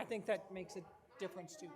I think that makes a difference too.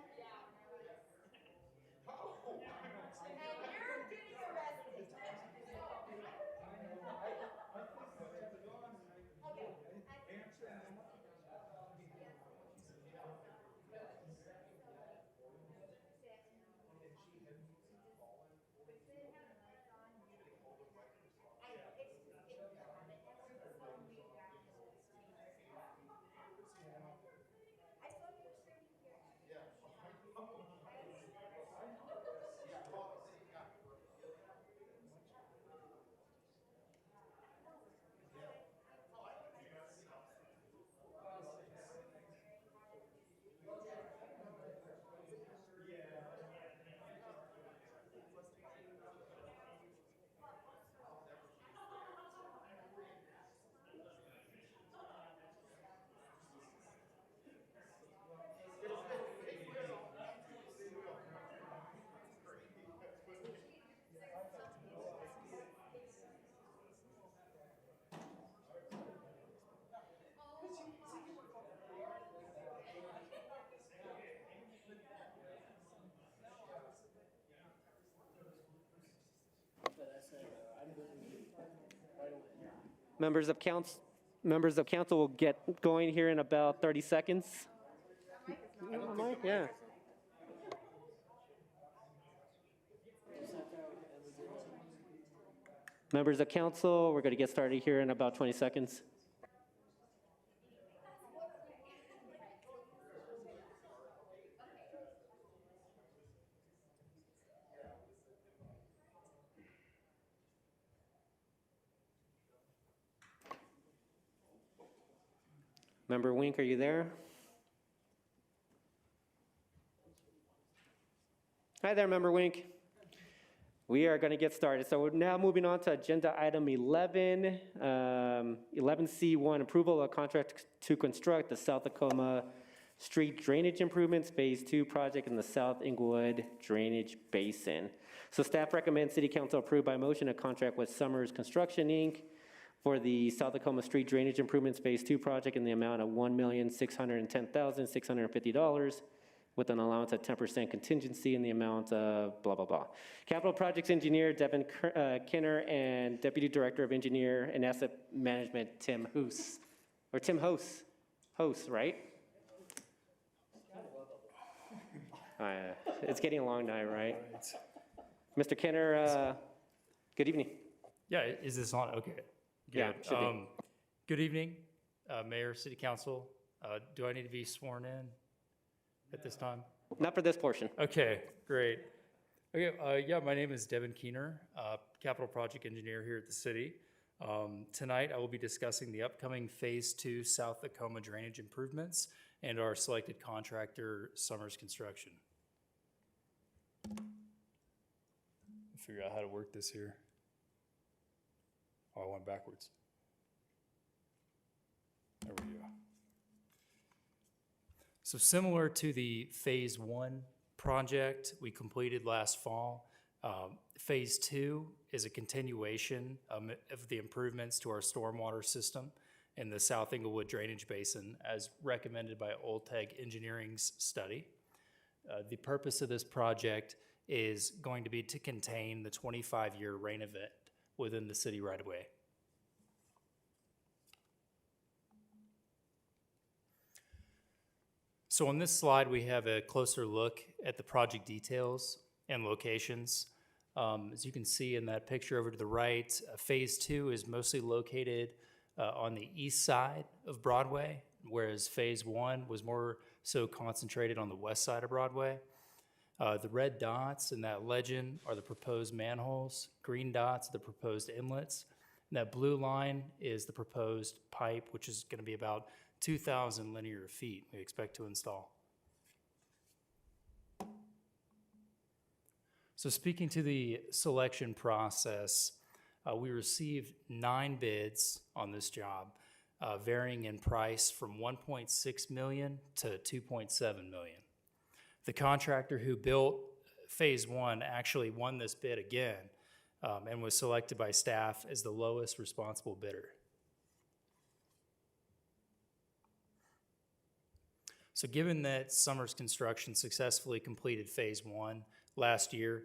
Members of council will get going here in about 30 seconds. Mike, yeah. Members of council, we're going to get started here in about 20 seconds. Member Wink, are you there? Hi there, Member Wink. We are going to get started. So we're now moving on to agenda item 11, 11C1, approval of contract to construct the South Tacoma Street Drainage Improvements Phase 2 project in the South Inglewood Drainage Basin. So staff recommends City Council approve by motion a contract with Summers Construction, Inc. for the South Tacoma Street Drainage Improvements Phase 2 project in the amount of $1,610,650 with an allowance of 10% contingency in the amount of blah, blah, blah. Capital Projects Engineer Devin Kenner and Deputy Director of Engineer and Asset Management Tim Hoos, or Tim Hoos, right? It's getting along now, right? Mr. Kenner, good evening.
Yeah, is this on? Okay. Good.
Yeah, should be.
Good evening, Mayor, City Council. Do I need to be sworn in at this time?
Not for this portion.
Okay, great. Okay, yeah, my name is Devin Keener, Capital Project Engineer here at the city. Tonight, I will be discussing the upcoming Phase 2 South Tacoma drainage improvements and our selected contractor, Summers Construction. Figure out how to work this here. Oh, I went backwards. There we go. So similar to the Phase 1 project we completed last fall, Phase 2 is a continuation of the improvements to our stormwater system in the South Inglewood Drainage Basin as recommended by Olteg Engineering's study. The purpose of this project is going to be to contain the 25-year rain event within the city right-of-way. So on this slide, we have a closer look at the project details and locations. As you can see in that picture over to the right, Phase 2 is mostly located on the east side of Broadway, whereas Phase 1 was more so concentrated on the west side of Broadway. The red dots in that legend are the proposed manholes. Green dots are the proposed inlets. And that blue line is the proposed pipe, which is going to be about 2,000 linear feet we expect to install. So speaking to the selection process, we received 9 bids on this job, varying in price from $1.6 million to $2.7 million. The contractor who built Phase 1 actually won this bid again and was selected by staff as the lowest responsible bidder. So given that Summers Construction successfully completed Phase 1 last year,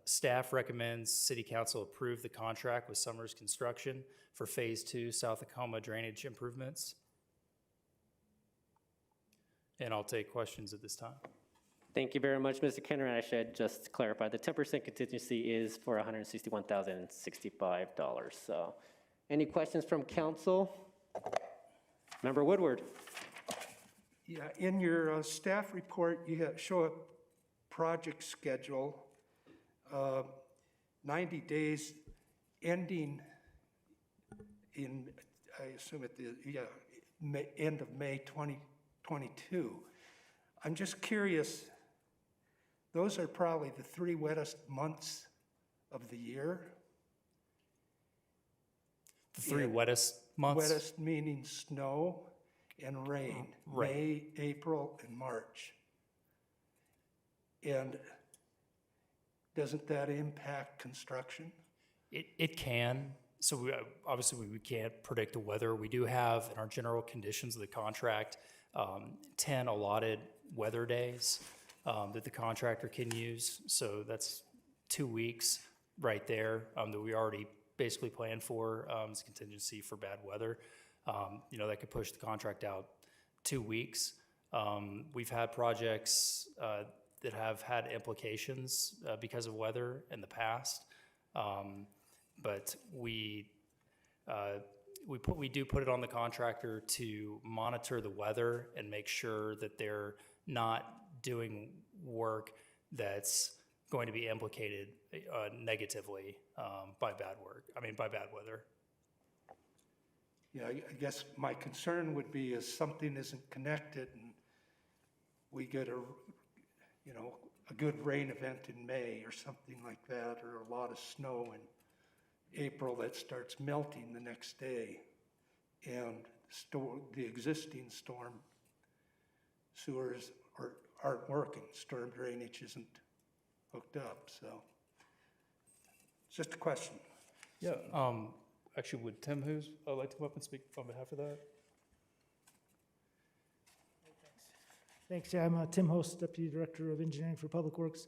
staff recommends City Council approve the contract with Summers Construction for Phase 2 South Tacoma drainage improvements. And I'll take questions at this time.
Thank you very much, Mr. Kenner. I should just clarify, the 10% contingency is for $161,065. So any questions from council? Member Woodward.
Yeah, in your staff report, you show a project schedule, 90 days ending in, I assume at the end of May 2022. I'm just curious, those are probably the 3 wettest months of the year.
The 3 wettest months?
Wettest meaning snow and rain,
Right.
May, April, and March. And doesn't that impact construction?
It can. So obviously we can't predict the weather. We do have in our general conditions of the contract 10 allotted weather days that the contractor can use. So that's 2 weeks right there that we already basically planned for as contingency for bad weather. That could push the contract out 2 weeks. We've had projects that have had implications because of weather in the past. But we do put it on the contractor to monitor the weather and make sure that they're not doing work that's going to be implicated negatively by bad weather.
Yeah, I guess my concern would be if something isn't connected and we get a good rain event in May or something like that, or a lot of snow in April that starts melting the next day, and the existing storm sewers aren't working, storm drainage isn't hooked up, so it's just a question.
Yeah. Actually, would Tim Hughes like to come up and speak on behalf of that?
Thanks. Yeah, I'm Tim Host, Deputy Director of Engineering for Public Works.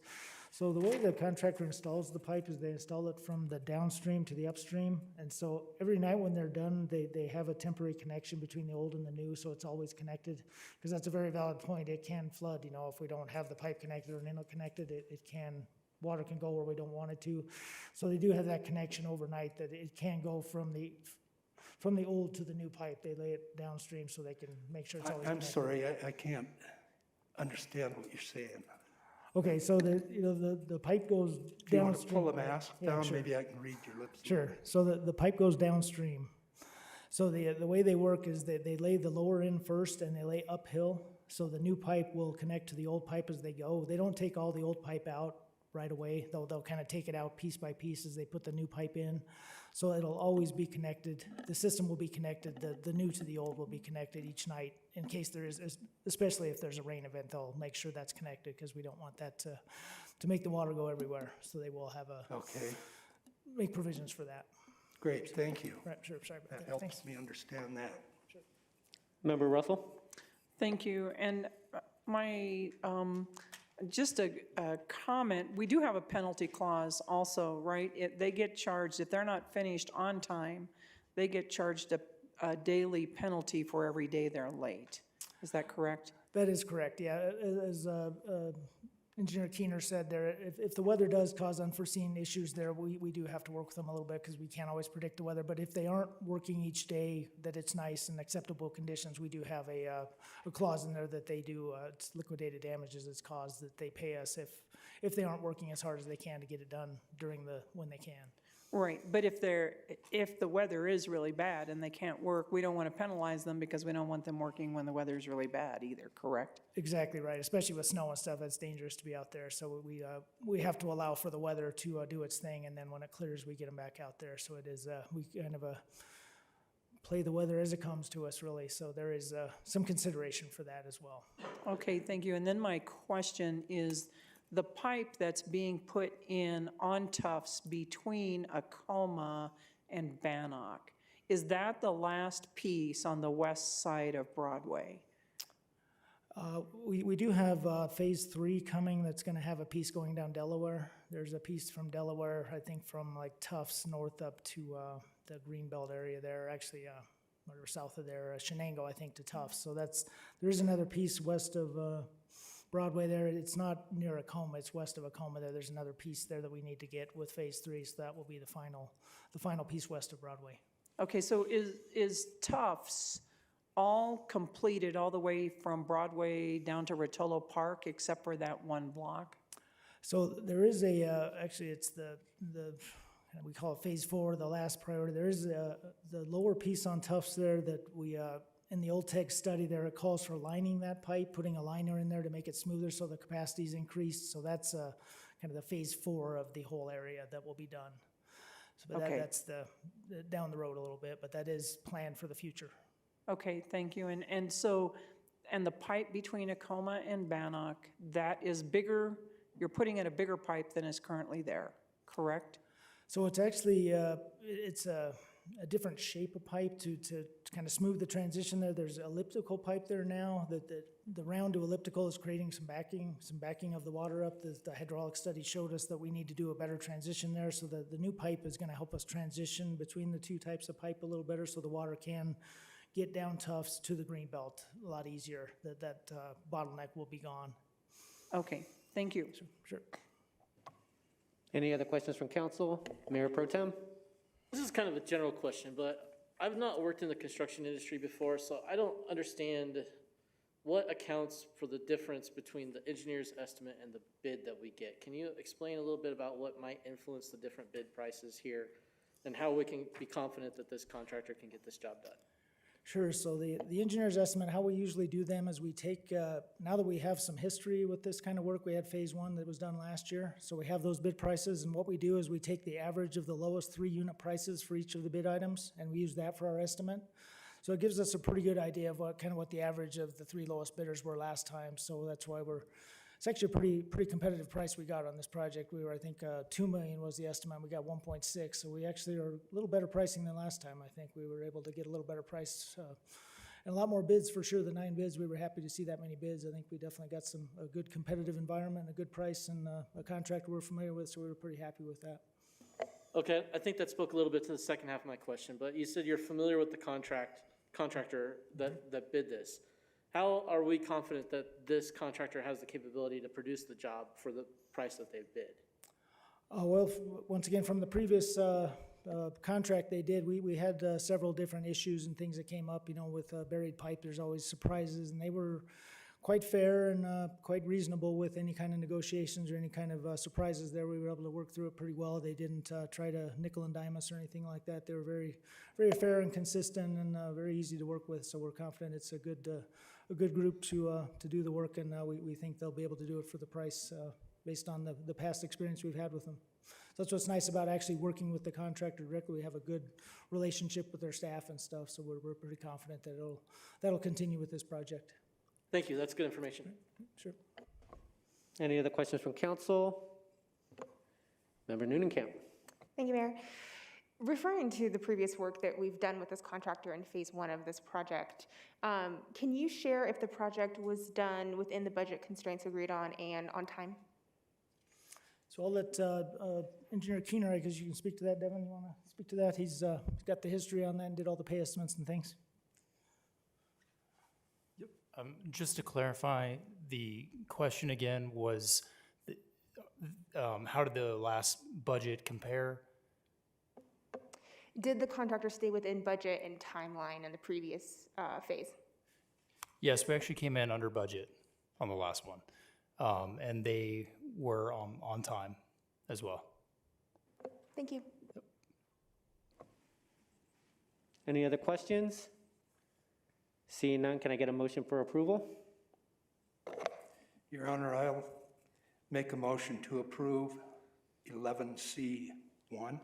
So the way the contractor installs the pipe is they install it from the downstream to the upstream. And so every night when they're done, they have a temporary connection between the old and the new, so it's always connected. Because that's a very valid point. It can flood, if we don't have the pipe connected or an inlet connected, water can go where we don't want it to. So they do have that connection overnight that it can go from the old to the new pipe. They lay it downstream so they can make sure it's always
I'm
connected.
sorry, I can't understand what you're saying.
Okay, so the pipe goes downstream.
Do you want to pull a mask
Yeah,
down?
sure.
Maybe I can read your lips.
Sure, so the pipe goes downstream. So the way they work is they lay the lower end first and they lay uphill. So the new pipe will connect to the old pipe as they go. They don't take all the old pipe out right away. They'll kind of take it out piece by piece as they put the new pipe in. So it'll always be connected. The system will be connected. The new to the old will be connected each night in case there is, especially if there's a rain event, they'll make sure that's connected because we don't want that to make the water go everywhere. So they will have make provisions for that.
Great, thank you.
Right, sure, sorry about
That
that.
helps
Thanks.
me understand that.
Member Russell?
Thank you. And my, just a comment, we do have a penalty clause also, right? They get charged, if they're not finished on time, they get charged a daily penalty for every day they're late. Is that correct?
That is correct, yeah. As Engineer Keener said there, if the weather does cause unforeseen issues there, we do have to work with them a little bit because we can't always predict the weather. But if they aren't working each day, that it's nice and acceptable conditions, we do have a clause in there that they do, it's liquidated damages it's caused that they pay us if they aren't working as hard as they can to get it done when they can.
Right, but if the weather is really bad and they can't work, we don't want to penalize them because we don't want them working when the weather is really bad either, correct?
Exactly right, especially with snow and stuff, it's dangerous to be out there. So we have to allow for the weather to do its thing, and then when it clears, we get them back out there. So it is, we kind of play the weather as it comes to us, really. So there is some consideration for that as well.
Okay, thank you. And then my question is, the pipe that's being put in on Tufts between Tacoma and Bannock, is that the last piece on the west side of Broadway?
We do have Phase 3 coming that's going to have a piece going down Delaware. There's a piece from Delaware, I think from like Tufts north up to the Greenbelt area there, actually, or south of there, Shenango, I think, to Tufts. So there is another piece west of Broadway there. It's not near Tacoma, it's west of Tacoma there. There's another piece there that we need to get with Phase 3, so that will be the final piece west of Broadway.
Okay, so is Tufts all completed all the way from Broadway down to Rotolo Park, except for that one block?
So there is actually it's the we call it Phase 4, the last priority. There is the lower piece on Tufts there that we, in the old tech study there, it calls for lining that pipe, putting a liner in there to make it smoother so the capacity is increased. So that's kind of the Phase 4 of the whole area that will be done. So but
Okay.
that's down the road a little bit, but that is planned for the future.
Okay, thank you. And so, and the pipe between Tacoma and Bannock, that is bigger, you're putting in a bigger pipe than is currently there, correct?
So it's actually, it's a different shape of pipe to kind of smooth the transition there. There's elliptical pipe there now, that the round to elliptical is creating some backing of the water up. The hydraulic study showed us that we need to do a better transition there. So the new pipe is gonna help us transition between the two types of pipe a little better so the water can get down Tufts to the Greenbelt a lot easier. That bottleneck will be gone.
Okay, thank you.
Sure.
Any other questions from council? Mayor Pro Tem?
This is kind of a general question, but I've not worked in the construction industry before, so I don't understand what accounts for the difference between the engineer's estimate and the bid that we get. Can you explain a little bit about what might influence the different bid prices here and how we can be confident that this contractor can get this job done?
Sure, so the engineer's estimate, how we usually do them is we take, now that we have some history with this kind of work, we had Phase 1 that was done last year, so we have those bid prices, and what we do is we take the average of the lowest 3 unit prices for each of the bid items, and we use that for our estimate. So it gives us a pretty good idea of what the average of the 3 lowest bidders were last time, so that's why it's actually a pretty competitive price we got on this project. We were, I think, $2 million was the estimate. We got 1.6, so we actually are a little better pricing than last time. I think we were able to get a little better price and a lot more bids for sure. The 9 bids, we were happy to see that many bids. I think we definitely got a good competitive environment, a good price, and a contractor we're familiar with, so we were pretty happy with that.
Okay, I think that spoke a little bit to the second half of my question, but you said you're familiar with the contractor that bid this. How are we confident that this contractor has the capability to produce the job for the price that they've bid?
Well, once again, from the previous contract they did, we had several different issues and things that came up. With buried pipe, there's always surprises, and they were quite fair and quite reasonable with any kind of negotiations or any kind of surprises there. We were able to work through it pretty well. They didn't try to nickel and dime us or anything like that. They were very, very fair and consistent and very easy to work with. So we're confident it's a good group to do the work, and we think they'll be able to do it for the price based on the past experience we've had with them. So that's what's nice about actually working with the contractor directly. We have a good relationship with their staff and stuff, so we're pretty confident that that'll continue with this project.
Thank you, that's good information.
Sure.
Any other questions from council? Member Newnenkamp.
Thank you, Mayor. Referring to the previous work that we've done with this contractor in Phase 1 of this project, can you share if the project was done within the budget constraints agreed on and on time?
So I'll let Engineer Keener, because you can speak to that. Devin, you want to speak to that? He's got the history on that and did all the pay estimates and things.
Just to clarify, the question again was, how did the last budget compare?
Did the contractor stay within budget and timeline in the previous phase?
Yes, we actually came in under budget on the last one, and they were on time as well.
Thank you.
Any other questions? Seeing none, can I get a motion for approval?
Your Honor, I'll make a motion to approve 11C1.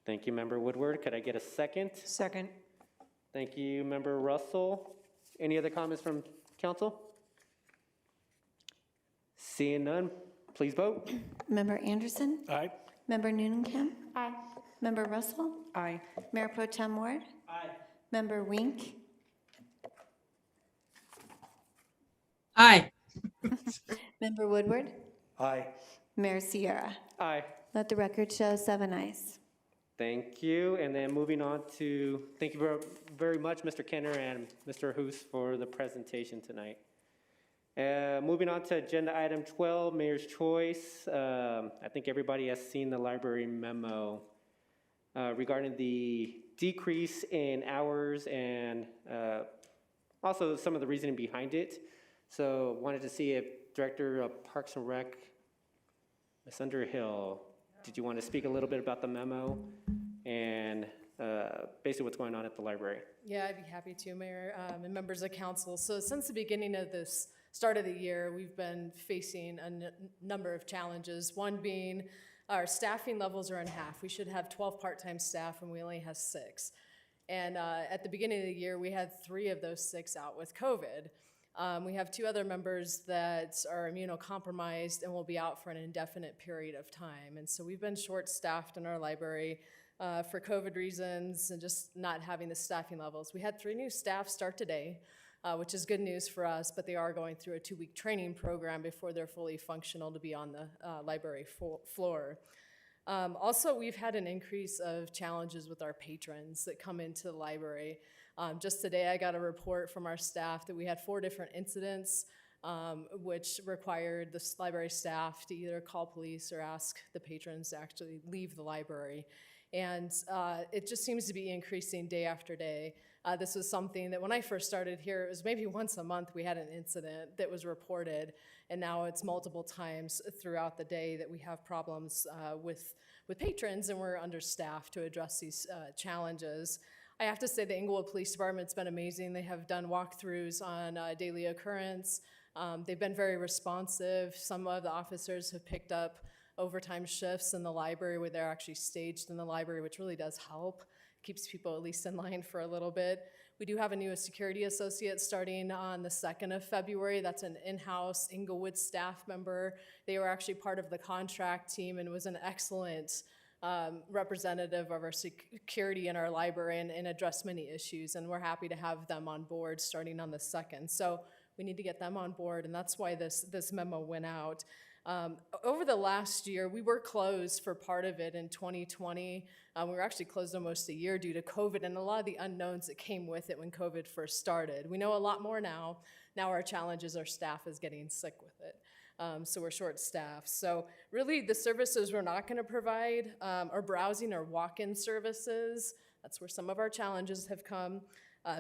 Thank you, Member Woodward. Could I get a second?
Second.
Thank you, Member Russell. Any other comments from council? Seeing none, please vote.
Member Anderson?
Aye.
Member Newnenkamp?
Aye.
Member Russell?
Aye.
Mayor Pro Tem Ward?
Aye.
Member Wink?
Aye.
Member Woodward,
Aye.
Mayor Sierra.
Aye.
Let the record show 7 ayes.
Thank you. And then moving on to, thank you very much, Mr. Kenner and Mr. Hoos, for the presentation tonight. Moving on to agenda item 12, Mayor's Choice. I think everybody has seen the library memo regarding the decrease in hours and also some of the reasoning behind it. So wanted to see if Director of Parks and Rec, Ms. Underhill, did you want to speak a little bit about the memo and basically what's going on at the library?
Yeah, I'd be happy to, Mayor, and members of council. So since the beginning of this start of the year, we've been facing a number of challenges. One being our staffing levels are in half. We should have 12 part-time staff and we only have 6. And at the beginning of the year, we had 3 of those 6 out with COVID. We have 2 other members that are immunocompromised and will be out for an indefinite period of time. And so we've been short-staffed in our library for COVID reasons and just not having the staffing levels. We had 3 new staff start today, which is good news for us, but they are going through a 2-week training program before they're fully functional to be on the library floor. Also, we've had an increase of challenges with our patrons that come into the library. Just today, I got a report from our staff that we had 4 different incidents, which required the library staff to either call police or ask the patrons to actually leave the library. And it just seems to be increasing day after day. This was something that when I first started here, it was maybe once a month we had an incident that was reported, and now it's multiple times throughout the day that we have problems with patrons, and we're understaffed to address these challenges. I have to say the Englewood Police Department's been amazing. They have done walkthroughs on daily occurrence. They've been very responsive. Some of the officers have picked up overtime shifts in the library where they're actually staged in the library, which really does help. Keeps people at least in line for a little bit. We do have a new security associate starting on the 2nd of February. That's an in-house Inglewood staff member. They were actually part of the contract team and was an excellent representative of our security in our library and addressed many issues. And we're happy to have them on board starting on the 2nd. So we need to get them on board, and that's why this memo went out. Over the last year, we were closed for part of it in 2020. We were actually closed almost a year due to COVID and a lot of the unknowns that came with it when COVID first started. We know a lot more now. Now our challenge is our staff is getting sick with it. So we're short-staffed. So really the services we're not going to provide are browsing or walk-in services. That's where some of our challenges have come.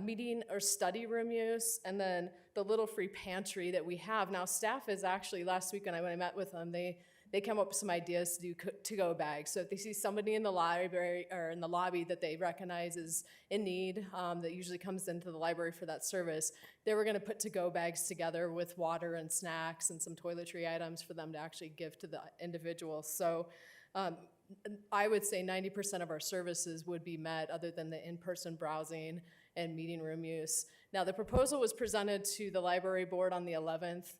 Meeting or study room use, and then the little free pantry that we have. Now staff is actually, last week when I met with them, they come up with some ideas to do to-go bags. So if they see somebody in the library or in the lobby that they recognize is in need, that usually comes into the library for that service, they were gonna put to-go bags together with water and snacks and some toiletry items for them to actually give to the individuals. So I would say 90% of our services would be met other than the in-person browsing and meeting room use. Now, the proposal was presented to the library board on the 11th.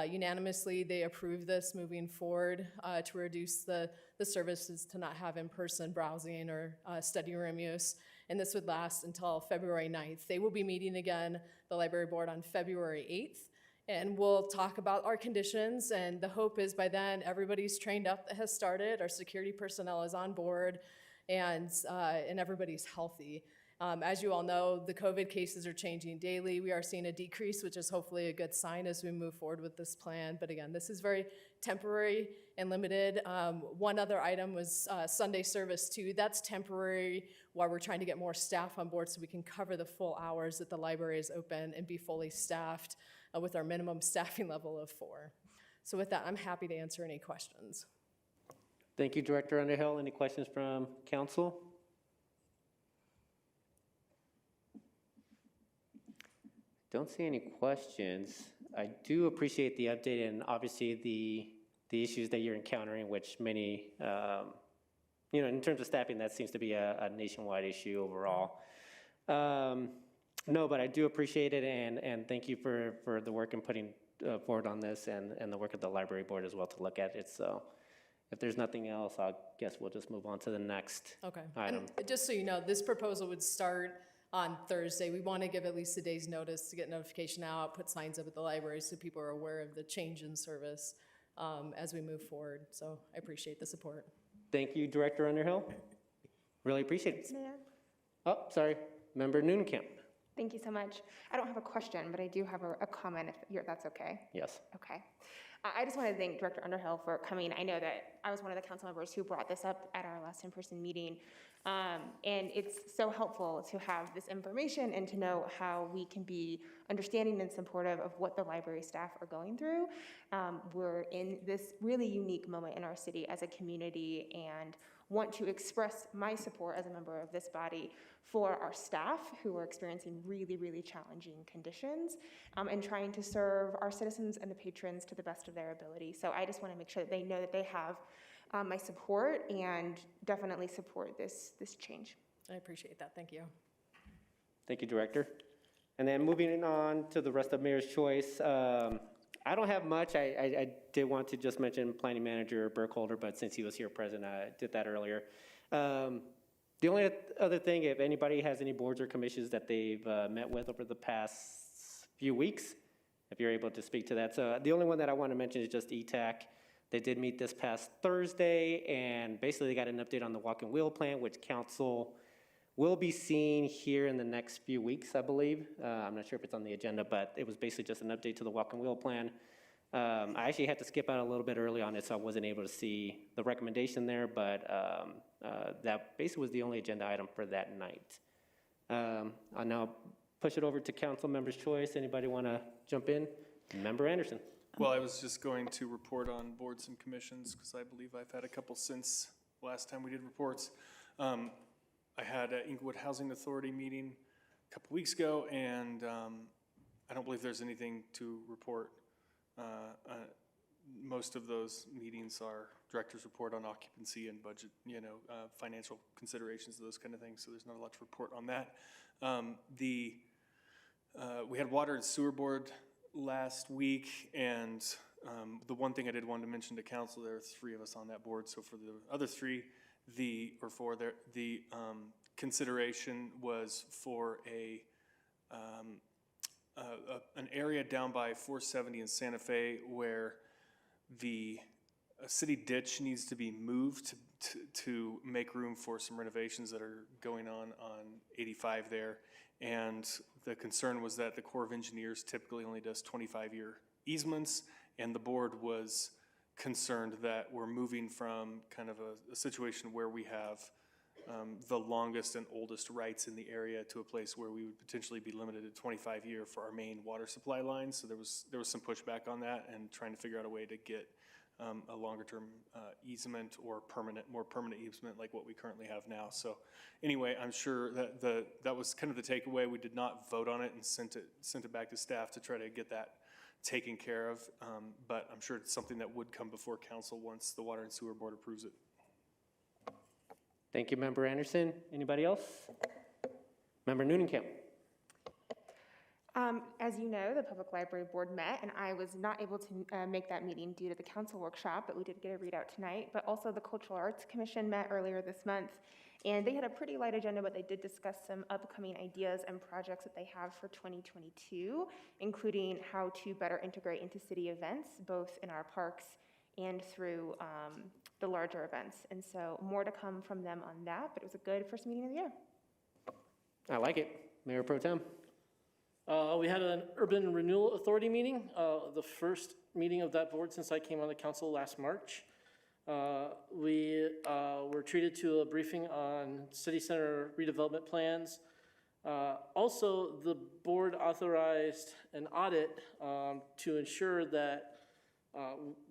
Unanimously, they approved this moving forward to reduce the services to not have in-person browsing or study room use. And this would last until February 9th. They will be meeting again, the library board, on February 8th. And we'll talk about our conditions, and the hope is by then everybody's trained up that has started, our security personnel is on board, and everybody's healthy. As you all know, the COVID cases are changing daily. We are seeing a decrease, which is hopefully a good sign as we move forward with this plan. But again, this is very temporary and limited. One other item was Sunday service too. That's temporary while we're trying to get more staff on board so we can cover the full hours that the library is open and be fully staffed with our minimum staffing level of 4. So with that, I'm happy to answer any questions.
Thank you, Director Underhill. Any questions from council? Don't see any questions. I do appreciate the update and obviously the issues that you're encountering, which many, in terms of staffing, that seems to be a nationwide issue overall. No, but I do appreciate it, and thank you for the work and putting forward on this and the work of the library board as well to look at it. So if there's nothing else, I guess we'll just move on to the next item.
And just so you know, this proposal would start on Thursday. We want to give at least a day's notice to get notification out, put signs up at the library so people are aware of the change in service as we move forward. So I appreciate the support.
Thank you, Director Underhill. Really appreciate it.
Mayor?
Oh, sorry, Member Noonekamp.
Thank you so much. I don't have a question, but I do have a comment, if that's okay.
Yes.
Okay. I just want to thank Director Underhill for coming. I know that I was one of the council members who brought this up at our last in-person meeting. And it's so helpful to have this information and to know how we can be understanding and supportive of what the library staff are going through. We're in this really unique moment in our city as a community and want to express my support as a member of this body for our staff who are experiencing really, really challenging conditions and trying to serve our citizens and the patrons to the best of their ability. So I just want to make sure that they know that they have my support and definitely support this change.
I appreciate that. Thank you.
Thank you, Director. And then moving on to the rest of Mayor's Choice. I don't have much. I did want to just mention Planning Manager Burkholder, but since he was here present, I did that earlier. The only other thing, if anybody has any boards or commissions that they've met with over the past few weeks, if you're able to speak to that. So the only one that I want to mention is just ETAC. They did meet this past Thursday, and basically they got an update on the walk and wheel plan, which council will be seeing here in the next few weeks, I believe. I'm not sure if it's on the agenda, but it was basically just an update to the walk and wheel plan. I actually had to skip out a little bit early on it, so I wasn't able to see the recommendation there, but that basically was the only agenda item for that night. I'll now push it over to council members' choice. Anybody want to jump in? Member Anderson.
Well, I was just going to report on boards and commissions because I believe I've had a couple since last time we did reports. I had an Inglewood Housing Authority meeting a couple weeks ago, and I don't believe there's anything to report. Most of those meetings are director's report on occupancy and budget, financial considerations, those kind of things, so there's not a lot to report on that. We had Water and Sewer Board last week, and the one thing I did want to mention to council, there are 3 of us on that board, so for the other 3, the consideration was for an area down by 470 in Santa Fe where the city ditch needs to be moved to make room for some renovations that are going on 85 there. And the concern was that the Corps of Engineers typically only does 25-year easements, and the board was concerned that we're moving from kind of a situation where we have the longest and oldest rights in the area to a place where we would potentially be limited to 25-year for our main water supply lines. So there was some pushback on that and trying to figure out a way to get a longer-term easement or more permanent easement like what we currently have now. So anyway, I'm sure that that was kind of the takeaway. We did not vote on it and sent it back to staff to try to get that taken care of, but I'm sure it's something that would come before council once the Water and Sewer Board approves it.
Thank you, Member Anderson. Anybody else? Member Noonekamp.
As you know, the Public Library Board met, and I was not able to make that meeting due to the council workshop, but we did get a readout tonight. But also the Cultural Arts Commission met earlier this month, and they had a pretty light agenda, but they did discuss some upcoming ideas and projects that they have for 2022, including how to better integrate into city events, both in our parks and through the larger events. And so more to come from them on that, but it was a good first meeting of the year.
I like it. Mayor Pro Tem.
We had an Urban Renewal Authority meeting, the first meeting of that board since I came on the council last March. We were treated to a briefing on city center redevelopment plans. Also, the board authorized an audit to ensure that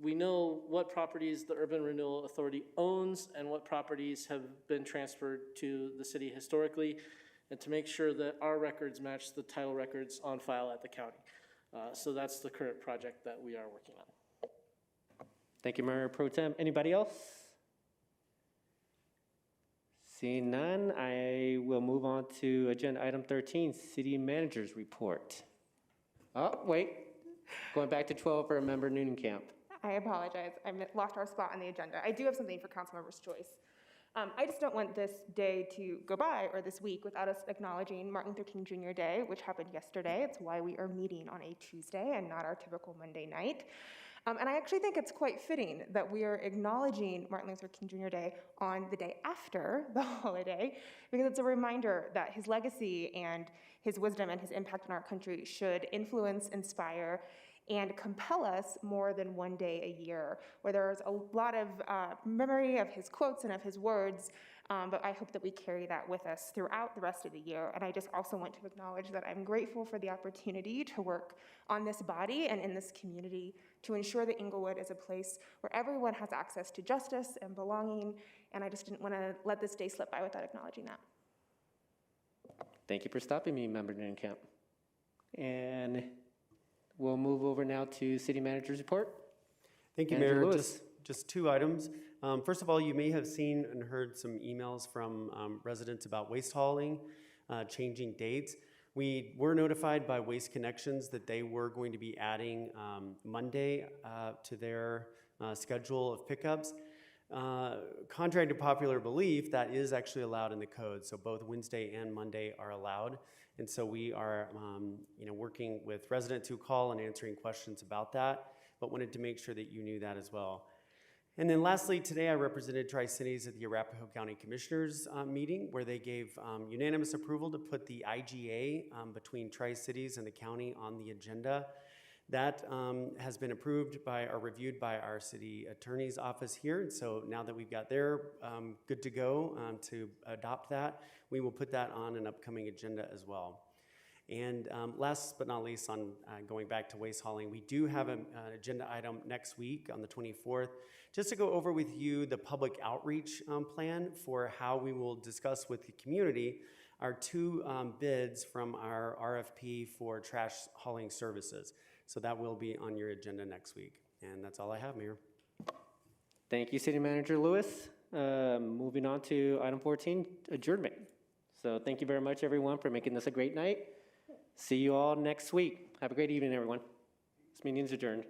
we know what properties the Urban Renewal Authority owns and what properties have been transferred to the city historically, and to make sure that our records match the title records on file at the county. So that's the current project that we are working on.
Thank you, Mayor Pro Tem. Anybody else? Seeing none, I will move on to agenda item 13, City Manager's Report. Oh, wait. Going back to 12 for Member Noonekamp.
I apologize. I lost our spot on the agenda. I do have something for council members' choice. I just don't want this day to go by, or this week, without us acknowledging Martin Luther King Jr. Day, which happened yesterday. It's why we are meeting on a Tuesday and not our typical Monday night. And I actually think it's quite fitting that we are acknowledging Martin Luther King Jr. Day on the day after the holiday, because it's a reminder that his legacy and his wisdom and his impact on our country should influence, inspire, and compel us more than one day a year, where there's a lot of memory of his quotes and of his words, but I hope that we carry that with us throughout the rest of the year. And I just also want to acknowledge that I'm grateful for the opportunity to work on this body and in this community to ensure that Inglewood is a place where everyone has access to justice and belonging, and I just didn't want to let this day slip by without acknowledging that.
Thank you for stopping me, Member Camp. And we'll move over now to City Manager's report.
Thank you,
Manager
Mayor.
Lewis.
Just two items. First of all, you may have seen and heard some emails from residents about waste hauling, changing dates. We were notified by Waste Connections that they were going to be adding Monday to their schedule of pickups. Contrary to popular belief, that is actually allowed in the code. So both Wednesday and Monday are allowed. And so we are working with residents who call and answering questions about that, but wanted to make sure that you knew that as well. And then lastly, today I represented Tri-Cities at the Arapahoe County Commissioners meeting, where they gave unanimous approval to put the IGA between Tri-Cities and the county on the agenda. That has been approved by or reviewed by our city attorney's office here. And so now that we've got their good to go to adopt that, we will put that on an upcoming agenda as well. And last but not least, on going back to waste hauling, we do have an agenda item next week on the 24th, just to go over with you the public outreach plan for how we will discuss with the community our two bids from our RFP for trash hauling services. So that will be on your agenda next week. And that's all I have, Mayor.
Thank you, City Manager Lewis. Moving on to item 14, adjournment. So thank you very much, everyone, for making this a great night. See you all next week. Have a great evening, everyone. This meeting is adjourned.